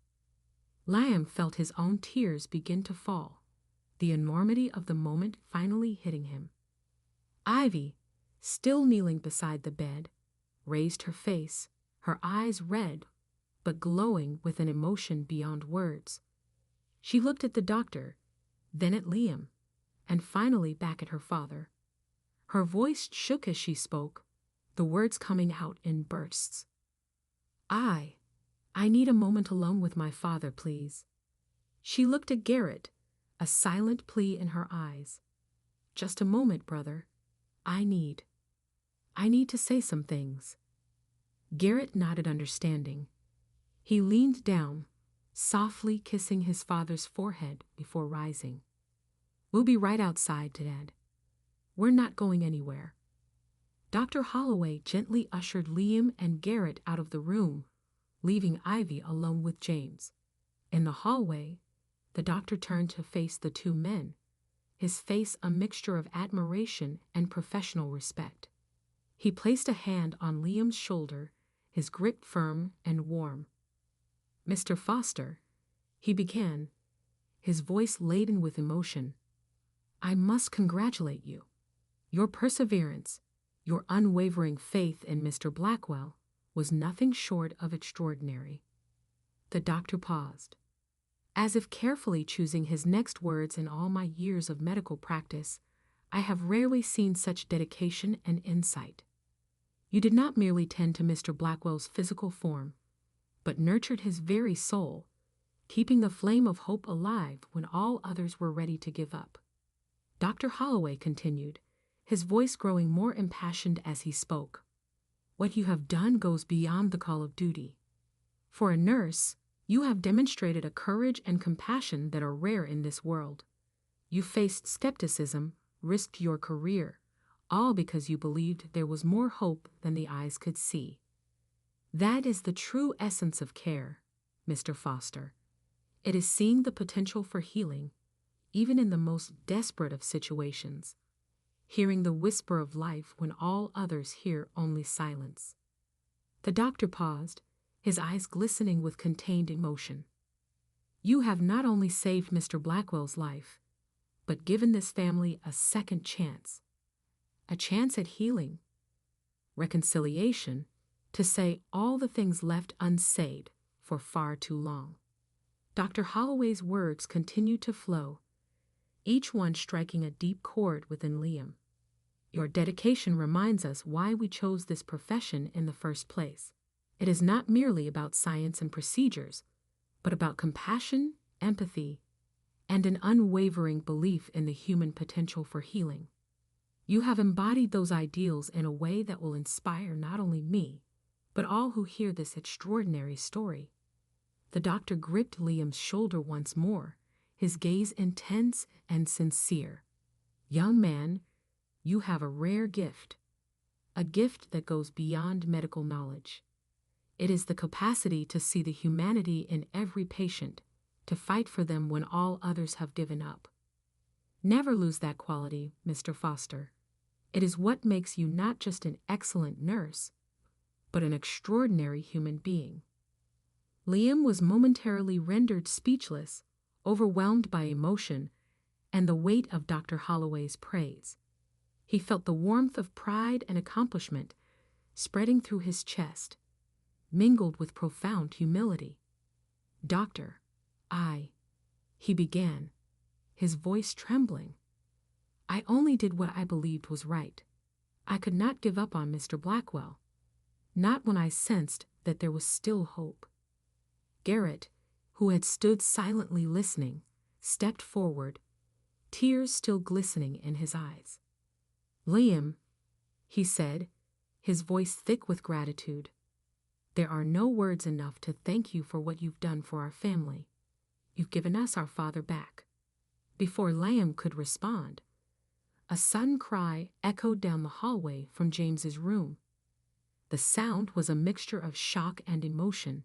Liam felt his own tears begin to fall, the enormity of the moment finally hitting him. Ivy, still kneeling beside the bed, raised her face, her eyes red but glowing with an emotion beyond words. She looked at the doctor, then at Liam, and finally back at her father. Her voice shook as she spoke, the words coming out in bursts. I need a moment alone with my father, please." She looked at Garrett, a silent plea in her eyes. "Just a moment, brother. I need to say some things." Garrett nodded understanding. He leaned down, softly kissing his father's forehead before rising. "We'll be right outside, Dad. We're not going anywhere." Dr. Holloway gently ushered Liam and Garrett out of the room, leaving Ivy alone with James. In the hallway, the doctor turned to face the two men, his face a mixture of admiration and professional respect. He placed a hand on Liam's shoulder, his grip firm and warm. "Mr. Foster," he began, his voice laden with emotion, "I must congratulate you. Your perseverance, your unwavering faith in Mr. Blackwell was nothing short of extraordinary." The doctor paused, as if carefully choosing his next words. "In all my years of medical practice, I have rarely seen such dedication and insight. You did not merely tend to Mr. Blackwell's physical form, but nurtured his very soul, keeping the flame of hope alive when all others were ready to give up." Dr. Holloway continued, his voice growing more impassioned as he spoke. "What you have done goes beyond the call of duty. For a nurse, you have demonstrated a courage and compassion that are rare in this world. You faced skepticism, risked your career, all because you believed there was more hope than the eyes could see. That is the true essence of care, Mr. Foster. It is seeing the potential for healing, even in the most desperate of situations, hearing the whisper of life when all others hear only silence." The doctor paused, his eyes glistening with contained emotion. "You have not only saved Mr. Blackwell's life, but given this family a second chance. A chance at healing, reconciliation, to say all the things left unsaid for far too long." Dr. Holloway's words continued to flow, each one striking a deep chord within Liam. "Your dedication reminds us why we chose this profession in the first place. It is not merely about science and procedures, but about compassion, empathy, and an unwavering belief in the human potential for healing. You have embodied those ideals in a way that will inspire not only me, but all who hear this extraordinary story." The doctor gripped Liam's shoulder once more, his gaze intense and sincere. "Young man, you have a rare gift, a gift that goes beyond medical knowledge. It is the capacity to see the humanity in every patient, to fight for them when all others have given up. Never lose that quality, Mr. Foster. It is what makes you not just an excellent nurse, but an extraordinary human being." Liam was momentarily rendered speechless, overwhelmed by emotion and the weight of Dr. Holloway's praise. He felt the warmth of pride and accomplishment spreading through his chest, mingled with profound humility. "Doctor, he began, his voice trembling. "I only did what I believed was right. I could not give up on Mr. Blackwell, not when I sensed that there was still hope." Garrett, who had stood silently listening, stepped forward, tears still glistening in his eyes. "Liam," he said, his voice thick with gratitude, "there are no words enough to thank you for what you've done for our family. You've given us our father back." Before Liam could respond, a sudden cry echoed down the hallway from James's room. The sound was a mixture of shock and emotion,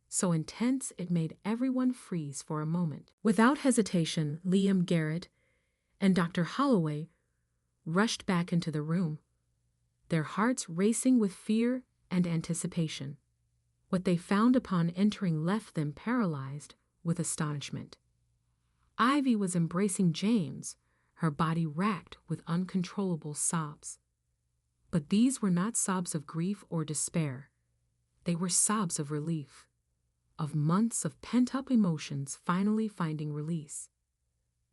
so intense it made everyone freeze for a moment. Without hesitation, Liam, Garrett, and Dr. Holloway rushed back into the room, their hearts racing with fear and anticipation. What they found upon entering left them paralyzed with astonishment. Ivy was embracing James, her body racked with uncontrollable sobs. But these were not sobs of grief or despair. They were sobs of relief, of months of pent-up emotions finally finding release.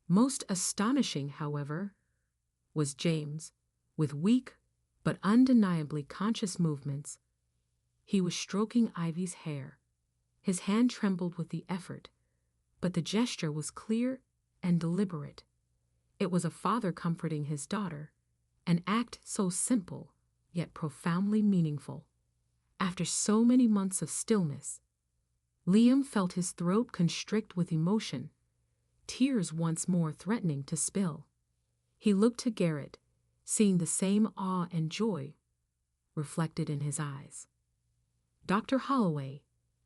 Most astonishing, however, was James, with weak but undeniably conscious movements. He was stroking Ivy's hair. His hand trembled with the effort, but the gesture was clear and deliberate. It was a father comforting his daughter, an act so simple, yet profoundly meaningful. After so many months of stillness, Liam felt his throat constrict with emotion, tears once more threatening to spill. He looked to Garrett, seeing the same awe and joy reflected in his eyes. Dr. Holloway,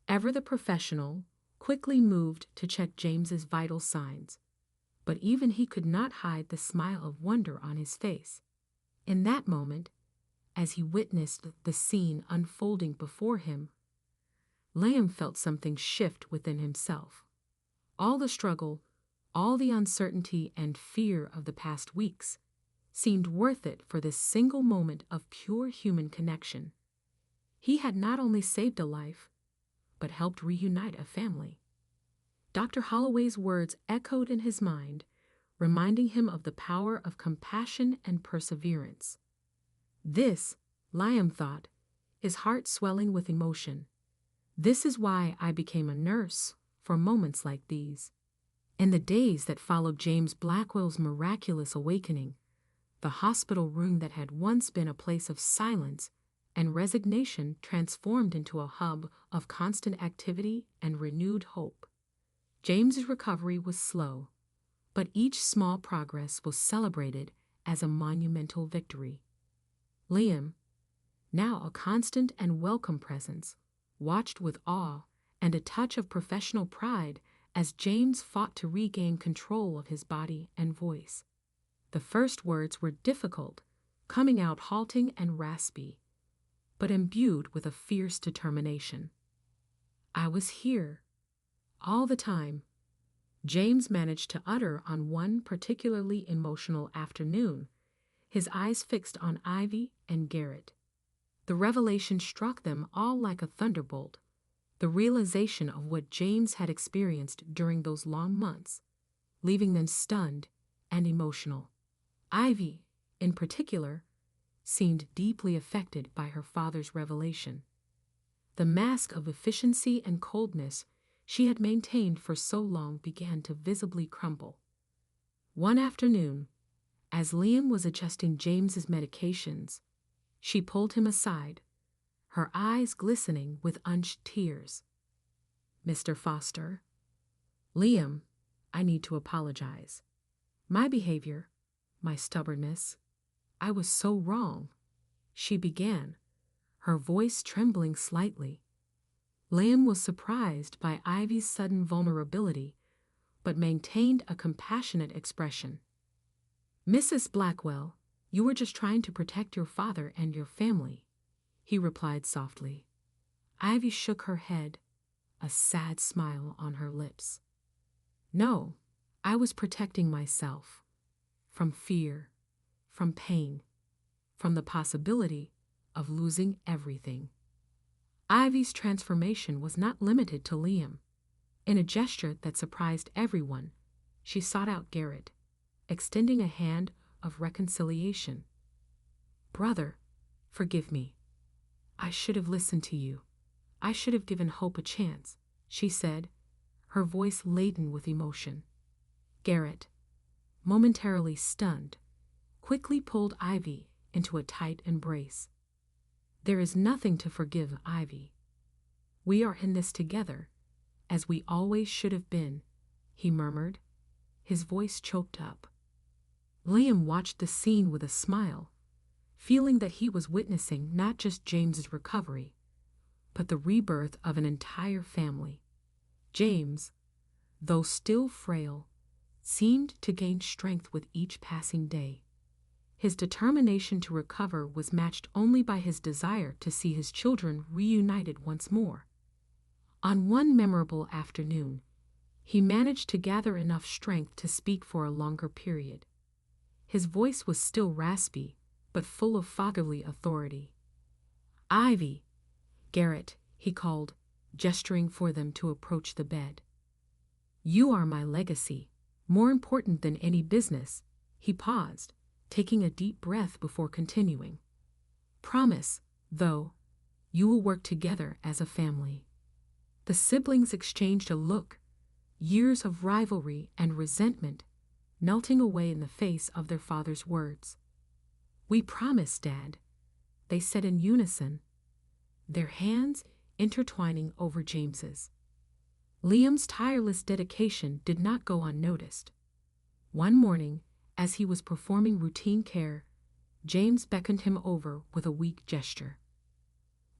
ever the professional, quickly moved to check James's vital signs, but even he could not hide the smile of wonder on his face. In that moment, as he witnessed the scene unfolding before him, Liam felt something shift within himself. All the struggle, all the uncertainty and fear of the past weeks seemed worth it for this single moment of pure human connection. He had not only saved a life, but helped reunite a family. Dr. Holloway's words echoed in his mind, reminding him of the power of compassion and perseverance. This, Liam thought, his heart swelling with emotion. This is why I became a nurse, for moments like these. In the days that followed James Blackwell's miraculous awakening, the hospital room that had once been a place of silence and resignation transformed into a hub of constant activity and renewed hope. James's recovery was slow, but each small progress was celebrated as a monumental victory. Liam, now a constant and welcome presence, watched with awe and a touch of professional pride as James fought to regain control of his body and voice. The first words were difficult, coming out halting and raspy, but imbued with a fierce determination. I was here, all the time, James managed to utter on one particularly emotional afternoon, his eyes fixed on Ivy and Garrett. The revelation struck them all like a thunderbolt, the realization of what James had experienced during those long months, leaving them stunned and emotional. Ivy, in particular, seemed deeply affected by her father's revelation. The mask of efficiency and coldness she had maintained for so long began to visibly crumble. One afternoon, as Liam was adjusting James's medications, she pulled him aside, her eyes glistening with unshed tears. "Mr. Foster, Liam, I need to apologize. My behavior, my stubbornness, I was so wrong," she began, her voice trembling slightly. Liam was surprised by Ivy's sudden vulnerability, but maintained a compassionate expression. "Mrs. Blackwell, you were just trying to protect your father and your family," he replied softly. Ivy shook her head, a sad smile on her lips. "No, I was protecting myself. From fear, from pain, from the possibility of losing everything." Ivy's transformation was not limited to Liam. In a gesture that surprised everyone, she sought out Garrett, extending a hand of reconciliation. "Brother, forgive me. I should have listened to you. I should have given hope a chance," she said, her voice laden with emotion. Garrett, momentarily stunned, quickly pulled Ivy into a tight embrace. "There is nothing to forgive, Ivy. We are in this together, as we always should have been," he murmured, his voice choked up. Liam watched the scene with a smile, feeling that he was witnessing not just James's recovery, but the rebirth of an entire family. James, though still frail, seemed to gain strength with each passing day. His determination to recover was matched only by his desire to see his children reunited once more. On one memorable afternoon, he managed to gather enough strength to speak for a longer period. His voice was still raspy, but full of fatherly authority. "Ivy, Garrett," he called, gesturing for them to approach the bed. "You are my legacy, more important than any business." He paused, taking a deep breath before continuing. "Promise, though, you will work together as a family." The siblings exchanged a look, years of rivalry and resentment melting away in the face of their father's words. "We promise, Dad," they said in unison, their hands intertwining over James's. Liam's tireless dedication did not go unnoticed. One morning, as he was performing routine care, James beckoned him over with a weak gesture.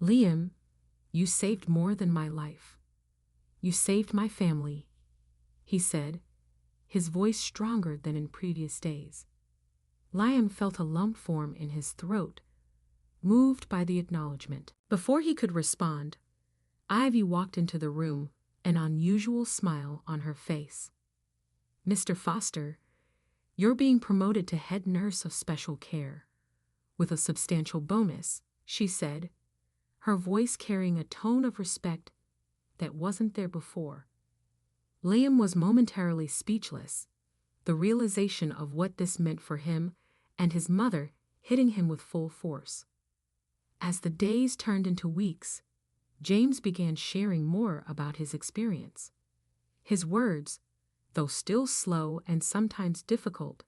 "Liam, you saved more than my life. "You saved my family," he said, his voice stronger than in previous days. Liam felt a lump form in his throat, moved by the acknowledgement. Before he could respond, Ivy walked into the room, an unusual smile on her face. "Mr. Foster, you're being promoted to head nurse of special care, with a substantial bonus," she said, her voice carrying a tone of respect that wasn't there before. Liam was momentarily speechless, the realization of what this meant for him and his mother hitting him with full force. As the days turned into weeks, James began sharing more about his experience. His words, though still slow and sometimes difficult,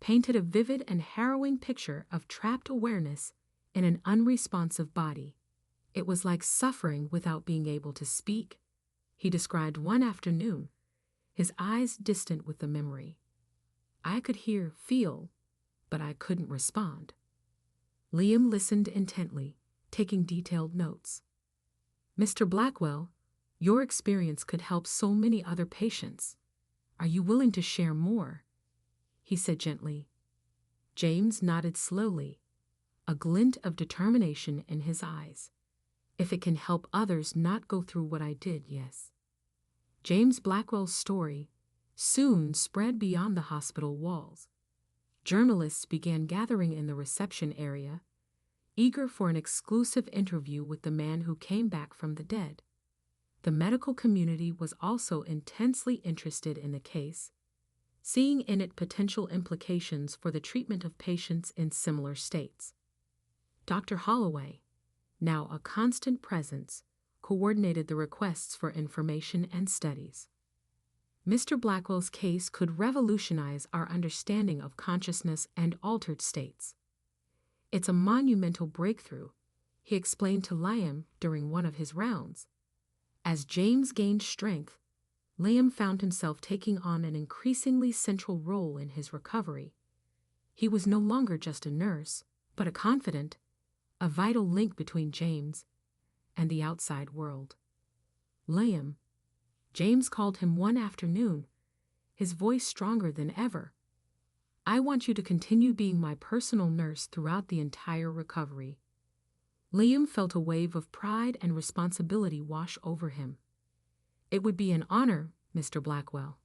painted a vivid and harrowing picture of trapped awareness in an unresponsive body. It was like suffering without being able to speak. He described one afternoon, his eyes distant with the memory. "I could hear, feel, but I couldn't respond." Liam listened intently, taking detailed notes. "Mr. Blackwell, your experience could help so many other patients. Are you willing to share more?" he said gently. James nodded slowly, a glint of determination in his eyes. "If it can help others not go through what I did, yes." James Blackwell's story soon spread beyond the hospital walls. Journalists began gathering in the reception area, eager for an exclusive interview with the man who came back from the dead. The medical community was also intensely interested in the case, seeing in it potential implications for the treatment of patients in similar states. Dr. Holloway, now a constant presence, coordinated the requests for information and studies. Mr. Blackwell's case could revolutionize our understanding of consciousness and altered states. "It's a monumental breakthrough," he explained to Liam during one of his rounds. As James gained strength, Liam found himself taking on an increasingly central role in his recovery. He was no longer just a nurse, but a confidant, a vital link between James and the outside world. "Liam," James called him one afternoon, his voice stronger than ever, "I want you to continue being my personal nurse throughout the entire recovery." Liam felt a wave of pride and responsibility wash over him. "It would be an honor, Mr. Blackwell.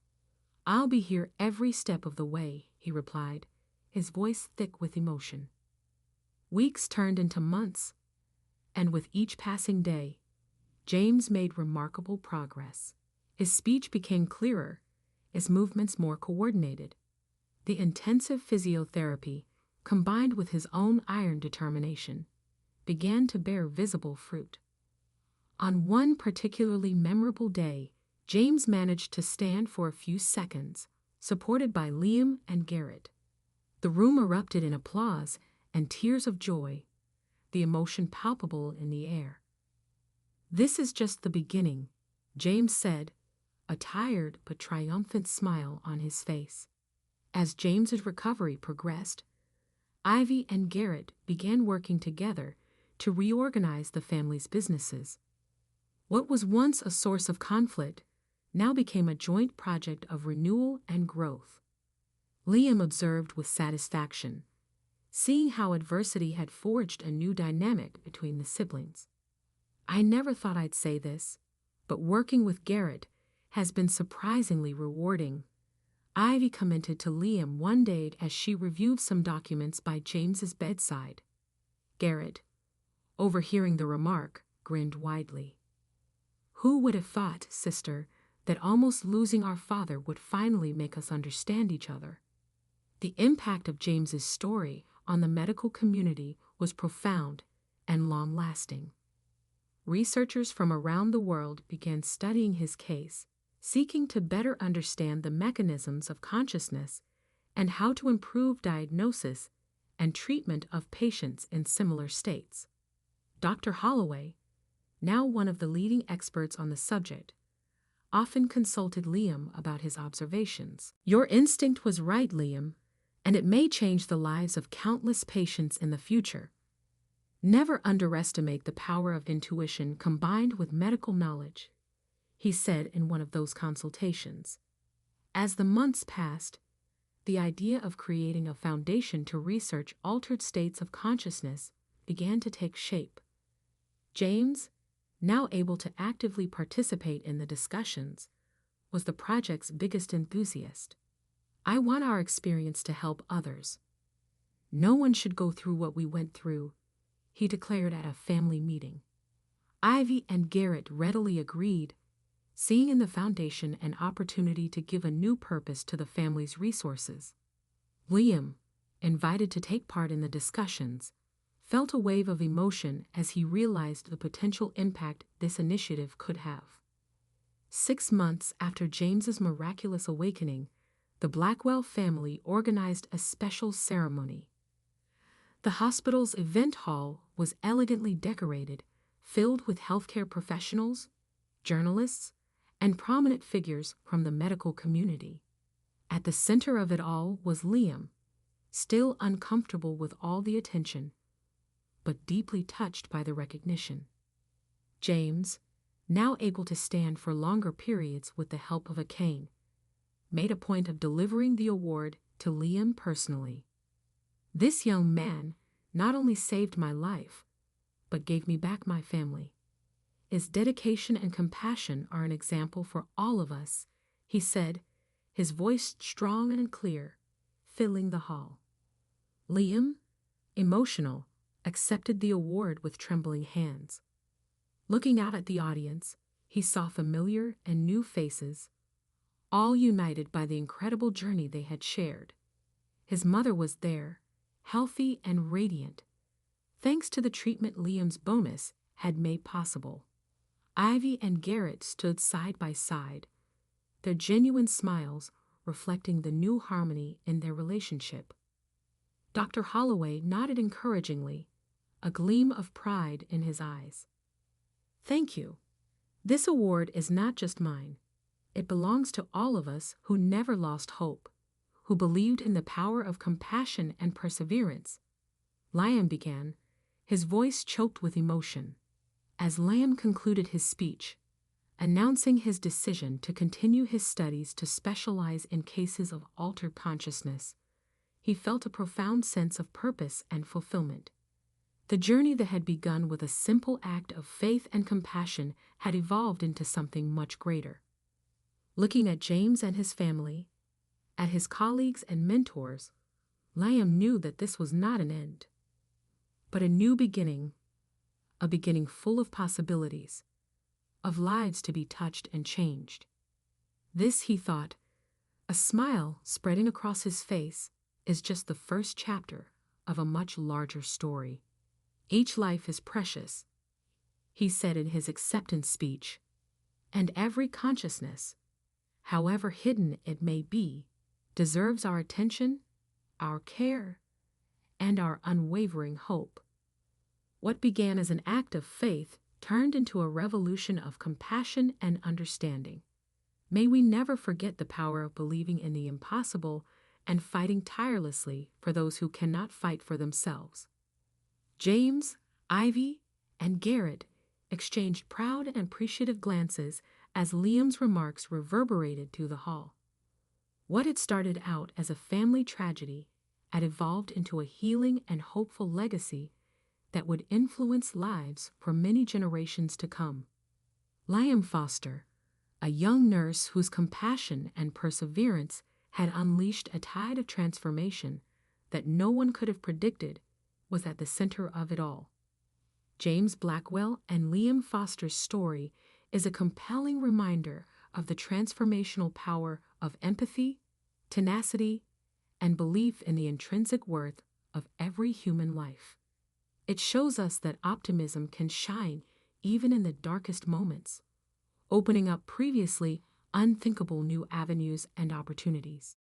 I'll be here every step of the way," he replied, his voice thick with emotion. Weeks turned into months, and with each passing day, James made remarkable progress. His speech became clearer, his movements more coordinated. The intensive physiotherapy, combined with his own iron determination, began to bear visible fruit. On one particularly memorable day, James managed to stand for a few seconds, supported by Liam and Garrett. The room erupted in applause and tears of joy, the emotion palpable in the air. "This is just the beginning," James said, a tired but triumphant smile on his face. As James's recovery progressed, Ivy and Garrett began working together to reorganize the family's businesses. What was once a source of conflict now became a joint project of renewal and growth. Liam observed with satisfaction, seeing how adversity had forged a new dynamic between the siblings. "I never thought I'd say this, but working with Garrett has been surprisingly rewarding," Ivy commented to Liam one day as she reviewed some documents by James's bedside. Garrett, overhearing the remark, grinned widely. "Who would have thought, sister, that almost losing our father would finally make us understand each other?" The impact of James's story on the medical community was profound and long-lasting. Researchers from around the world began studying his case, seeking to better understand the mechanisms of consciousness and how to improve diagnosis and treatment of patients in similar states. Dr. Holloway, now one of the leading experts on the subject, often consulted Liam about his observations. "Your instinct was right, Liam, and it may change the lives of countless patients in the future. Never underestimate the power of intuition combined with medical knowledge," he said in one of those consultations. As the months passed, the idea of creating a foundation to research altered states of consciousness began to take shape. James, now able to actively participate in the discussions, was the project's biggest enthusiast. "I want our experience to help others. No one should go through what we went through," he declared at a family meeting. Ivy and Garrett readily agreed, seeing in the foundation an opportunity to give a new purpose to the family's resources. Liam, invited to take part in the discussions, felt a wave of emotion as he realized the potential impact this initiative could have. 6 months after James's miraculous awakening, the Blackwell family organized a special ceremony. The hospital's event hall was elegantly decorated, filled with healthcare professionals, journalists, and prominent figures from the medical community. At the center of it all was Liam, still uncomfortable with all the attention, but deeply touched by the recognition. James, now able to stand for longer periods with the help of a cane, made a point of delivering the award to Liam personally. "This young man not only saved my life, but gave me back my family. His dedication and compassion are an example for all of us," he said, his voice strong and clear, filling the hall. Liam, emotional, accepted the award with trembling hands. Looking out at the audience, he saw familiar and new faces, all united by the incredible journey they had shared. His mother was there, healthy and radiant, thanks to the treatment Liam's bonus had made possible. Ivy and Garrett stood side by side, their genuine smiles reflecting the new harmony in their relationship. Dr. Holloway nodded encouragingly, a gleam of pride in his eyes. "Thank you. This award is not just mine. It belongs to all of us who never lost hope, who believed in the power of compassion and perseverance," Liam began, his voice choked with emotion. As Liam concluded his speech, announcing his decision to continue his studies to specialize in cases of altered consciousness, he felt a profound sense of purpose and fulfillment. The journey that had begun with a simple act of faith and compassion had evolved into something much greater. Looking at James and his family, at his colleagues and mentors, Liam knew that this was not an end, but a new beginning, a beginning full of possibilities, of lives to be touched and changed. This, he thought, a smile spreading across his face, is just the first chapter of a much larger story. "Each life is precious," he said in his acceptance speech, "and every consciousness, however hidden it may be, deserves our attention, our care, and our unwavering hope." What began as an act of faith turned into a revolution of compassion and understanding. May we never forget the power of believing in the impossible and fighting tirelessly for those who cannot fight for themselves. James, Ivy, and Garrett exchanged proud and appreciative glances as Liam's remarks reverberated through the hall. What had started out as a family tragedy had evolved into a healing and hopeful legacy that would influence lives for many generations to come. Liam Foster, a young nurse whose compassion and perseverance had unleashed a tide of transformation that no one could have predicted, was at the center of it all. James Blackwell and Liam Foster's story is a compelling reminder of the transformational power of empathy, tenacity, and belief in the intrinsic worth of every human life. It shows us that optimism can shine even in the darkest moments, opening up previously unthinkable new avenues and opportunities.